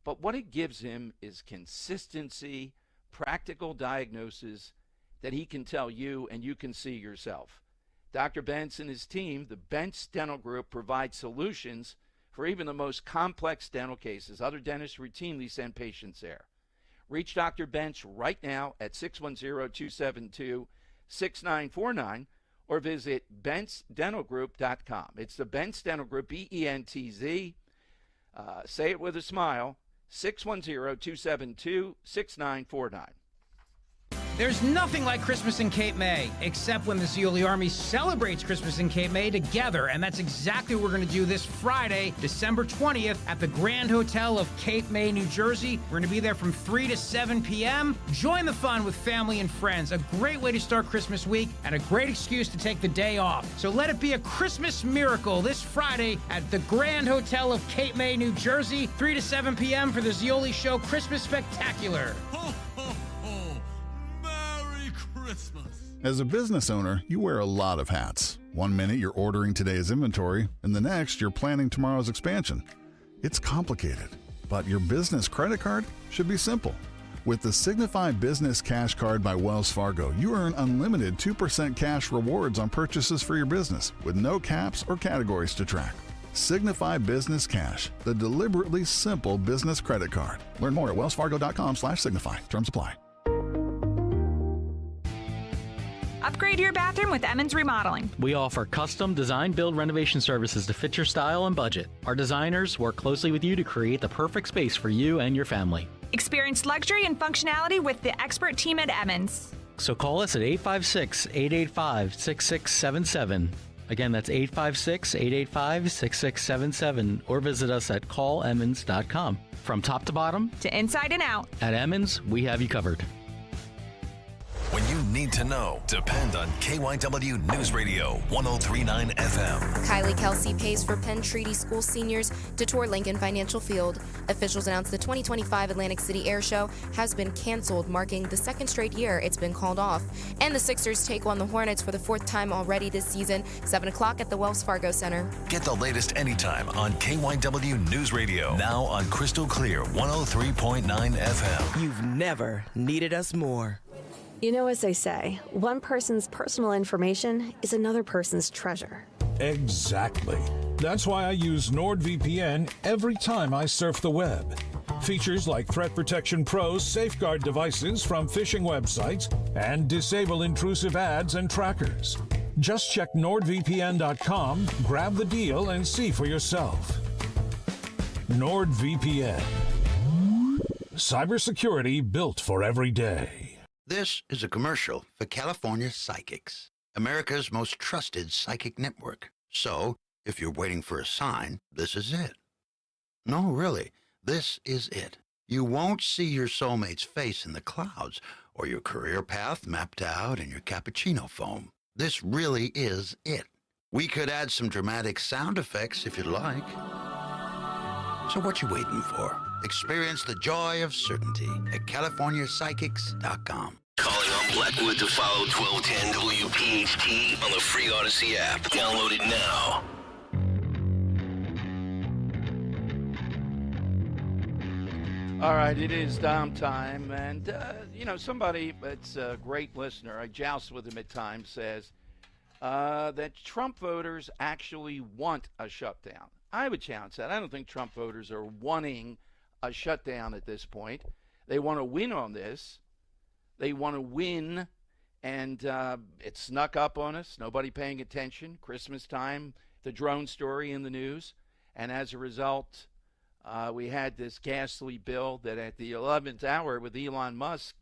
But what it gives him is consistency, practical diagnosis that he can tell you and you can see yourself. Dr. Bentz and his team, the Bentz Dental Group, provide solutions for even the most complex dental cases. Other dentists routinely send patients there. Reach Dr. Bentz right now at 610-272-6949 or visit BentzDentalGroup.com. It's the Bentz Dental Group, B-E-N-T-Z. Say it with a smile, 610-272-6949. There's nothing like Christmas in Cape May, except when the Zeoli Army celebrates Christmas in Cape May together. And that's exactly what we're going to do this Friday, December 20th, at the Grand Hotel of Cape May, New Jersey. We're going to be there from 3 to 7 p.m. Join the fun with family and friends. A great way to start Christmas week and a great excuse to take the day off. So let it be a Christmas miracle this Friday at the Grand Hotel of Cape May, New Jersey, 3 to 7 p.m. for the Zeoli Show Christmas Spectacular. As a business owner, you wear a lot of hats. One minute you're ordering today's inventory, and the next you're planning tomorrow's expansion. It's complicated, but your business credit card should be simple. With the Signify Business Cash Card by Wells Fargo, you earn unlimited 2% cash rewards on purchases for your business with no caps or categories to track. Signify Business Cash, the deliberately simple business credit card. Learn more at wellsfargo.com/signify. Terms apply. Upgrade your bathroom with Emmons Remodeling. We offer custom design, build, renovation services to fit your style and budget. Our designers work closely with you to create the perfect space for you and your family. Experience luxury and functionality with the expert team at Emmons. So call us at 856-885-6677. Again, that's 856-885-6677, or visit us at callemmons.com. From top to bottom, to inside and out, at Emmons, we have you covered. When you need to know, depend on KYW News Radio 103.9 FM. Kylie Kelsey pays for Penn Treaty School seniors to tour Lincoln Financial Field. Officials announced the 2025 Atlantic City Air Show has been canceled, marking the second straight year it's been called off. And the Sixers take on the Hornets for the fourth time already this season, 7 o'clock at the Wells Fargo Center. Get the latest anytime on KYW News Radio. Now on Crystal Clear 103.9 FM. You've never needed us more. You know, as they say, one person's personal information is another person's treasure. Exactly. That's why I use NordVPN every time I surf the web. Features like Threat Protection Pro's safeguard devices from phishing websites and disable intrusive ads and trackers. Just check NordVPN.com, grab the deal, and see for yourself. NordVPN. Cybersecurity built for every day. This is a commercial for California Psychics, America's most trusted psychic network. So, if you're waiting for a sign, this is it. No, really, this is it. You won't see your soulmate's face in the clouds or your career path mapped out in your cappuccino foam. This really is it. We could add some dramatic sound effects if you'd like. So what you waiting for? Experience the joy of certainty at CaliforniaPsychics.com. Calling on Blackwood to follow 1210 WPHT on the free Odyssey app. Download it now. All right, it is Dom time, and, somebody that's a great listener, I joust with him at times, says that Trump voters actually want a shutdown. I would challenge that. I don't think Trump voters are wanting a shutdown at this point. They want to win on this. They want to win And it snuck up on us, nobody paying attention. Christmas time, the drone story in the news. And as a result, we had this ghastly bill that at the 11th hour with Elon Musk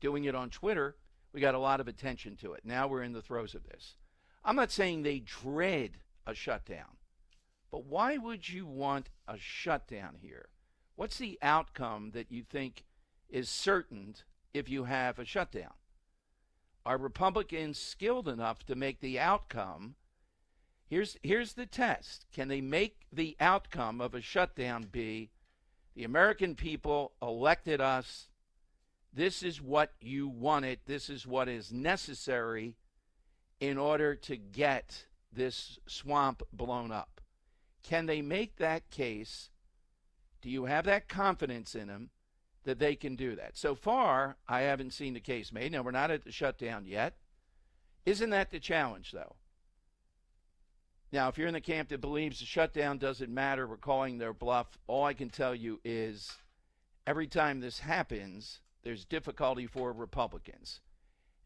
doing it on Twitter, we got a lot of attention to it. Now we're in the throes of this. I'm not saying they dread a shutdown, but why would you want a shutdown here? What's the outcome that you think is certain if you have a shutdown? Are Republicans skilled enough to make the outcome? Here's the test. Can they make the outcome of a shutdown be the American people elected us? This is what you wanted. This is what is necessary in order to get this swamp blown up. Can they make that case? Do you have that confidence in them that they can do that? So far, I haven't seen the case made. Now, we're not at the shutdown yet. Isn't that the challenge, though? Now, if you're in the camp that believes the shutdown doesn't matter, we're calling their bluff, all I can tell you is every time this happens, there's difficulty for Republicans.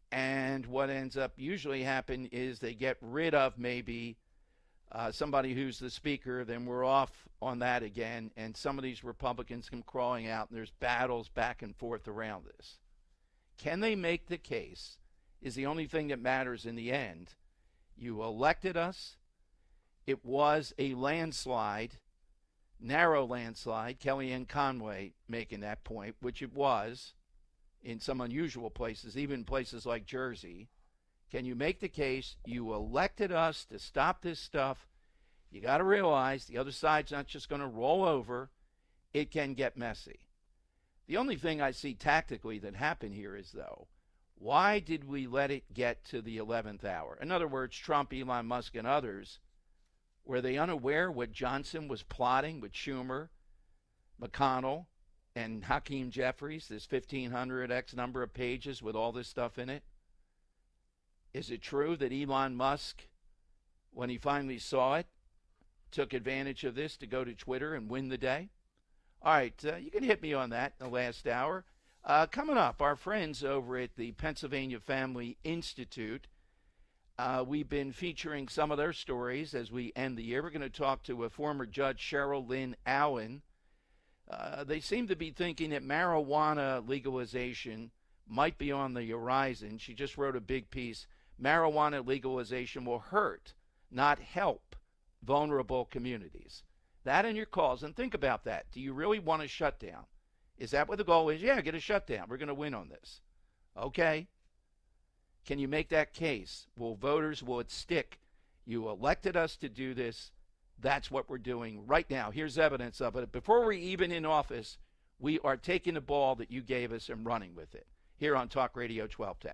And what ends up usually happen is they get rid of maybe somebody who's the speaker, then we're off on that again, and some of these Republicans come crawling out, and there's battles back and forth around this. Can they make the case is the only thing that matters in the end. You elected us. It was a landslide, narrow landslide, Kellyanne Conway making that point, which it was in some unusual places, even places like Jersey. Can you make the case you elected us to stop this stuff? You got to realize the other side's not just going to roll over. It can get messy. The only thing I see tactically that happened here is, though, why did we let it get to the 11th hour? In other words, Trump, Elon Musk, and others, were they unaware what Johnson was plotting with Schumer, McConnell, and Hakeem Jeffries, this 1,500 X number of pages with all this stuff in it? Is it true that Elon Musk, when he finally saw it, took advantage of this to go to Twitter and win the day? All right, you can hit me on that in the last hour. Coming up, our friends over at the Pennsylvania Family Institute, we've been featuring some of their stories as we end the year. We're going to talk to a former judge, Cheryl Lynn Allen. They seem to be thinking that marijuana legalization might be on the horizon. She just wrote a big piece. Marijuana legalization will hurt, not help, vulnerable communities. That and your calls. And think about that. Do you really want a shutdown? Is that what the goal is? Yeah, get a shutdown. We're going to win on this. Okay. Can you make that case? Will it stick? You elected us to do this. That's what we're doing right now. Here's evidence of it. Before we're even in office, we are taking the ball that you gave us and running with it. Here on Talk Radio 1210.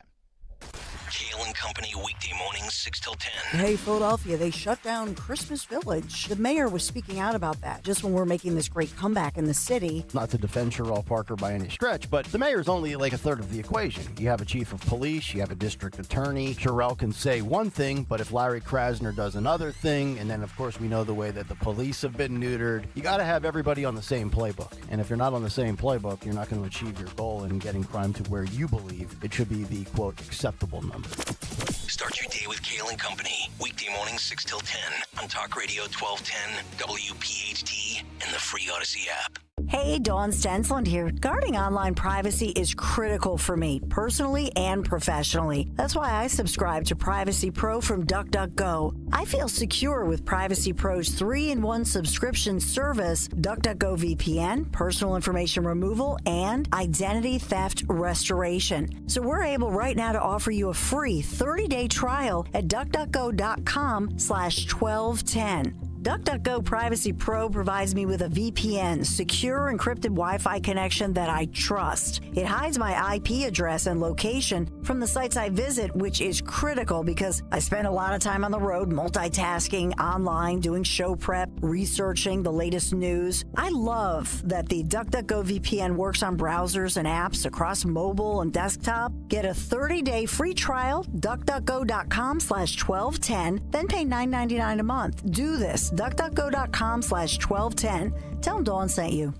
Kale and Company weekday mornings 6 till 10. Hey, Philadelphia, they shut down Christmas Village. The mayor was speaking out about that just when we're making this great comeback in the city. Not to defend Sherrell Parker by any stretch, but the mayor's only like a third of the equation. You have a chief of police, you have a district attorney. Sherrell can say one thing, but if Larry Krasner does another thing, and then of course we know the way that the police have been neutered, you got to have everybody on the same playbook. And if you're not on the same playbook, you're not going to achieve your goal in getting crime to where you believe it should be the, quote, acceptable number. Start your day with Kale and Company. Weekday mornings 6 till 10 on Talk Radio 1210, WPHT, and the free Odyssey app. Hey, Dawn Stensland here. Guarding online privacy is critical for me, personally and professionally. That's why I subscribe to Privacy Pro from DuckDuckGo. I feel secure with Privacy Pro's 3-in-1 subscription service, DuckDuckGo VPN, personal information removal, and identity theft restoration. So we're able right now to offer you a free 30-day trial at DuckDuckGo.com/1210. DuckDuckGo Privacy Pro provides me with a VPN, secure encrypted Wi-Fi connection that I trust. It hides my IP address and location from the sites I visit, which is critical because I spend a lot of time on the road multitasking, online, doing show prep, researching the latest news. I love that the DuckDuckGo VPN works on browsers and apps across mobile and desktop. Get a 30-day free trial, DuckDuckGo.com/1210, then pay $9.99 a month. Do this. DuckDuckGo.com/1210. Tell them Dawn sent you.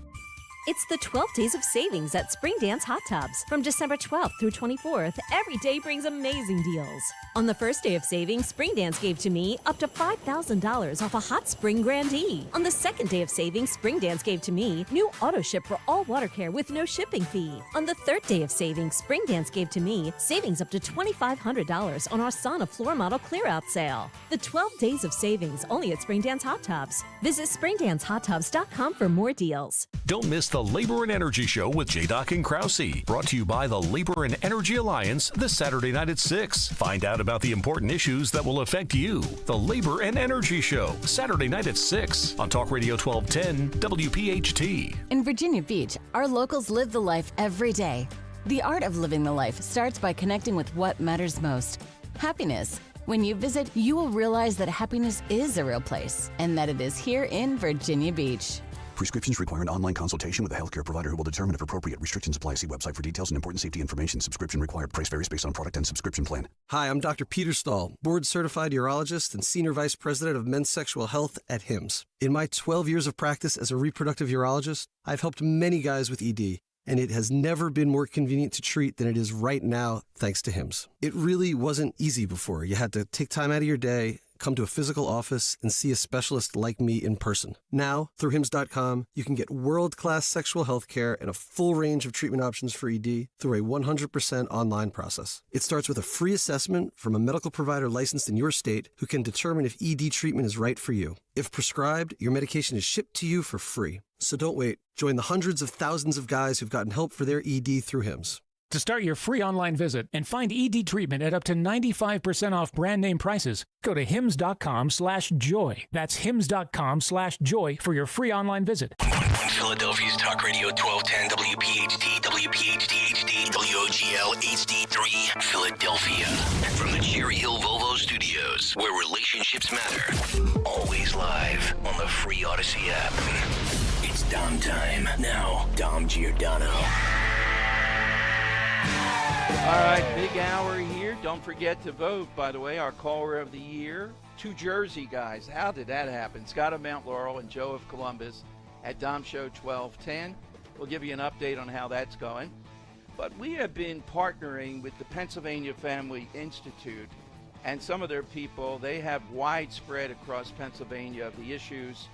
It's the 12 days of savings at Spring Dance Hot Tubs. From December 12th through 24th, every day brings amazing deals. On the first day of savings, Spring Dance gave to me up to $5,000 off a Hot Spring Grandee. On the second day of savings, Spring Dance gave to me new auto ship for all water care with no shipping fee. On the third day of savings, Spring Dance gave to me savings up to $2,500 on our Sauna floor model clear-out sale. The 12 days of savings only at Spring Dance Hot Tubs. Visit springdancehot.com for more deals. Don't miss the Labor and Energy Show with J-Doc and Krause, brought to you by the Labor and Energy Alliance this Saturday night at 6. Find out about the important issues that will affect you. The Labor and Energy Show, Saturday night at 6 on Talk Radio 1210 WPHT. In Virginia Beach, our locals live the life every day. The art of living the life starts by connecting with what matters most: happiness. When you visit, you will realize that happiness is a real place and that it is here in Virginia Beach. Prescriptions require an online consultation with a healthcare provider who will determine if appropriate. Restrictions apply. See website for details and important safety information. Subscription required. Price varies based on product and subscription plan. Hi, I'm Dr. Peter Stahl, board-certified urologist and senior vice president of men's sexual health at HIMSS. In my 12 years of practice as a reproductive urologist, I've helped many guys with ED, and it has never been more convenient to treat than it is right now, thanks to HIMSS. It really wasn't easy before. You had to take time out of your day, come to a physical office, and see a specialist like me in person. Now, through HIMSS.com, you can get world-class sexual health care and a full range of treatment options for ED through a 100% online process. It starts with a free assessment from a medical provider licensed in your state who can determine if ED treatment is right for you. If prescribed, your medication is shipped to you for free. So don't wait. Join the hundreds of thousands of guys who've gotten help for their ED through HIMSS. To start your free online visit and find ED treatment at up to 95% off brand name prices, go to hims.com/joy. That's hims.com/joy for your free online visit. Philadelphia's Talk Radio 1210 WPHT, WPHT HD, WOGL HD3, Philadelphia. From the Cherry Hill Volvo Studios, where relationships matter. Always live on the free Odyssey app. It's Dom time. Now, Dom Giordano. All right, big hour here. Don't forget to vote, by the way, our caller of the year. 2 Jersey guys. How did that happen? Scott of Mount Laurel and Joe of Columbus at Dom Show 1210. We'll give you an update on how that's going. But we have been partnering with the Pennsylvania Family Institute and some of their people. They have widespread across Pennsylvania the issues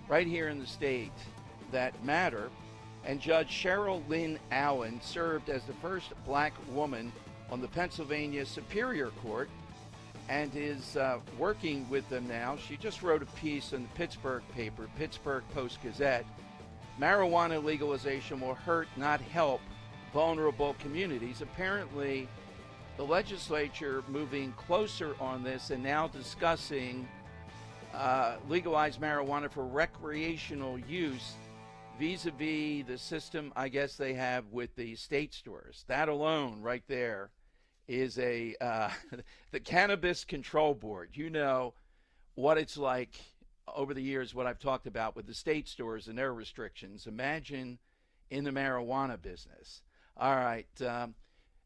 right here in the state that matter. And Judge Cheryl Lynn Allen served as the first black woman on the Pennsylvania Superior Court and is working with them now. She just wrote a piece in the Pittsburgh paper, Pittsburgh Post-Gazette. Marijuana legalization will hurt, not help, vulnerable communities. Apparently, the legislature moving closer on this and now discussing legalized marijuana for recreational use vis-a-vis the system, I guess, they have with the state stores. That alone right there is the Cannabis Control Board. You know what it's like over the years, what I've talked about with the state stores and their restrictions. Imagine in the marijuana business. All right.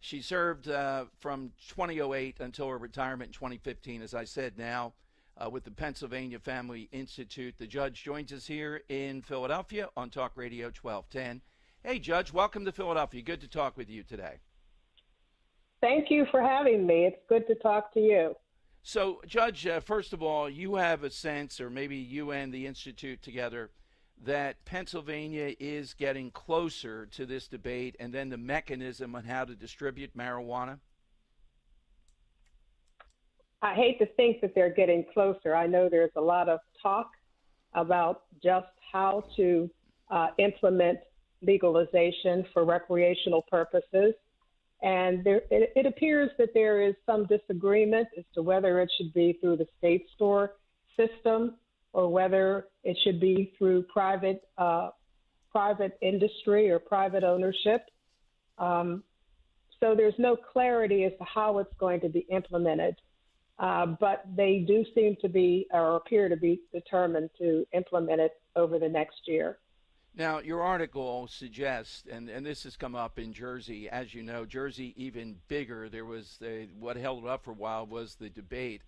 She served from 2008 until her retirement in 2015, as I said now. With the Pennsylvania Family Institute. The judge joins us here in Philadelphia on Talk Radio 1210. Hey, Judge, welcome to Philadelphia. Good to talk with you today. Thank you for having me. It's good to talk to you. So, Judge, first of all, you have a sense, or maybe you and the Institute together, that Pennsylvania is getting closer to this debate and then the mechanism on how to distribute marijuana? I hate to think that they're getting closer. I know there's a lot of talk about just how to implement legalization for recreational purposes. And it appears that there is some disagreement as to whether it should be through the state store system or whether it should be through private industry or private ownership. So there's no clarity as to how it's going to be implemented. But they do seem to be, or appear to be, determined to implement it over the next year. Now, your article suggests, and this has come up in Jersey, as you know, Jersey even bigger. There was what held it up for a while was the debate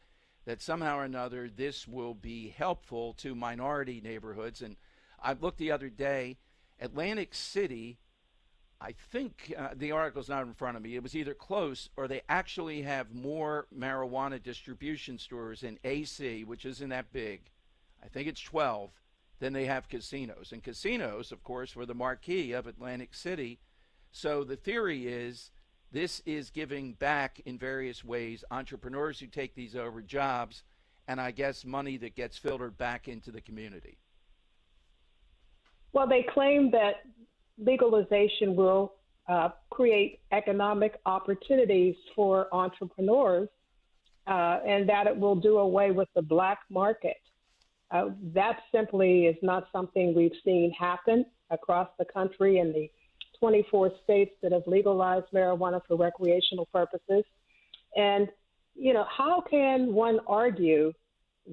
that somehow or another this will be helpful to minority neighborhoods. And I looked the other day, Atlantic City, I think the article's not in front of me. It was either close or they actually have more marijuana distribution stores in AC, which isn't that big. I think it's 12, than they have casinos. And casinos, of course, were the marquee of Atlantic City. So the theory is this is giving back in various ways, entrepreneurs who take these over, jobs, and I guess money that gets filtered back into the community. Well, they claim that legalization will create economic opportunities for entrepreneurs and that it will do away with the black market. That simply is not something we've seen happen across the country in the 24 states that have legalized marijuana for recreational purposes. And, you know, how can one argue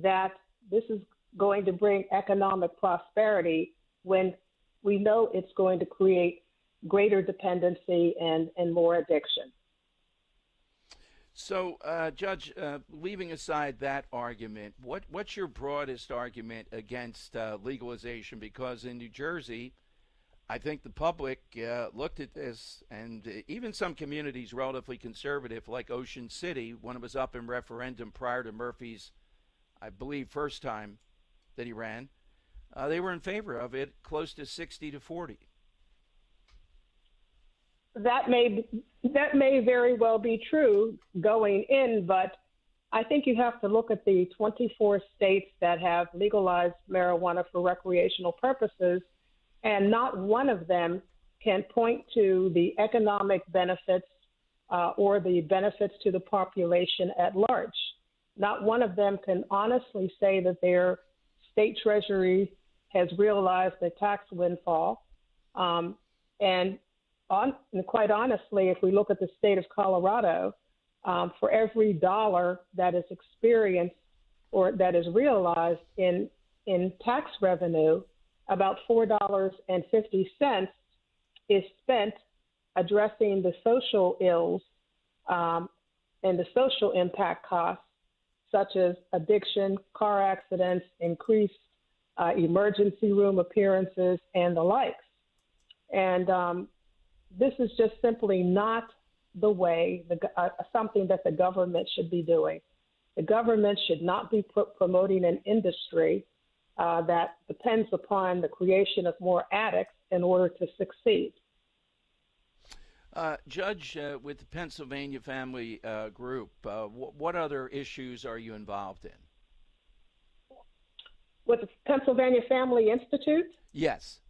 that this is going to bring economic prosperity when we know it's going to create greater dependency and more addiction? So, Judge, leaving aside that argument, what's your broadest argument against legalization? Because in New Jersey, I think the public looked at this, and even some communities relatively conservative, like Ocean City, when it was up in referendum prior to Murphy's, I believe, first time that he ran, they were in favor of it, close to 60-40. That may very well be true going in, but I think you have to look at the 24 states that have legalized marijuana for recreational purposes, and not one of them can point to the economic benefits or the benefits to the population at large. Not one of them can honestly say that their state treasury has realized a tax windfall. And quite honestly, if we look at the state of Colorado, for every dollar that is experienced or that is realized in tax revenue, about $4.50 is spent addressing the social ills and the social impact costs, such as addiction, car accidents, increased emergency room appearances, and the likes. And this is just simply not the way, something that the government should be doing. The government should not be promoting an industry that depends upon the creation of more addicts in order to succeed. Judge, with the Pennsylvania Family Group, what other issues are you involved in? With the Pennsylvania Family Institute? Yes.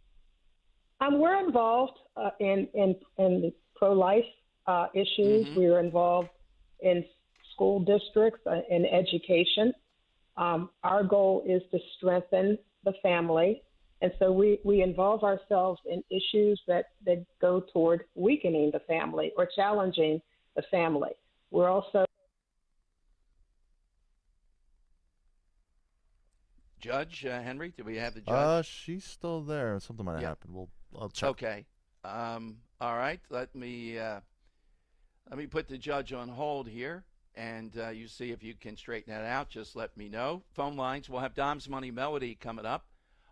We're involved in the pro-life issues. Mm-hmm. We're involved in school districts, in education. Our goal is to strengthen the family. And so we involve ourselves in issues that go toward weakening the family or challenging the family. We're also Judge Henry, do we have the judge? She's still there. Something might have happened. I'll check. Okay. All right. Let me put the judge on hold here, and you see if you can straighten that out. Just let me know. Phone lines. We'll have Dom's Money Melody coming up.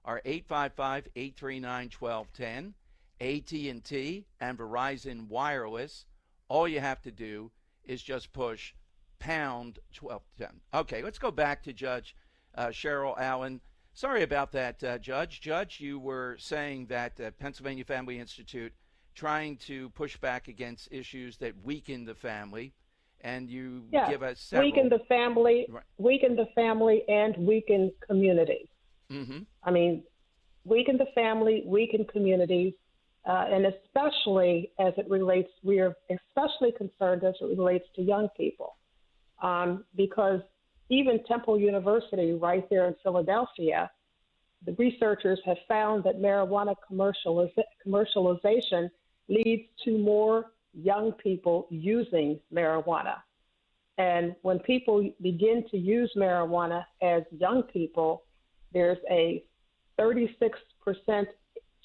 Are 855-839-1210, AT&T, and Verizon Wireless. All you have to do is just push pound 1210. Okay, let's go back to Judge Cheryl Allen. Sorry about that, Judge. Judge, you were saying that Pennsylvania Family Institute trying to push back against issues that weaken the family, and you give us several. Weaken the family, right. Weaken the family, and weaken communities. Mm-hmm. I mean, weaken the family, weaken communities, and especially as it relates, we are especially concerned as it relates to young people, because even Temple University right there in Philadelphia, the researchers have found that marijuana commercialization leads to more young people using marijuana. And when people begin to use marijuana as young people, there's a 36%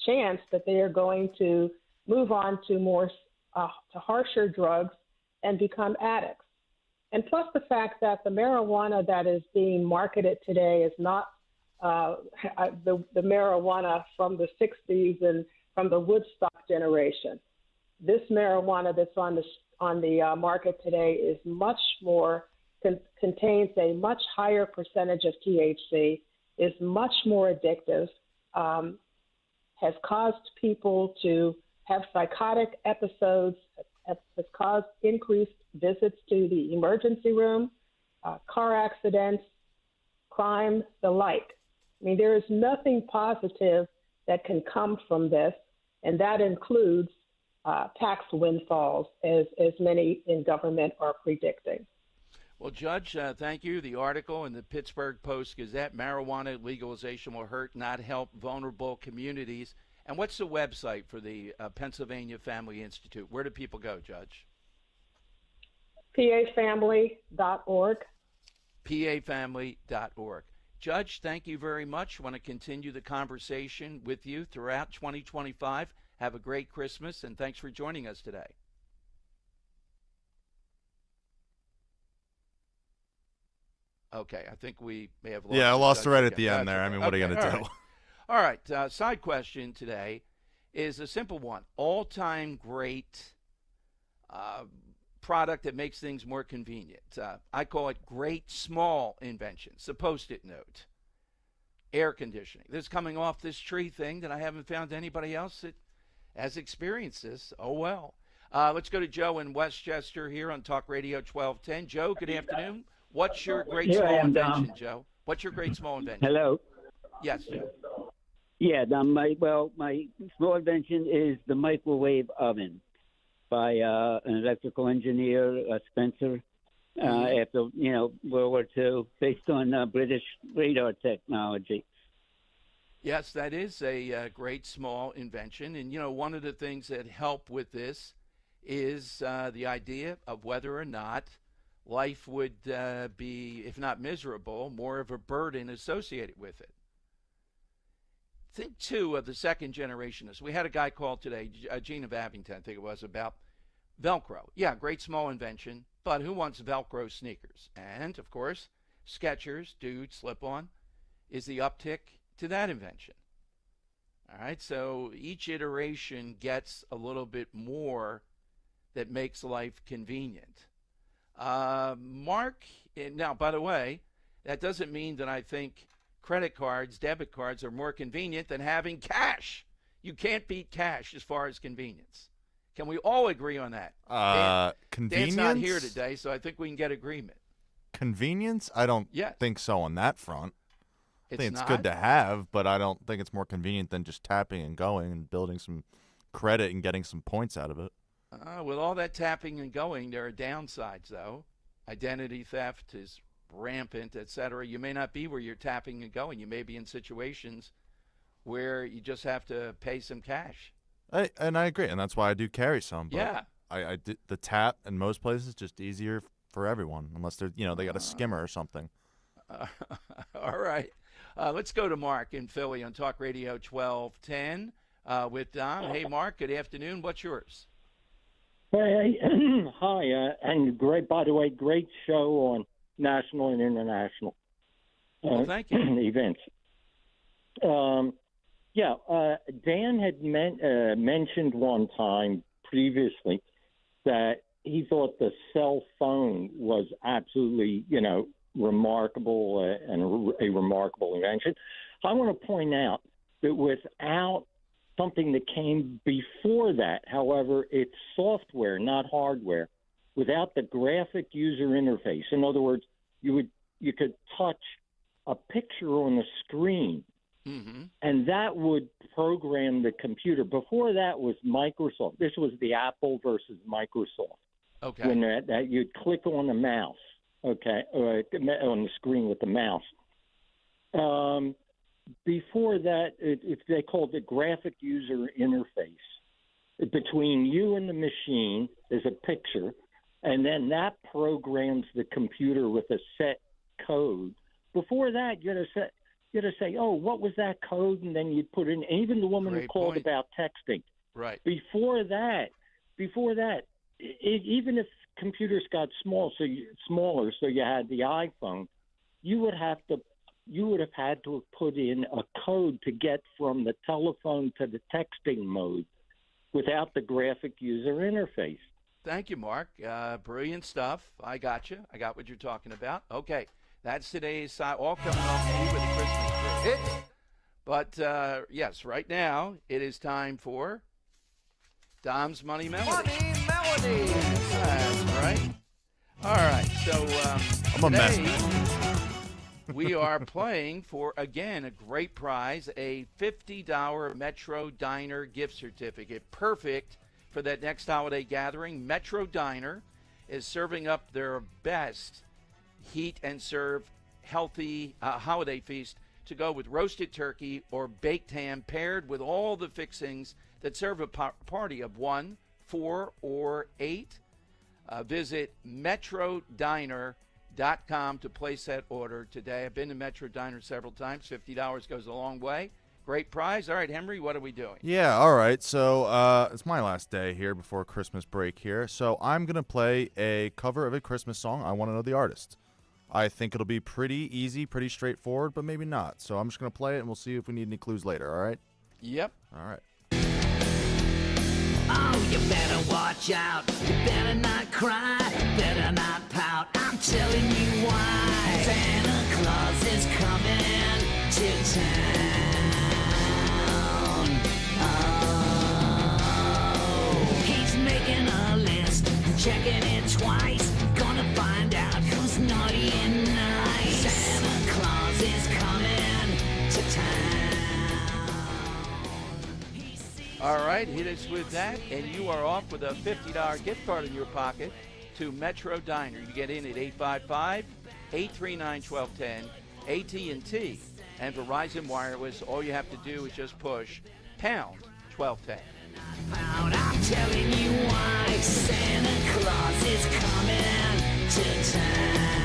chance that they are going to move on to more to harsher drugs and become addicts. And plus the fact that the marijuana that is being marketed today is not the marijuana from the 60s and from the Woodstock generation. This marijuana that's on the market today is much more, contains a much higher percentage of THC, is much more addictive, has caused people to have psychotic episodes, has caused increased visits to the emergency room, car accidents, crime, the like. I mean, there is nothing positive that can come from this, and that includes tax windfalls, as many in government are predicting. Well, Judge, thank you. The article in the Pittsburgh Post-Gazette, marijuana legalization will hurt, not help vulnerable communities. And what's the website for the Pennsylvania Family Institute? Where do people go, Judge? PAFamily.org. PAFamily.org. Judge, thank you very much. Want to continue the conversation with you throughout 2025. Have a great Christmas, and thanks for joining us today. Okay, I think we may have lost. Yeah, I lost it right at again. the end there. I mean, what are you going to do? All right, side question today is a simple one. All-time great product that makes things more convenient. I call it great small inventions. The Post-it note. Air conditioning. This is coming off this tree thing that I haven't found anybody else that has experienced this. Oh, well. Let's go to Joe in Westchester here on Talk Radio 1210. Joe, good afternoon. What's your great small invention, Joe? What's your great small invention? Hello. Yes, Joe. Yeah, my small invention is the microwave oven by an electrical engineer, Spencer, after World War II, based on British radar technology. Yes, that is a great small invention, and one of the things that help with this is the idea of whether or not life would be, if not miserable, more of a burden associated with it. Think, too, of the second generationists. We had a guy call today, Gene of Abington, I think it was, about Velcro. Yeah, great small invention, but who wants Velcro sneakers? And, of course, Skechers, dude, slip-on, is the uptick to that invention. All right, so each iteration gets a little bit more that makes life convenient. Mark, now, by the way, that doesn't mean that I think credit cards, debit cards are more convenient than having cash. You can't beat cash as far as convenience. Can we all agree on that? Convenience? Dan's not here today, so I think we can get agreement. Convenience? I don't think so on that front. I think it's good to have, but I don't think it's more convenient than just tapping and going and building some credit and getting some points out of it. With all that tapping and going, there are downsides, though. Identity theft is rampant, etc. You may not be where you're tapping and going. You may be in situations where you just have to pay some cash. And I agree, and that's why I do carry some. But yeah. The tap in most places is just easier for everyone, unless they're they got a skimmer or something. All right. Let's go to Mark in Philly on Talk Radio 1210 with Dom. Hey, Mark, good afternoon. What's yours? Hey, hi, and great, by the way, great show on national and international thank you. events. Dan had mentioned one time previously that he thought the cell phone was absolutely, remarkable and a remarkable invention. I want to point out that without something that came before that, however, it's software, not hardware, without the graphic user interface. In other words, you could touch a picture on the screen, and that would program the computer. Before that was Microsoft. This was the Apple versus Microsoft. Okay. When that you'd click on the mouse, on the screen with the mouse. Before that, they called it graphic user interface. Between you and the machine is a picture, and then that programs the computer with a set code. Before that, you had to say, oh, what was that code? And then you'd put in, even the woman who called about texting. Right. Before that, even if computers got smaller, so you had the iPhone, you would have to you would have had to have put in a code to get from the telephone to the texting mode without the graphic user interface. Thank you, Mark. Brilliant stuff. I got you. I got what you're talking about. Okay, that's today's all coming off me with a Christmas tree. But, yes, right now it is time for Dom's Money Melody. Money Melody! That's right. All right, so today we are playing for, again, a great prize, a $50 Metro Diner gift certificate. Perfect for that next holiday gathering. Metro Diner is serving up their best heat and serve healthy holiday feast to go with roasted turkey or baked ham paired with all the fixings that serve a party of 1, 4, or 8. Visit metrodiner.com to place that order today. I've been to Metro Diner several times. $50 goes a long way. Great prize. All right, Henry, what are we doing? Yeah, all right. So it's my last day here before Christmas break here. So I'm going to play a cover of a Christmas song. I want to know the artist. I think it'll be pretty easy, pretty straightforward, but maybe not. So I'm just going to play it, and we'll see if we need any clues later, all right? Yep. All right. Oh, you better watch out. You better not cry. Better not pout. I'm telling you why. Santa Claus is coming to town. Oh, he's making a list, checking it twice. Gonna find out who's naughty and nice. Santa Claus is coming to town. All right, hit us with that, and you are off with a $50 gift card in your pocket to Metro Diner. You get in at 855-839-1210, AT&T, and Verizon Wireless. All you have to do is just push pound 1210. I'm telling you why. Santa Claus is coming to town.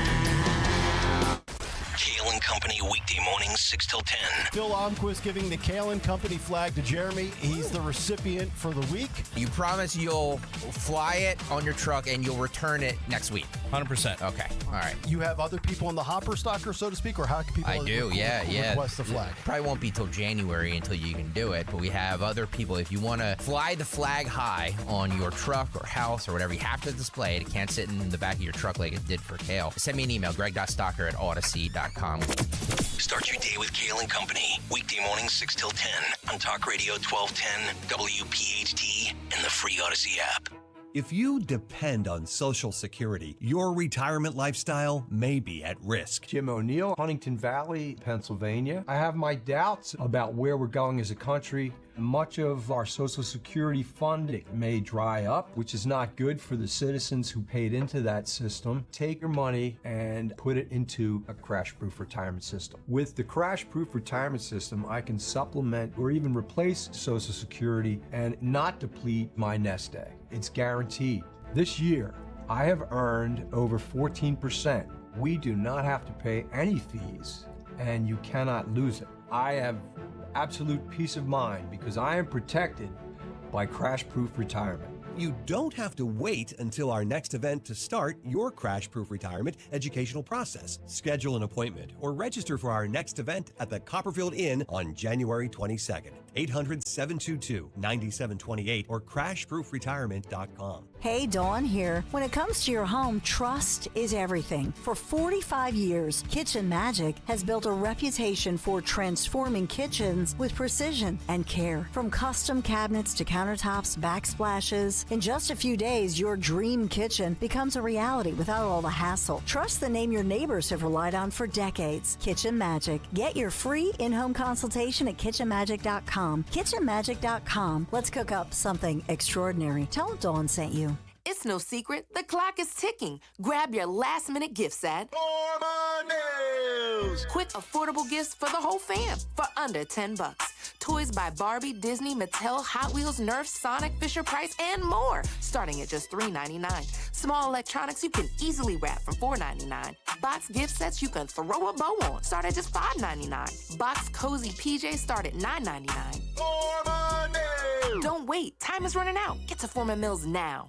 Kale and Company weekday mornings 6 till 10. Phil Almquist giving the Kale and Company flag to Jeremy. He's the recipient for the week. You promise you'll fly it on your truck and you'll return it next week. 100%. Okay. All right. You have other people in the hopper stocker, so to speak, or how can people request the flag? Probably won't be till January until you can do it, but we have other people. If you want to fly the flag high on your truck or house or whatever, you have to display it. It can't sit in the back of your truck like it did for Kale. Send me an email, greg.stocker@odyssey.com. Start your day with Kale and Company. Weekday mornings 6 till 10 on Talk Radio 1210, WPHT, and the free Odyssey app. If you depend on Social Security, your retirement lifestyle may be at risk. Jim O'Neill, Huntington Valley, Pennsylvania. I have my doubts about where we're going as a country. Much of our Social Security funding may dry up, which is not good for the citizens who paid into that system. Take your money and put it into a crash-proof retirement system. With the crash-proof retirement system, I can supplement or even replace Social Security and not deplete my nest egg. It's guaranteed. This year, I have earned over 14%. We do not have to pay any fees, and you cannot lose it. I have absolute peace of mind because I am protected by crash-proof retirement. You don't have to wait until our next event to start your crash-proof retirement educational process. Schedule an appointment or register for our next event at the Copperfield Inn on January 22nd. 800-722-9728 or crashproofretirement.com. Hey, Dawn here. When it comes to your home, trust is everything. For 45 years, Kitchen Magic has built a reputation for transforming kitchens with precision and care. From custom cabinets to countertops, backsplashes, in just a few days, your dream kitchen becomes a reality without all the hassle. Trust the name your neighbors have relied on for decades. Kitchen Magic. Get your free in-home consultation at kitchenmagic.com. kitchenmagic.com. Let's cook up something extraordinary. Tell them Dawn sent you. It's no secret, the clock is ticking. Grab your last-minute gifts at News. Quick, affordable gifts for the whole fam for under $10. Toys by Barbie, Disney, Mattel, Hot Wheels, Nerf, Sonic, Fisher-Price, and more, starting at just $3.99. Small electronics you can easily wrap for $4.99. Box gift sets you can throw a bow on, start at just $5.99. Box cozy PJs start at $9.99. Don't wait, time is running out. Get to Foreman Mills now.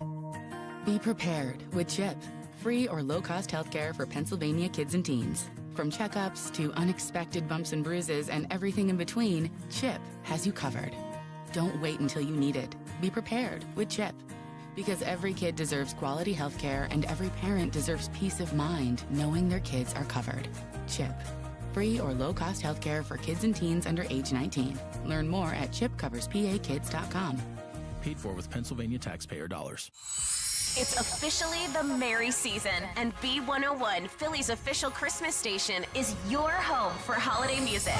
Be prepared with CHIP, free or low-cost healthcare for Pennsylvania kids and teens. From checkups to unexpected bumps and bruises and everything in between, CHIP has you covered. Don't wait until you need it. Be prepared with CHIP. Because every kid deserves quality health care and every parent deserves peace of mind knowing their kids are covered. CHIP. Free or low-cost health care for kids and teens under age 19. Learn more at chipcoverspakids.com. Paid for with Pennsylvania taxpayer dollars. It's officially the merry season, and B101, Philly's official Christmas station, is your home for holiday music.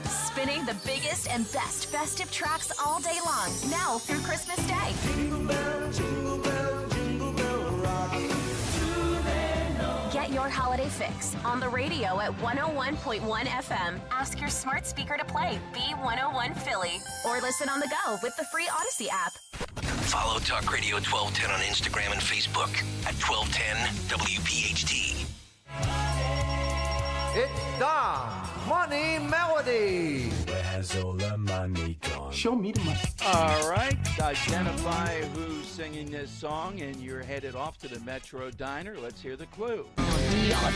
Spinning the biggest and best festive tracks all day long, now through Christmas Day. Jingle bell, jingle bell, jingle bell rock. Get your holiday fix on the radio at 101.1 FM. Ask your smart speaker to play B101 Philly, or listen on the go with the free Odyssey app. Follow Talk Radio 1210 on Instagram and Facebook at 1210 WPHT. It's Dom Money Melody. Where has all the money gone? Show me the money. All right, identify who's singing this song, and you're headed off to the Metro Diner. Let's hear the clue. Your town.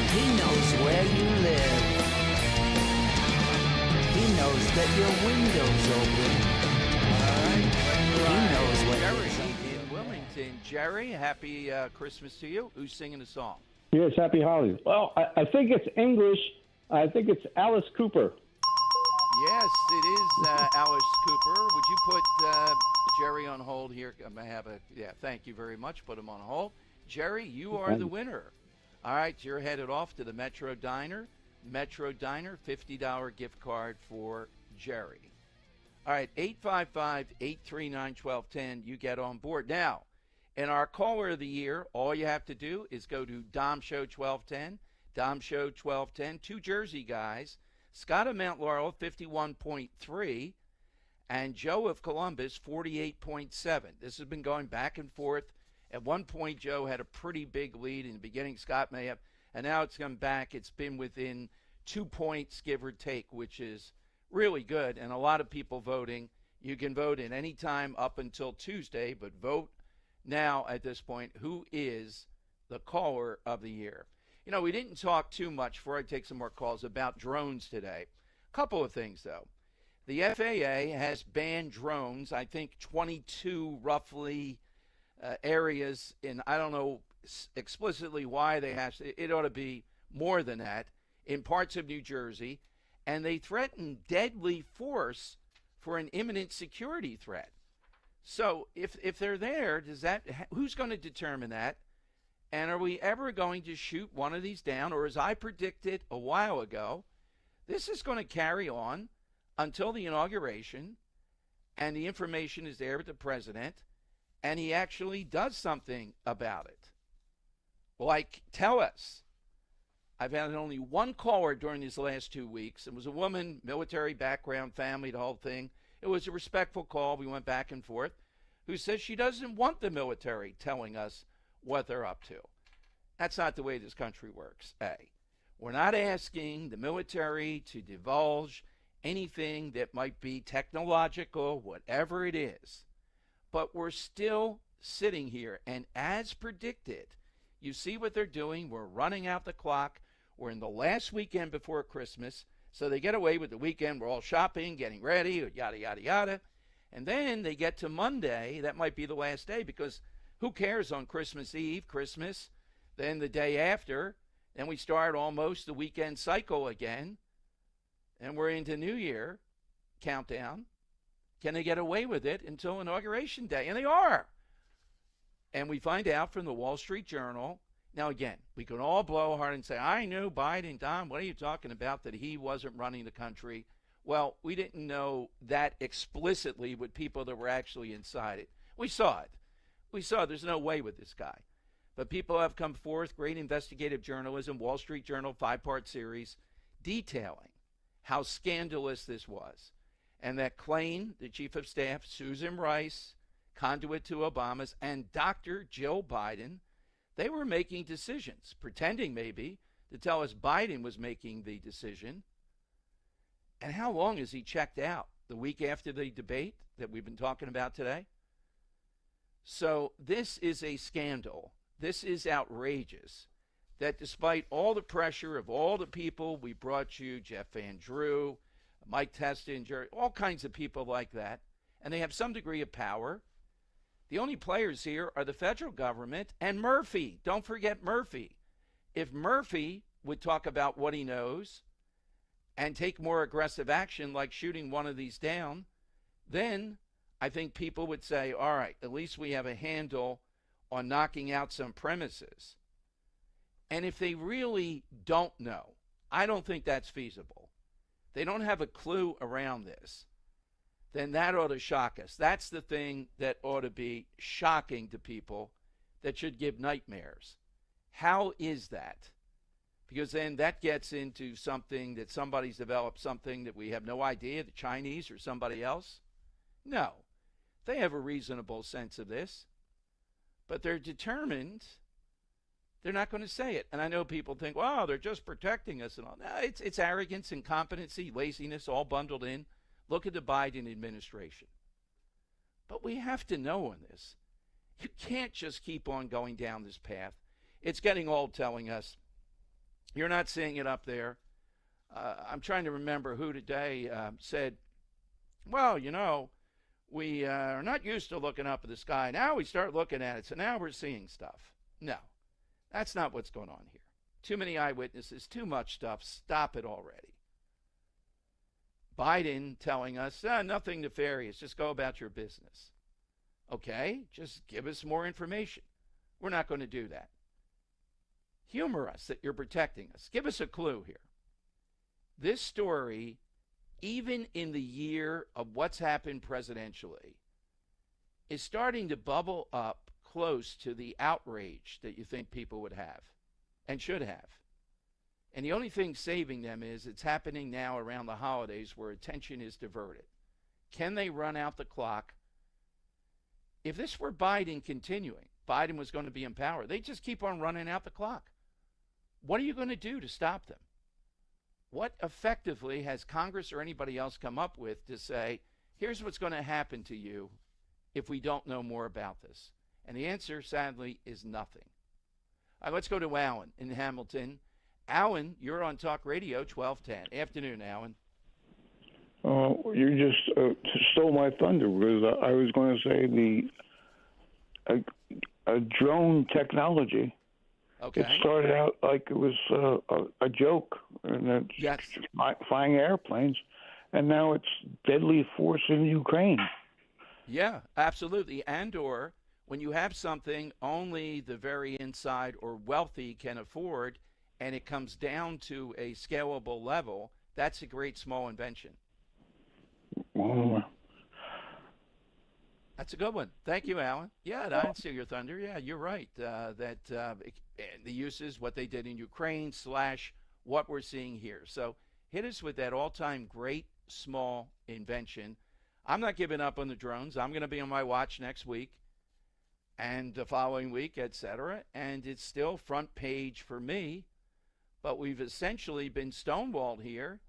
He knows where you live. He knows that your window's open. All right. He knows what Jerry in Wilmington. Jerry, happy Christmas to you. Who's singing the song? Yes, happy holidays. Well, I think it's English. I think it's Alice Cooper. Yes, it is Alice Cooper. Would you put Jerry on hold here? I'm going to have thank you very much. Put him on hold. Jerry, you are the winner. All right, you're headed off to the Metro Diner. Metro Diner, $50 gift card for Jerry. All right, 855-839-1210. You get on board. Now, in our caller of the year, all you have to do is go to Dom Show 1210, Dom Show 1210, two Jersey guys, Scott of Mount Laurel, 51.3, and Joe of Columbus, 48.7. This has been going back and forth. At one point, Joe had a pretty big lead. In the beginning, Scott may have, and now it's come back. It's been within 2 points, give or take, which is really good, and a lot of people voting. You can vote at any time up until Tuesday, but vote now at this point. Who is the caller of the year? You know, we didn't talk too much, before I take some more calls, about drones today. A couple of things, though. The FAA has banned drones, I think 22 roughly areas in, I don't know explicitly why they have, it ought to be more than that, in parts of New Jersey, and they threaten deadly force for an imminent security threat. So if they're there, who's going to determine that? And are we ever going to shoot one of these down? Or as I predicted a while ago, this is going to carry on until the inauguration, and the information is there with the president, and he actually does something about it. Like, tell us. I've had only one caller during these last 2 weeks. It was a woman, military background, family, the whole thing. It was a respectful call. We went back and forth. Who says she doesn't want the military telling us what they're up to. That's not the way this country works, A. We're not asking the military to divulge anything that might be technological, whatever it is. But we're still sitting here, and as predicted, you see what they're doing. We're running out the clock. We're in the last weekend before Christmas, so they get away with the weekend. We're all shopping, getting ready, yada, yada, yada. And then they get to Monday. That might be the last day, because who cares on Christmas Eve, Christmas, then the day after, then we start almost the weekend cycle again, and we're into New Year countdown. Can they get away with it until Inauguration Day? And they are. And we find out from the Wall Street Journal. Now, again, we can all blow hard and say, I knew Biden, Don, what are you talking about, that he wasn't running the country? Well, we didn't know that explicitly with people that were actually inside it. We saw it. We saw there's no way with this guy. But people have come forth, great investigative journalism, Wall Street Journal, 5-part series, detailing how scandalous this was. And that Klain, the chief of staff, Susan Rice, conduit to Obama's, and Dr. Jill Biden, they were making decisions, pretending maybe to tell us Biden was making the decision. And how long is he checked out? The week after the debate that we've been talking about today? So this is a scandal. This is outrageous. That despite all the pressure of all the people we brought you, Jeff Van Drew, Mike Testinger, all kinds of people like that, and they have some degree of power. The only players here are the federal government and Murphy. Don't forget Murphy. If Murphy would talk about what he knows and take more aggressive action, like shooting one of these down, then I think people would say, all right, at least we have a handle on knocking out some premises. And if they really don't know, I don't think that's feasible. They don't have a clue around this. Then that ought to shock us. That's the thing that ought to be shocking to people, that should give nightmares. How is that? Because then that gets into something that somebody's developed, something that we have no idea, the Chinese or somebody else. No. They have a reasonable sense of this. But they're determined. They're not going to say it. And I know people think, wow, they're just protecting us and all. No, it's arrogance, incompetency, laziness, all bundled in. Look at the Biden administration. But we have to know on this. You can't just keep on going down this path. It's getting old telling us, you're not seeing it up there. I'm trying to remember who today said, well, you know, we are not used to looking up at the sky. Now we start looking at it, so now we're seeing stuff. No, that's not what's going on here. Too many eyewitnesses, too much stuff. Stop it already. Biden telling us, nothing nefarious, just go about your business. Okay, just give us more information. We're not going to do that. Humor us that you're protecting us. Give us a clue here. This story, even in the year of what's happened presidentially, is starting to bubble up close to the outrage that you think people would have and should have. And the only thing saving them is it's happening now around the holidays where attention is diverted. Can they run out the clock? If this were Biden continuing, Biden was going to be in power, they just keep on running out the clock. What are you going to do to stop them? What effectively has Congress or anybody else come up with to say, here's what's going to happen to you if we don't know more about this? And the answer, sadly, is nothing. All right, let's go to Alan in Hamilton. Alan, you're on Talk Radio 1210. Afternoon, Alan. You just stole my thunder, because I was going to say a drone technology. Okay. It started out like it was a joke, and it's yes. flying airplanes, and now it's deadly force in Ukraine. Yeah, absolutely. And or when you have something only the very inside or wealthy can afford, and it comes down to a scalable level, that's a great small invention. Well, that's a good one. Thank you, Alan. Yeah, I didn't steal your thunder. Yeah, you're right. The uses, what they did in Ukraine / what we're seeing here. So hit us with that all-time great small invention. I'm not giving up on the drones. I'm going to be on my watch next week and the following week, etc. And it's still front page for me. But we've essentially been stonewalled here.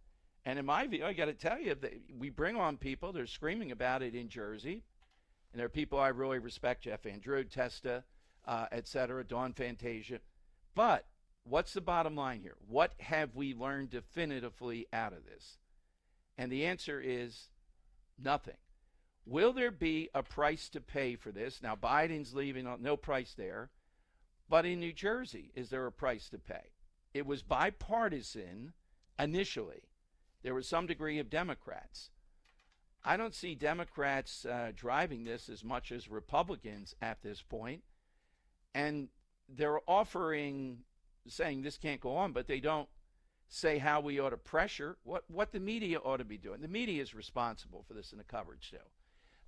And in my view, I got to tell you, we bring on people. They're screaming about it in Jersey. And there are people I really respect, Jeff Van Drew, Testa, et cetera, Dawn Fantasia. But what's the bottom line here? What have we learned definitively out of this? And the answer is nothing. Will there be a price to pay for this? Now, Biden's leaving, no price there. But in New Jersey, is there a price to pay? It was bipartisan initially. There was some degree of Democrats. I don't see Democrats driving this as much as Republicans at this point. And they're offering, saying this can't go on, but they don't say how we ought to pressure, what the media ought to be doing. The media is responsible for this in the coverage show.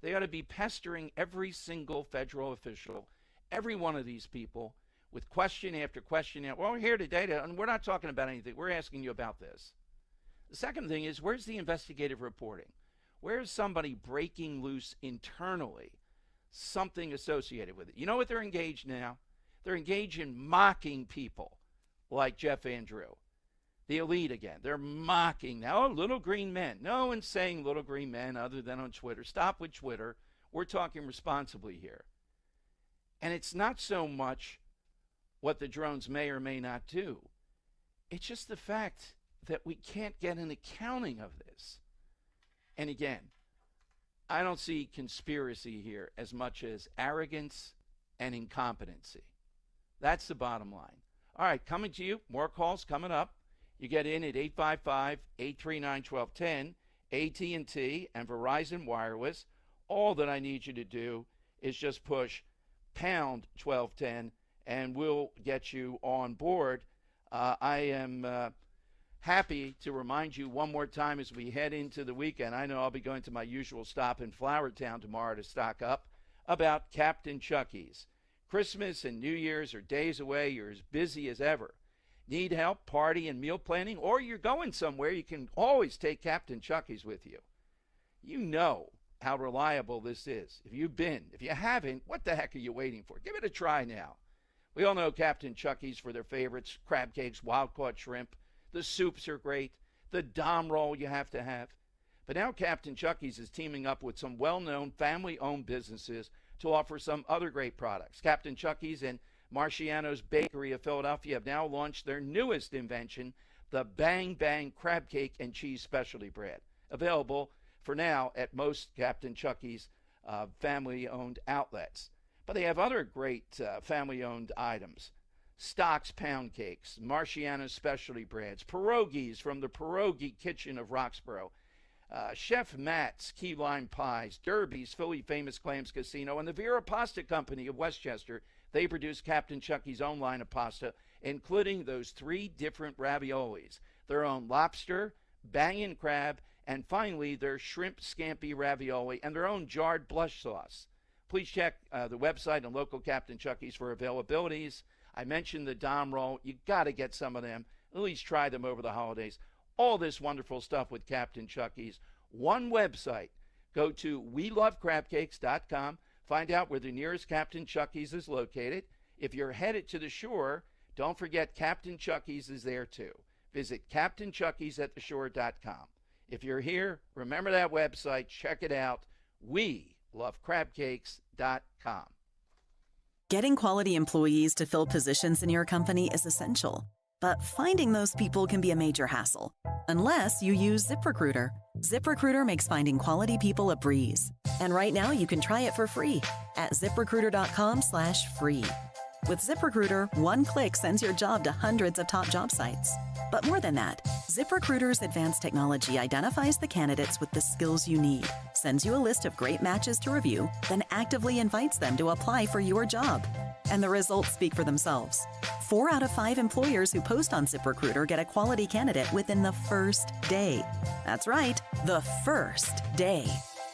They ought to be pestering every single federal official, every one of these people, with question after question. Well, we're here today, and we're not talking about anything. We're asking you about this. The second thing is, where's the investigative reporting? Where's somebody breaking loose internally something associated with it? You know what they're engaged now? They're engaged in mocking people like Jeff Van Drew. The elite again. They're mocking now. Oh, little green men. No one's saying little green men other than on Twitter. Stop with Twitter. We're talking responsibly here. And it's not so much what the drones may or may not do. It's just the fact that we can't get an accounting of this. And again, I don't see conspiracy here as much as arrogance and incompetency. That's the bottom line. All right, coming to you, more calls coming up. You get in at 855-839-1210, AT&T and Verizon Wireless. All that I need you to do is just push pound 1210 and we'll get you on board. I am happy to remind you one more time as we head into the weekend. I know I'll be going to my usual stop in Flourtown tomorrow to stock up about Captain Chucky's. Christmas and New Year's are days away. You're as busy as ever. Need help, party, and meal planning, or you're going somewhere, you can always take Captain Chucky's with you. You know how reliable this is. If you've been, if you haven't, what the heck are you waiting for? Give it a try now. We all know Captain Chucky's for their favorites, crab cakes, wild-caught shrimp. The soups are great. The Dom roll you have to have. But now Captain Chucky's is teaming up with some well-known family-owned businesses to offer some other great products. Captain Chucky's and Marciano's Bakery of Philadelphia have now launched their newest invention, the Bang Bang Crab Cake and Cheese Specialty Bread, available for now at most Captain Chucky's family-owned outlets. But they have other great family-owned items. Stock's Pound Cakes, Marciano's Specialty Breads, pierogies from the Pierogi Kitchen of Roxborough, Chef Matt's Key Lime Pies, Derby's Philly Famous Clams Casino, and the Vera Pasta Company of Westchester. They produce Captain Chucky's own line of pasta, including those 3 different raviolis, their own lobster, bangin' crab, and finally their shrimp scampi ravioli and their own jarred blush sauce. Please check the website and local Captain Chucky's for availabilities. I mentioned the Dom roll. You got to get some of them. At least try them over the holidays. All this wonderful stuff with Captain Chucky's. One website. Go to WeLoveCrabCakes.com. Find out where the nearest Captain Chucky's is located. If you're headed to the shore, don't forget Captain Chucky's is there too. Visit CaptainChucky'sAtTheShore.com. If you're here, remember that website. Check it out. WeLoveCrabCakes.com. Getting quality employees to fill positions in your company is essential, but finding those people can be a major hassle, unless you use ZipRecruiter. ZipRecruiter makes finding quality people a breeze. And right now you can try it for free at ZipRecruiter.com/free. With ZipRecruiter, one click sends your job to hundreds of top job sites. But more than that, ZipRecruiter's advanced technology identifies the candidates with the skills you need, sends you a list of great matches to review, then actively invites them to apply for your job. And the results speak for themselves. 4 out of 5 employers who post on ZipRecruiter get a quality candidate within the first day. That's right, the first day.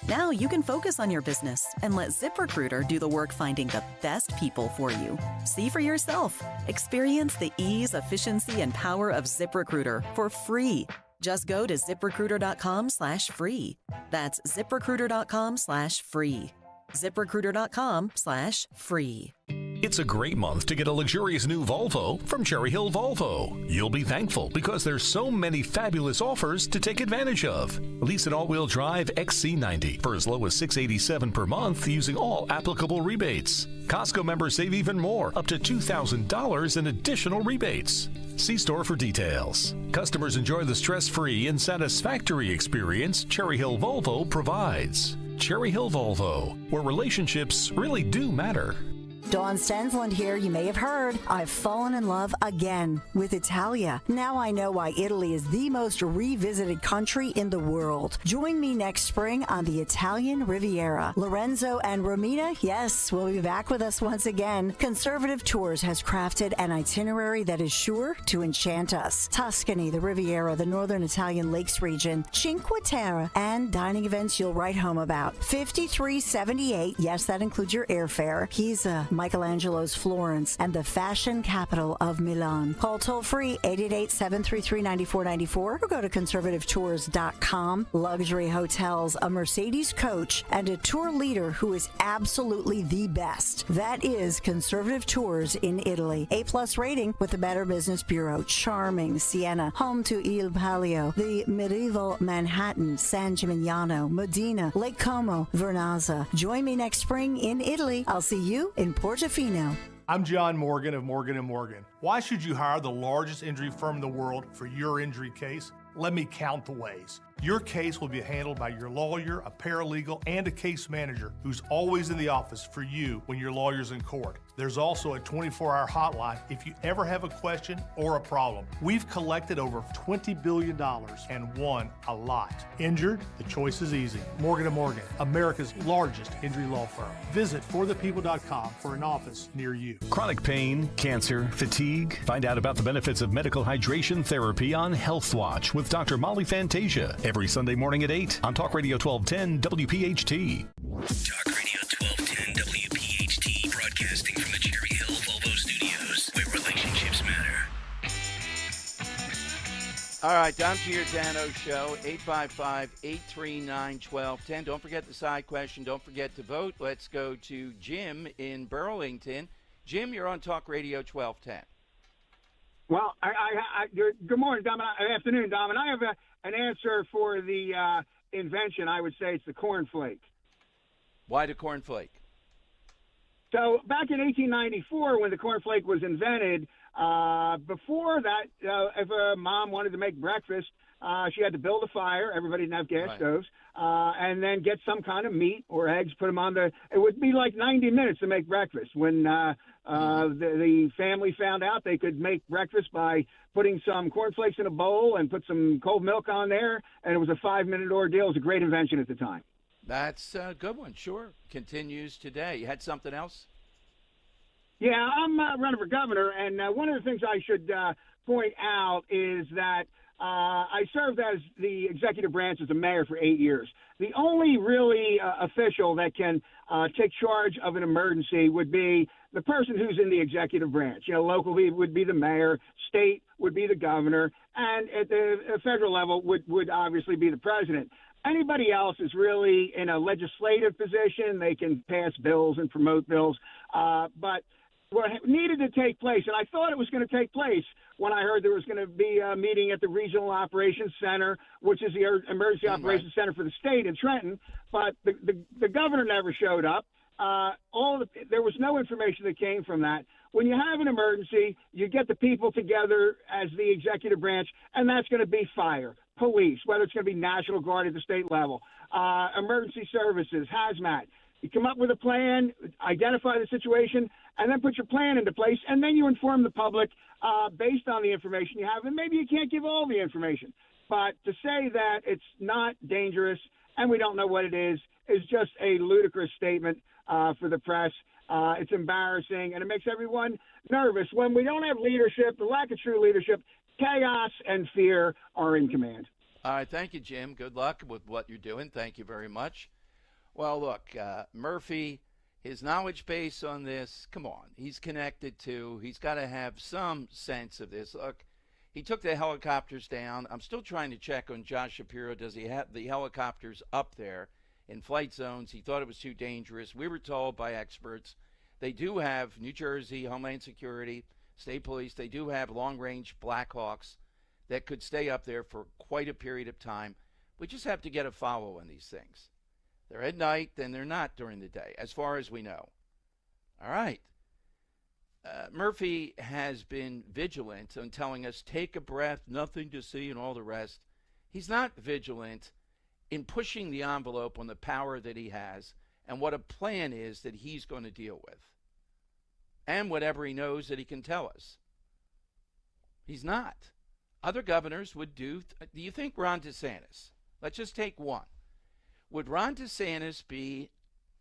Now you can focus on your business and let ZipRecruiter do the work finding the best people for you. See for yourself. Experience the ease, efficiency, and power of ZipRecruiter for free. Just go to ZipRecruiter.com/free. That's ZipRecruiter.com/free. ZipRecruiter.com/free. It's a great month to get a luxurious new Volvo from Cherry Hill Volvo. You'll be thankful because there's so many fabulous offers to take advantage of. Lease an all-wheel drive XC90 for as low as $687 per month using all applicable rebates. Costco members save even more, up to $2,000 in additional rebates. See store for details. Customers enjoy the stress-free and satisfactory experience Cherry Hill Volvo provides. Cherry Hill Volvo, where relationships really do matter. Dawn Stensland here. You may have heard I've fallen in love again with Italia. Now I know why Italy is the most revisited country in the world. Join me next spring on the Italian Riviera. Lorenzo and Romina, yes, will be back with us once again. Conservative Tours has crafted an itinerary that is sure to enchant us. Tuscany, the Riviera, the Northern Italian Lakes region, Cinque Terre, and dining events you'll write home about. $53.78. Yes, that includes your airfare. He's Michelangelo's Florence and the fashion capital of Milan. Call toll-free 888-733-9494 or go to conservativetours.com. Luxury hotels, a Mercedes coach, and a tour leader who is absolutely the best. That is Conservative Tours in Italy. A+ rating with the Better Business Bureau. Charming Siena, home to Il Palio, the medieval Manhattan, San Gimignano, Modena, Lake Como, Vernazza. Join me next spring in Italy. I'll see you in Portofino. I'm John Morgan of Morgan & Morgan. Why should you hire the largest injury firm in the world for your injury case? Let me count the ways. Your case will be handled by your lawyer, a paralegal, and a case manager who's always in the office for you when your lawyer's in court. There's also a 24-hour hotline if you ever have a question or a problem. We've collected over $20 billion and won a lot. Injured? The choice is easy. Morgan & Morgan, America's largest injury law firm. Visit forthepeople.com for an office near you. Chronic pain, cancer, fatigue. Find out about the benefits of medical hydration therapy on Health Watch with Dr. Molly Fantasia every Sunday morning at 8 on Talk Radio 1210 WPHT. Talk Radio 1210 WPHT, broadcasting from the Cherry Hill Volvo Studios, where relationships matter. All right, Dom Giordano Show, 855-839-1210. Don't forget the side question. Don't forget to vote. Let's go to Jim in Burlington. Jim, you're on Talk Radio 1210. Well, good morning, Dom. Afternoon, Dom. And I have an answer for the invention. I would say it's the cornflake. Why the cornflake? So back in 1894, when the cornflake was invented, before that, if a mom wanted to make breakfast, she had to build a fire. Everybody didn't have gas stoves. And then get some kind of meat or eggs, put them on it would be like 90 minutes to make breakfast. When the family found out they could make breakfast by putting some cornflakes in a bowl and put some cold milk on there, and it was a 5-minute ordeal. It was a great invention at the time. That's a good one, sure. Continues today. You had something else? Yeah, I'm running for governor, and one of the things I should point out is that I served as the executive branch as a mayor for 8 years. The only really official that can take charge of an emergency would be the person who's in the executive branch. You know, locally would be the mayor, state would be the governor, and at the federal level would obviously be the president. Anybody else is really in a legislative position. They can pass bills and promote bills. But what needed to take place, and I thought it was going to take place when I heard there was going to be a meeting at the Regional Operations Center, which is the Emergency Operations Center for the state in Trenton, but the governor never showed up. There was no information that came from that. When you have an emergency, you get the people together as the executive branch, and that's going to be fire, police, whether it's going to be National Guard at the state level, emergency services, hazmat. You come up with a plan, identify the situation, and then put your plan into place, and then you inform the public based on the information you have. And maybe you can't give all the information, but to say that it's not dangerous and we don't know what it is just a ludicrous statement for the press. It's embarrassing, and it makes everyone nervous. When we don't have leadership, the lack of true leadership, chaos and fear are in command. All right, thank you, Jim. Good luck with what you're doing. Thank you very much. Well, look, Murphy, his knowledge base on this, come on. He's connected to, he's got to have some sense of this. Look, he took the helicopters down. I'm still trying to check on Josh Shapiro. Does he have the helicopters up there in flight zones? He thought it was too dangerous. We were told by experts they do have New Jersey, Homeland Security, State Police, they do have long-range Black Hawks that could stay up there for quite a period of time. We just have to get a follow on these things. They're at night, then they're not during the day, as far as we know. All right. Murphy has been vigilant on telling us, take a breath, nothing to see, and all the rest. He's not vigilant in pushing the envelope on the power that he has and what a plan is that he's going to deal with. And whatever he knows that he can tell us. He's not. Other governors would do. Do you think Ron DeSantis, let's just take one, would Ron DeSantis be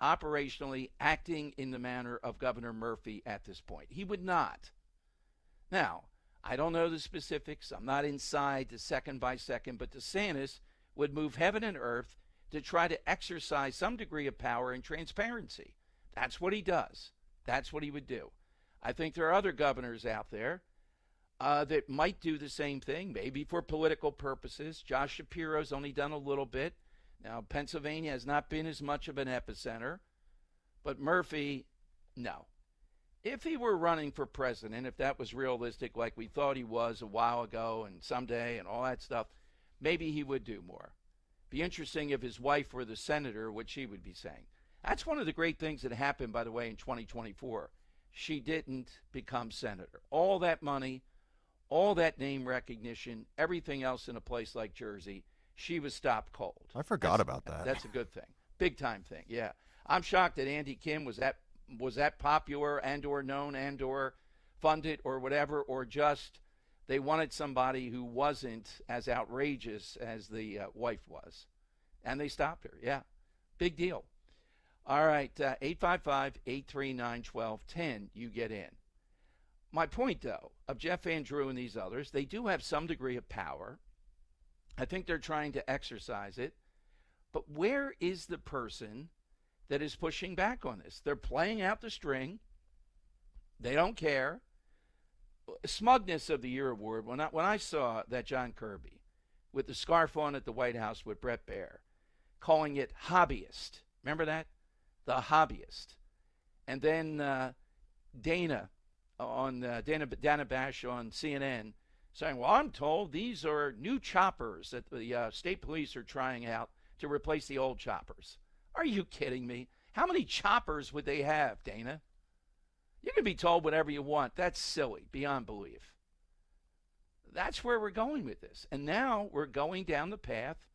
operationally acting in the manner of Governor Murphy at this point? He would not. Now, I don't know the specifics. I'm not inside the second by second, but DeSantis would move heaven and earth to try to exercise some degree of power and transparency. That's what he does. That's what he would do. I think there are other governors out there that might do the same thing, maybe for political purposes. Josh Shapiro's only done a little bit. Now, Pennsylvania has not been as much of an epicenter, but Murphy, no. If he were running for president, if that was realistic like we thought he was a while ago and someday and all that stuff, maybe he would do more. Be interesting if his wife were the senator, what she would be saying. That's one of the great things that happened, by the way, in 2024. She didn't become senator. All that money, all that name recognition, everything else in a place like Jersey, she was stopped cold. I forgot about that. That's a good thing. Big time thing, yeah. I'm shocked that Andy Kim was that popular and or known and or funded or whatever, or just they wanted somebody who wasn't as outrageous as the wife was. And they stopped her, yeah. Big deal. All right, 855-839-1210, you get in. My point, though, of Jeff Van Drew and these others, they do have some degree of power. I think they're trying to exercise it. But where is the person that is pushing back on this? They're playing out the string. They don't care. Smugness of the Year award, when I saw that John Kirby with the scarf on at the White House with Brett Baer, calling it hobbyist. Remember that? The hobbyist. And then Dana Bash on CNN saying, well, I'm told these are new choppers that the state police are trying out to replace the old choppers. Are you kidding me? How many choppers would they have, Dana? You can be told whatever you want. That's silly, beyond belief. That's where we're going with this. And now we're going down the path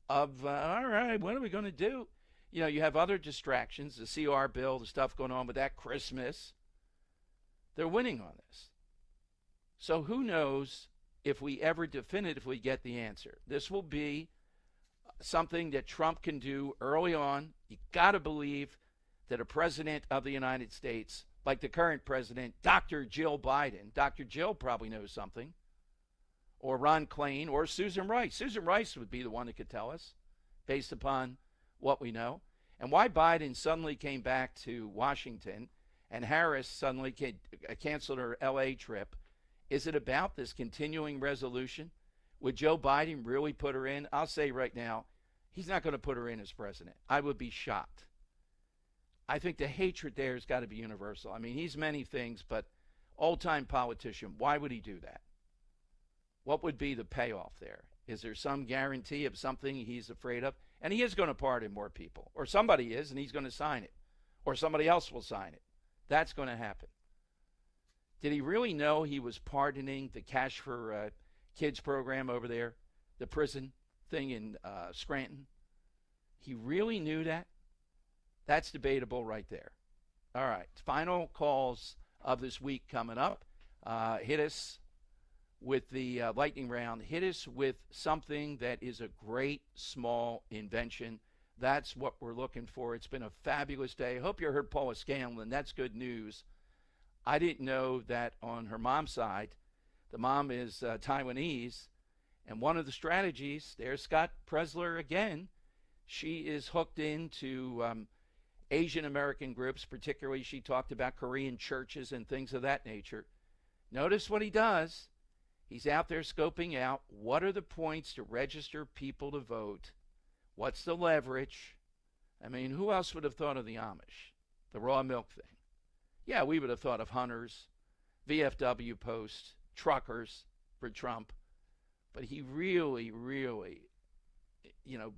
of, all right, what are we going to do? You know, you have other distractions, the CR bill, the stuff going on with that Christmas. They're winning on this. So who knows if we ever definitively get the answer. This will be something that Trump can do early on. You got to believe that a president of the United States, like the current president, Dr. Jill Biden, Dr. Jill probably knows something, or Ron Klain, or Susan Rice. Susan Rice would be the one that could tell us, based upon what we know, and why Biden suddenly came back to Washington and Harris suddenly canceled her L.A. trip. Is it about this continuing resolution? Would Joe Biden really put her in? I'll say right now, he's not going to put her in as president. I would be shocked. I think the hatred there has got to be universal. I mean, he's many things, but old-time politician, why would he do that? What would be the payoff there? Is there some guarantee of something he's afraid of? And he is going to pardon more people. Or somebody is, and he's going to sign it. Or somebody else will sign it. That's going to happen. Did he really know he was pardoning the Cash for Kids program over there, the prison thing in Scranton? He really knew that? That's debatable right there. All right, final calls of this week coming up. Hit us with the lightning round. Hit us with something that is a great small invention. That's what we're looking for. It's been a fabulous day. I hope you heard Paula Scanlon. That's good news. I didn't know that on her mom's side, the mom is Taiwanese, and one of the strategies, there's Scott Presler again, she is hooked into Asian American groups, particularly she talked about Korean churches and things of that nature. Notice what he does. He's out there scoping out what are the points to register people to vote. What's the leverage? I mean, who else would have thought of the Amish, the raw milk thing? Yeah, we would have thought of hunters, VFW posts, truckers for Trump. But he really, really,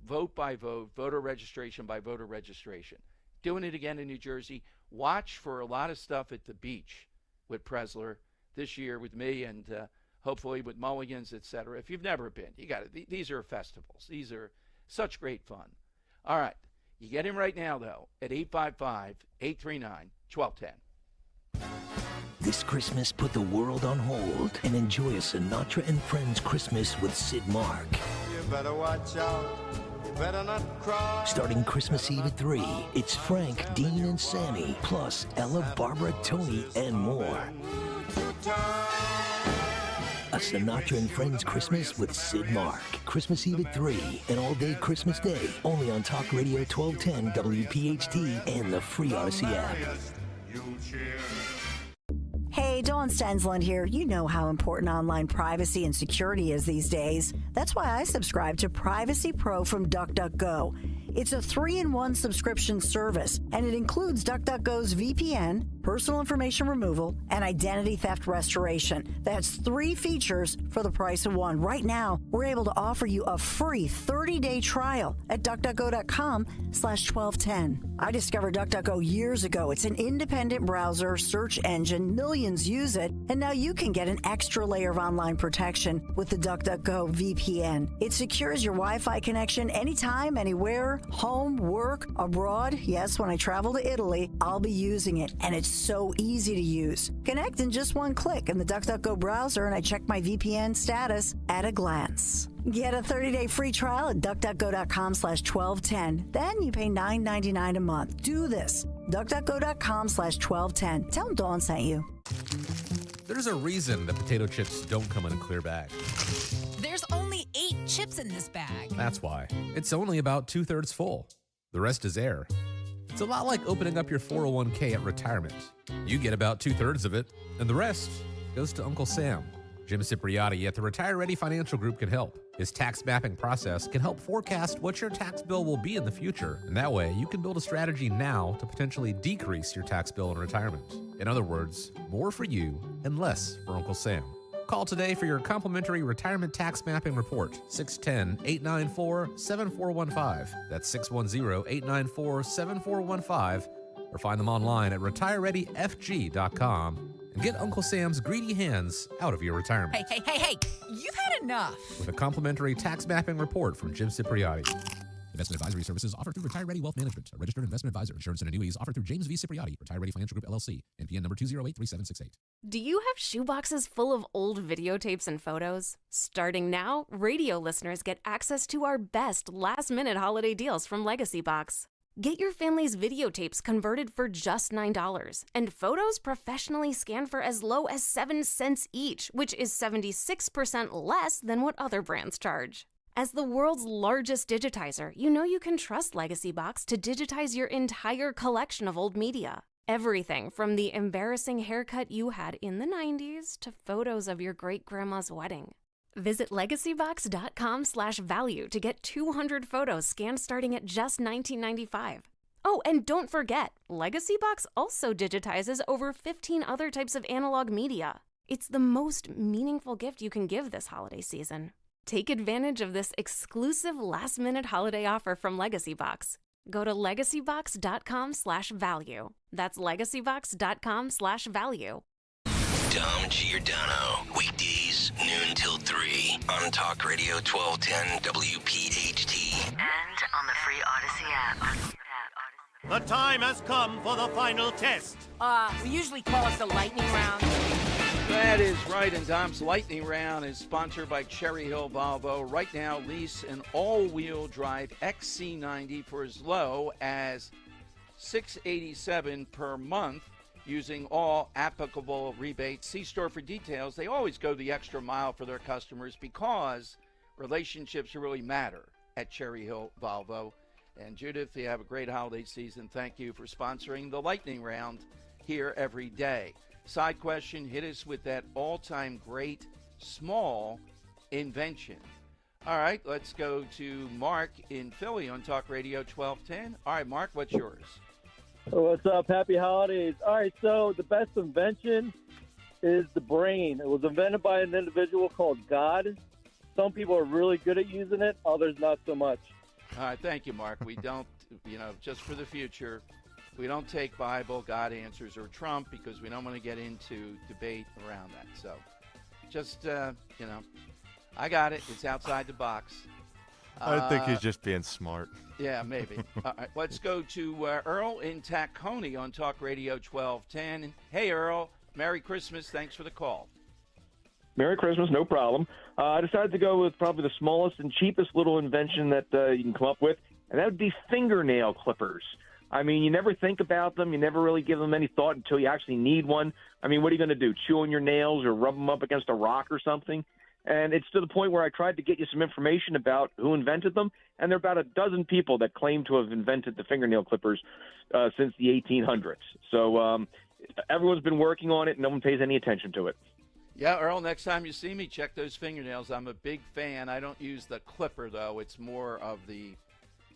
vote by vote, voter registration by voter registration. Doing it again in New Jersey. Watch for a lot of stuff at the beach with Presler this year with me and hopefully with Mulligans, etc. If you've never been, you got it. These are festivals. These are such great fun. All right. You get him right now, though, at 855-839-1210. This Christmas, put the world on hold and enjoy a Sinatra and Friends Christmas with Sid Mark. You better watch out. You better not cry. Starting Christmas Eve at 3, it's Frank, Dean, and Sammy, plus Ella, Barbara, Tony, and more. A Sinatra and Friends Christmas with Sid Mark. Christmas Eve at 3 and all day Christmas Day. Only on Talk Radio 1210 WPHT and the free Odyssey app. Hey, Dawn Stensland here. You know how important online privacy and security is these days. That's why I subscribe to Privacy Pro from DuckDuckGo. It's a 3-in-1 subscription service, and it includes DuckDuckGo's VPN, personal information removal, and identity theft restoration. That's 3 features for the price of 1. Right now, we're able to offer you a free 30-day trial at DuckDuckGo.com/1210. I discovered DuckDuckGo years ago. It's an independent browser search engine. Millions use it, and now you can get an extra layer of online protection with the DuckDuckGo VPN. It secures your Wi-Fi connection anytime, anywhere, home, work, abroad. Yes, when I travel to Italy, I'll be using it, and it's so easy to use. Connect in just one click in the DuckDuckGo browser, and I check my VPN status at a glance. Get a 30-day free trial at DuckDuckGo.com/1210. Then you pay $9.99 a month. Do this. DuckDuckGo.com/1210. Tell them Dawn sent you. There's a reason that potato chips don't come in a clear bag. There's only 8 chips in this bag. That's why. It's only about 2/3 full. The rest is air. It's a lot like opening up your 401k at retirement. You get about 2/3 of it, and the rest goes to Uncle Sam. Jim Cipriotti at the Retire Ready Financial Group can help. His tax mapping process can help forecast what your tax bill will be in the future, and that way you can build a strategy now to potentially decrease your tax bill in retirement. In other words, more for you and less for Uncle Sam. Call today for your complimentary retirement tax mapping report, 610-894-7415. That's 610-894-7415, or find them online at retirereadyfg.com. And get Uncle Sam's greedy hands out of your retirement. Hey, you've had enough. With a complimentary tax mapping report from Jim Cipriotti. Investment advisory services offered through Retire Ready Wealth Management, a registered investment advisor. Insurance and annuities offered through James V. Cipriotti, Retire Ready Financial Group, LLC, NPN number 2083768. Do you have shoeboxes full of old videotapes and photos? Starting now, radio listeners get access to our best last-minute holiday deals from Legacy Box. Get your family's videotapes converted for just $9 and photos professionally scanned for as low as 7 cents each, which is 76% less than what other brands charge. As the world's largest digitizer, you know you can trust Legacy Box to digitize your entire collection of old media. Everything from the embarrassing haircut you had in the 90s to photos of your great-grandma's wedding. Visit legacybox.com/value to get 200 photos scanned starting at just $19.95. Oh, and don't forget, Legacy Box also digitizes over 15 other types of analog media. It's the most meaningful gift you can give this holiday season. Take advantage of this exclusive last-minute holiday offer from Legacy Box. Go to legacybox.com/value. That's legacybox.com/value. Dom Giordano, weekdays, noon till 3 on Talk Radio 1210 WPHT. And on the free Odyssey app. The time has come for the final test. We usually call it the lightning round. That is right, and Dom's Lightning Round is sponsored by Cherry Hill Volvo. Right now, lease an all-wheel drive XC90 for as low as $687 per month using all applicable rebates. See store for details. They always go the extra mile for their customers because relationships really matter at Cherry Hill Volvo. And Judith, you have a great holiday season. Thank you for sponsoring the Lightning Round here every day. Side question, hit us with that all-time great small invention. All right, let's go to Mark in Philly on Talk Radio 1210. All right, Mark, what's yours? What's up? Happy holidays. All right, so the best invention is the brain. It was invented by an individual called God. Some people are really good at using it, others not so much. All right, thank you, Mark. We don't, just for the future, we don't take Bible, God answers, or Trump because we don't want to get into debate around that. So just, I got it. It's outside the box. I think he's just being smart. Yeah, maybe. All right, let's go to Earl in Tacony on Talk Radio 1210. Hey, Earl. Merry Christmas. Thanks for the call. Merry Christmas, no problem. I decided to go with probably the smallest and cheapest little invention that you can come up with, and that would be fingernail clippers. I mean, you never think about them. You never really give them any thought until you actually need one. I mean, what are you going to do, chew on your nails or rub them up against a rock or something? And it's to the point where I tried to get you some information about who invented them, and there are about a dozen people that claim to have invented the fingernail clippers since the 1800s. So everyone's been working on it, and no one pays any attention to it. Yeah, Earl, next time you see me, check those fingernails. I'm a big fan. I don't use the clipper, though. It's more of the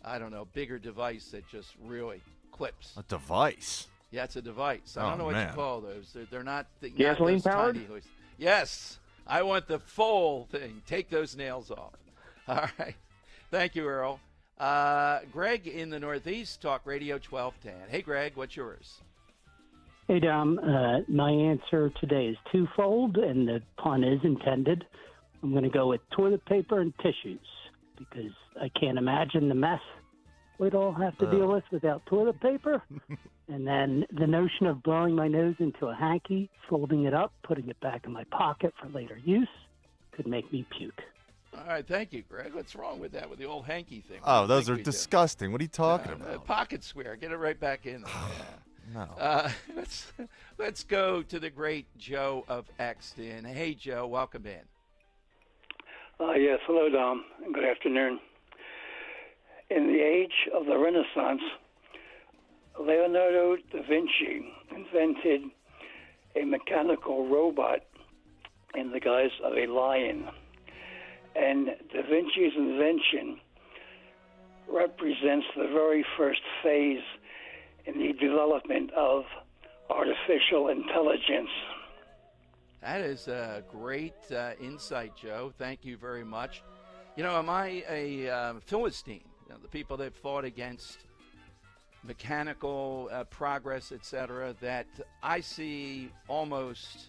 I don't know, bigger device that just really clips. A device? Yeah, it's a device. I Oh, don't know what man. you call those. They're not Gasoline not those powered? tiny hoists. Yes, I want the full thing. Take those nails off. All right. Thank you, Earl. Greg in the Northeast, Talk Radio 1210. Hey, Greg, what's yours? Hey, Dom. My answer today is twofold, and the pun is intended. I'm going to go with toilet paper and tissues because I can't imagine the mess we'd all have to deal with without toilet paper. And then the notion of blowing my nose into a hanky, folding it up, putting it back in my pocket for later use could make me puke. All right, thank you, Greg. What's wrong with that, with the old hanky thing? What Oh, do you those think are we do? disgusting. What are you talking about? Pocket square. Get it right back in there. No. Let's go to the great Joe of Exton. Hey, Joe, welcome in. Yes, hello, Dom, and good afternoon. In the age of the Renaissance, Leonardo da Vinci invented a mechanical robot in the guise of a lion. And Da Vinci's invention represents the very first phase in the development of artificial intelligence. That is a great insight, Joe. Thank you very much. You know, am I a Philistine? You know, the people that fought against mechanical progress, etc., that I see almost,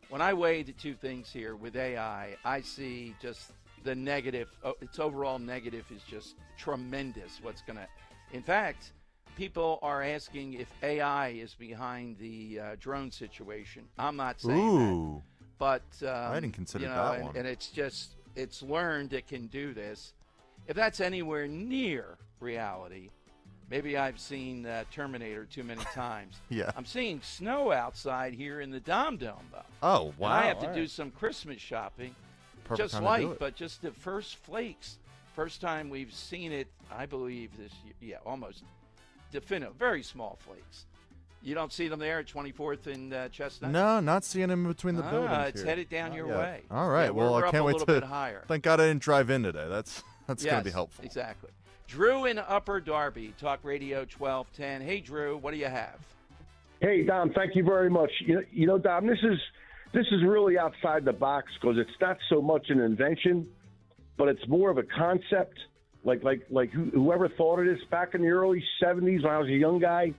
when I weigh the two things here with AI, I see just the negative. Its overall negative is just tremendous. What's going to, in fact, people are asking if AI is behind the drone situation. I'm not saying that, but I didn't consider that one. And it's just, it's learned it can do this. If that's anywhere near reality, maybe I've seen Terminator too many times. Yeah. I'm seeing snow outside here in the Dom Dome, though. Oh, wow. And I have to All do right. some Christmas shopping. Perfect just time to do light, it. but just the first flakes. First time we've seen it, I believe, this year. Yeah, almost definitive. Very small flakes. You don't see them there at 24th and Chestnut? No, not seeing him between the buildings. It's here. headed down your Yeah. way. All right. Yeah, well, we're I up can't a wait little to. bit higher. Thank God I didn't drive in today. That's going to be Yes, helpful. Exactly. Drew in Upper Darby, Talk Radio 1210. Hey, Drew, what do you have? Hey, Dom, thank you very much. You know, Dom, this is really outside the box because it's not so much an invention, but it's more of a concept. Like whoever thought of this back in the early 70s when I was a young guy,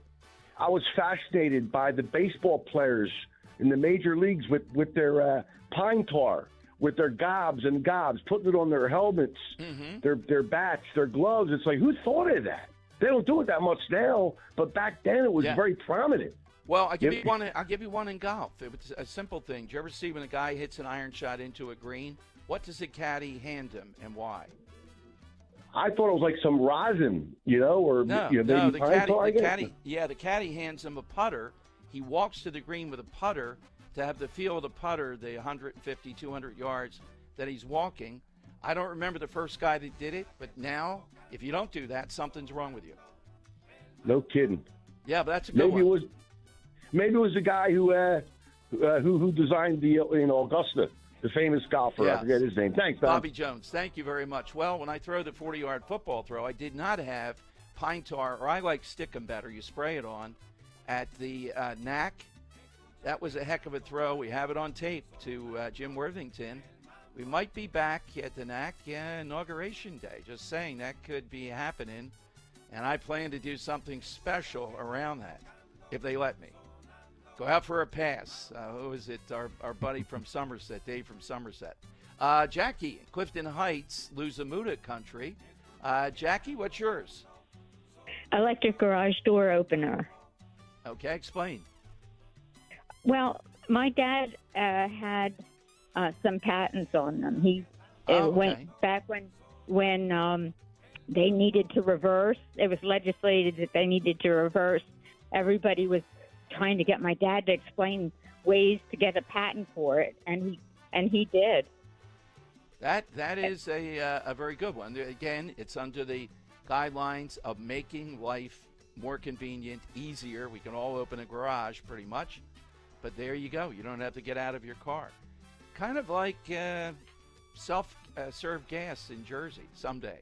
I was fascinated by the baseball players in the major leagues with their pine tar, with their gobs, putting it on their helmets, their bats, their gloves. It's like, who thought of that? They don't do it that much now, but back then it was very prominent. Well, I'll give you one. I'll give you one in golf. It was a simple thing. Do you ever see when a guy hits an iron shot into a green? What does the caddy hand him, and why? I thought it was like some rosin, or No, maybe the pine caddy. tar, I The guess. caddy. Yeah, the caddy hands him a putter. He walks to the green with a putter to have the feel of the putter, the 150, 200 yards that he's walking. I don't remember the first guy that did it, but now, if you don't do that, something's wrong with you. No kidding. Yeah, but that's a good one. Maybe it was the guy who designed the Augusta, the famous golfer. Yeah. I forget his name. Thanks, Dom. Bobby Jones, thank you very much. Well, when I throw the 40-yard football throw, I did not have pine tar, or I like Stickum better. You spray it on at the NAC. That was a heck of a throw. We have it on tape to Jim Worthington. We might be back at the NAC Inauguration Day. Just saying, that could be happening. And I plan to do something special around that, if they let me. Go out for a pass. Who is it? Our buddy from Somerset, Dave from Somerset. Jackie, Clifton Heights, Luzamuda country. Jackie, what's yours? Electric garage door opener. Okay, explain. Well, my dad had some patents on them. He went back when they needed to reverse. It was legislated that they needed to reverse. Everybody was trying to get my dad to explain ways to get a patent for it, and he did. That is a very good one. Again, it's under the guidelines of making life more convenient, easier. We can all open a garage pretty much, but there you go. You don't have to get out of your car. Kind of like self-serve gas in Jersey someday.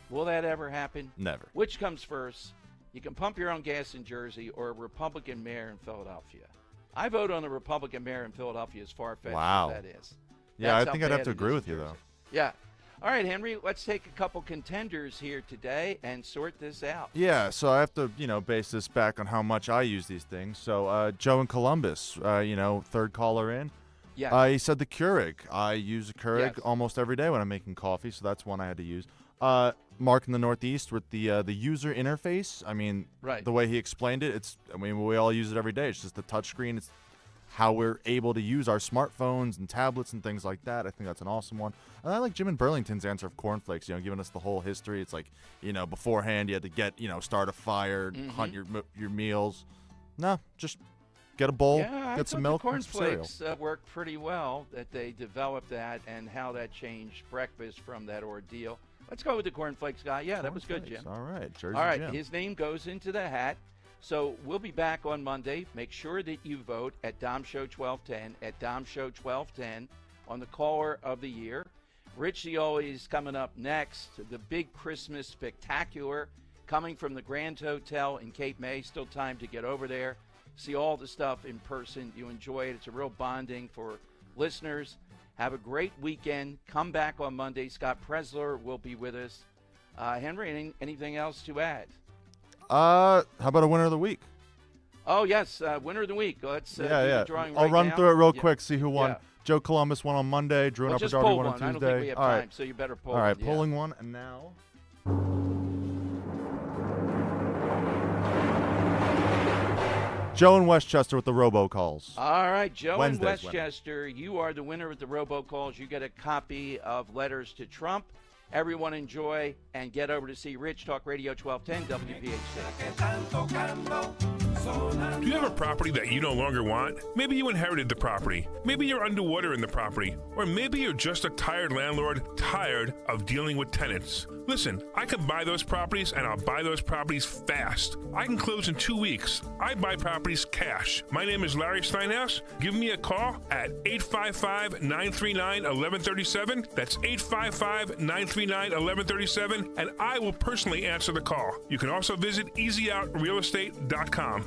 Will that ever happen? Never. Which comes first? You can pump your own gas in Jersey or a Republican mayor in Philadelphia. I vote on the Republican mayor in Philadelphia, as far-fetched Wow. as that is. Yeah, That's I think how I'd have bad to it agree is with in you, Jersey. though. Yeah. All right, Henry, let's take a couple contenders here today and sort this out. Yeah, so I have to, base this back on how much I use these things. So Joe in Columbus, third caller in. Yeah. He said the Keurig. I use a Keurig Yes. almost every day when I'm making coffee, so that's one I had to use. Mark in the Northeast with the user interface. I mean, Right. the way he explained it, we all use it every day. It's just the touch screen. It's how we're able to use our smartphones and tablets and things like that. I think that's an awesome one. And I like Jim and Burlington's answer of cornflakes, giving us the whole history. It's like, beforehand you had to get, start a fire, hunt your meals. No, just get a bowl, Yeah, get some milk, the and some cereal. cornflakes worked pretty well, that they developed that and how that changed breakfast from that ordeal. Let's go with the cornflakes guy. Yeah, that was good, Jim. All right, Jersey All right, Jim. his name goes into the hat. So we'll be back on Monday. Make sure that you vote at Dom Show 1210, at Dom Show 1210 on the Caller of the Year. Rich Zioli is coming up next. The big Christmas spectacular coming from the Grand Hotel in Cape May. Still time to get over there. See all the stuff in person. You enjoy it. It's a real bonding for listeners. Have a great weekend. Come back on Monday. Scott Presler will be with us. Henry, anything else to add? How about a winner of the week? Oh, yes, winner of the week. Let's do yeah. the drawing I'll right run now. through it real Yeah. quick, see who won. Yeah. Joe Columbus won on Monday. Drew and Well, Upper just Darby pull won on one. Tuesday. I don't think we have All time, right. so you better pull All right, one, yeah. pulling one, and now. Joe in Westchester with the robocalls. All right, Joe in Wednesday's Westchester, you are the winner with the robocalls. You get a copy of Letters to Trump. Everyone enjoy and get over to see Rich Talk Radio 1210 WPHT. Do you have a property that you no longer want? Maybe you inherited the property. Maybe you're underwater in the property. Or maybe you're just a tired landlord, tired of dealing with tenants. Listen, I can buy those properties, and I'll buy those properties fast. I can close in 2 weeks. I buy properties cash. My name is Larry Steinhaus. Give me a call at 855-939-1137. That's 855-939-1137, and I will personally answer the call. You can also visit easyOutRealEstate.com.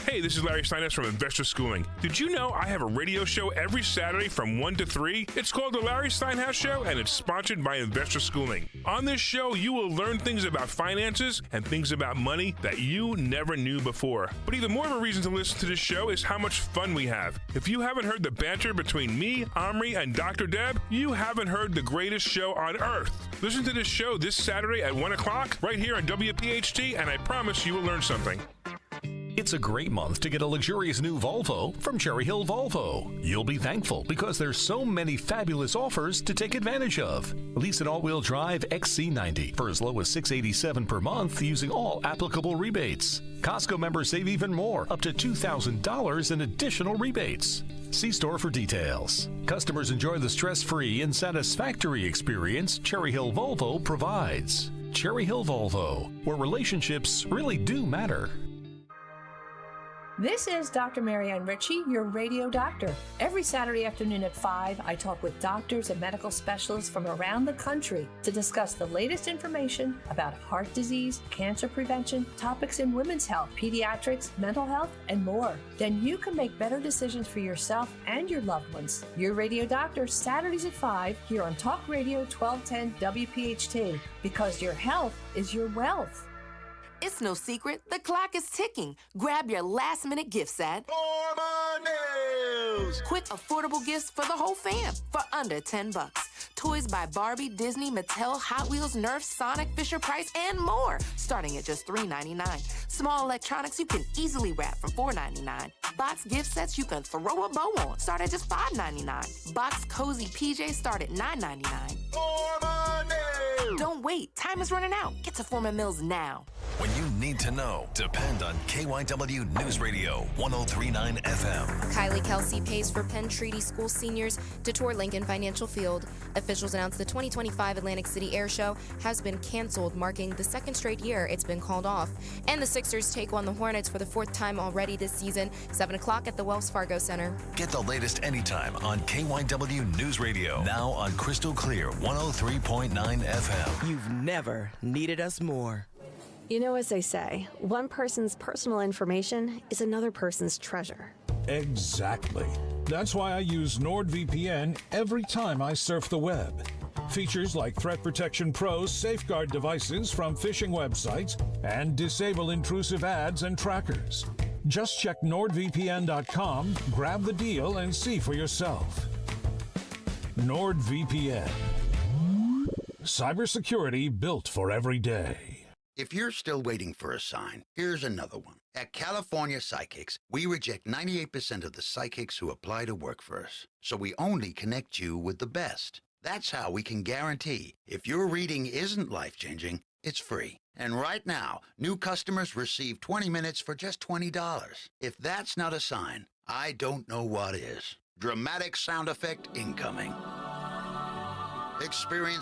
Hey, this is Larry Steinhaus from Investor Schooling. Did you know I have a radio show every Saturday from 1 to 3? It's called The Larry Steinhaus Show, and it's sponsored by Investor Schooling. On this show, you will learn things about finances and things about money that you never knew before. But even more of a reason to listen to this show is how much fun we have. If you haven't heard the banter between me, Omri, and Dr. Deb, you haven't heard the greatest show on earth. Listen to this show this Saturday at 1 o'clock right here on WPHT, and I promise you will learn something. It's a great month to get a luxurious new Volvo from Cherry Hill Volvo. You'll be thankful because there's so many fabulous offers to take advantage of. Lease an all-wheel drive XC90 for as low as $687 per month using all applicable rebates. Costco members save even more, up to $2,000 in additional rebates. See store for details. Customers enjoy the stress-free and satisfactory experience Cherry Hill Volvo provides. Cherry Hill Volvo, where relationships really do matter. This is Dr. Marianne Ritchie, your radio doctor. Every Saturday afternoon at 5, I talk with doctors and medical specialists from around the country to discuss the latest information about heart disease, cancer prevention, topics in women's health, pediatrics, mental health, and more. Then you can make better decisions for yourself and your loved ones. Your radio doctor, Saturdays at 5, here on Talk Radio 1210 WPHT, because your health is your wealth. It's no secret, the clock is ticking. Grab your last-minute gifts at News. Quick, affordable gifts for the whole fam for under $10. Toys by Barbie, Disney, Mattel, Hot Wheels, Nerf, Sonic, Fisher-Price, and more, starting at just $3.99. Small electronics you can easily wrap for $4.99. Box gift sets you can throw a bow on, start at just $5.99. Box cozy PJs start at $9.99. Don't wait, time is running out. Get to Foreman Mills now. When you need to know, depend on KYW News Radio 1039 FM. Kylie Kelsey pays for Penn Treaty School seniors to tour Lincoln Financial Field. Officials announced the 2025 Atlantic City Air Show has been canceled, marking the second straight year it's been called off. And the Sixers take on the Hornets for the fourth time already this season, 7 o'clock at the Wells Fargo Center. Get the latest anytime on KYW News Radio. Now on Crystal Clear 103.9 FM. You've never needed us more. You know, as they say, one person's personal information is another person's treasure. Exactly. That's why I use NordVPN every time I surf the web. Features like Threat Protection Pro's safeguard devices from phishing websites and disable intrusive ads and trackers. Just check NordVPN.com, grab the deal, and see for yourself. NordVPN. Cybersecurity built for every day. If you're still waiting for a sign, here's another one. At California Psychics, we reject 98% of the psychics who apply to work for us. So we only connect you with the best. That's how we can guarantee if your reading isn't life-changing, it's free. And right now, new customers receive 20 minutes for just $20. If that's not a sign, I don't know what is. Dramatic sound effect incoming. Experience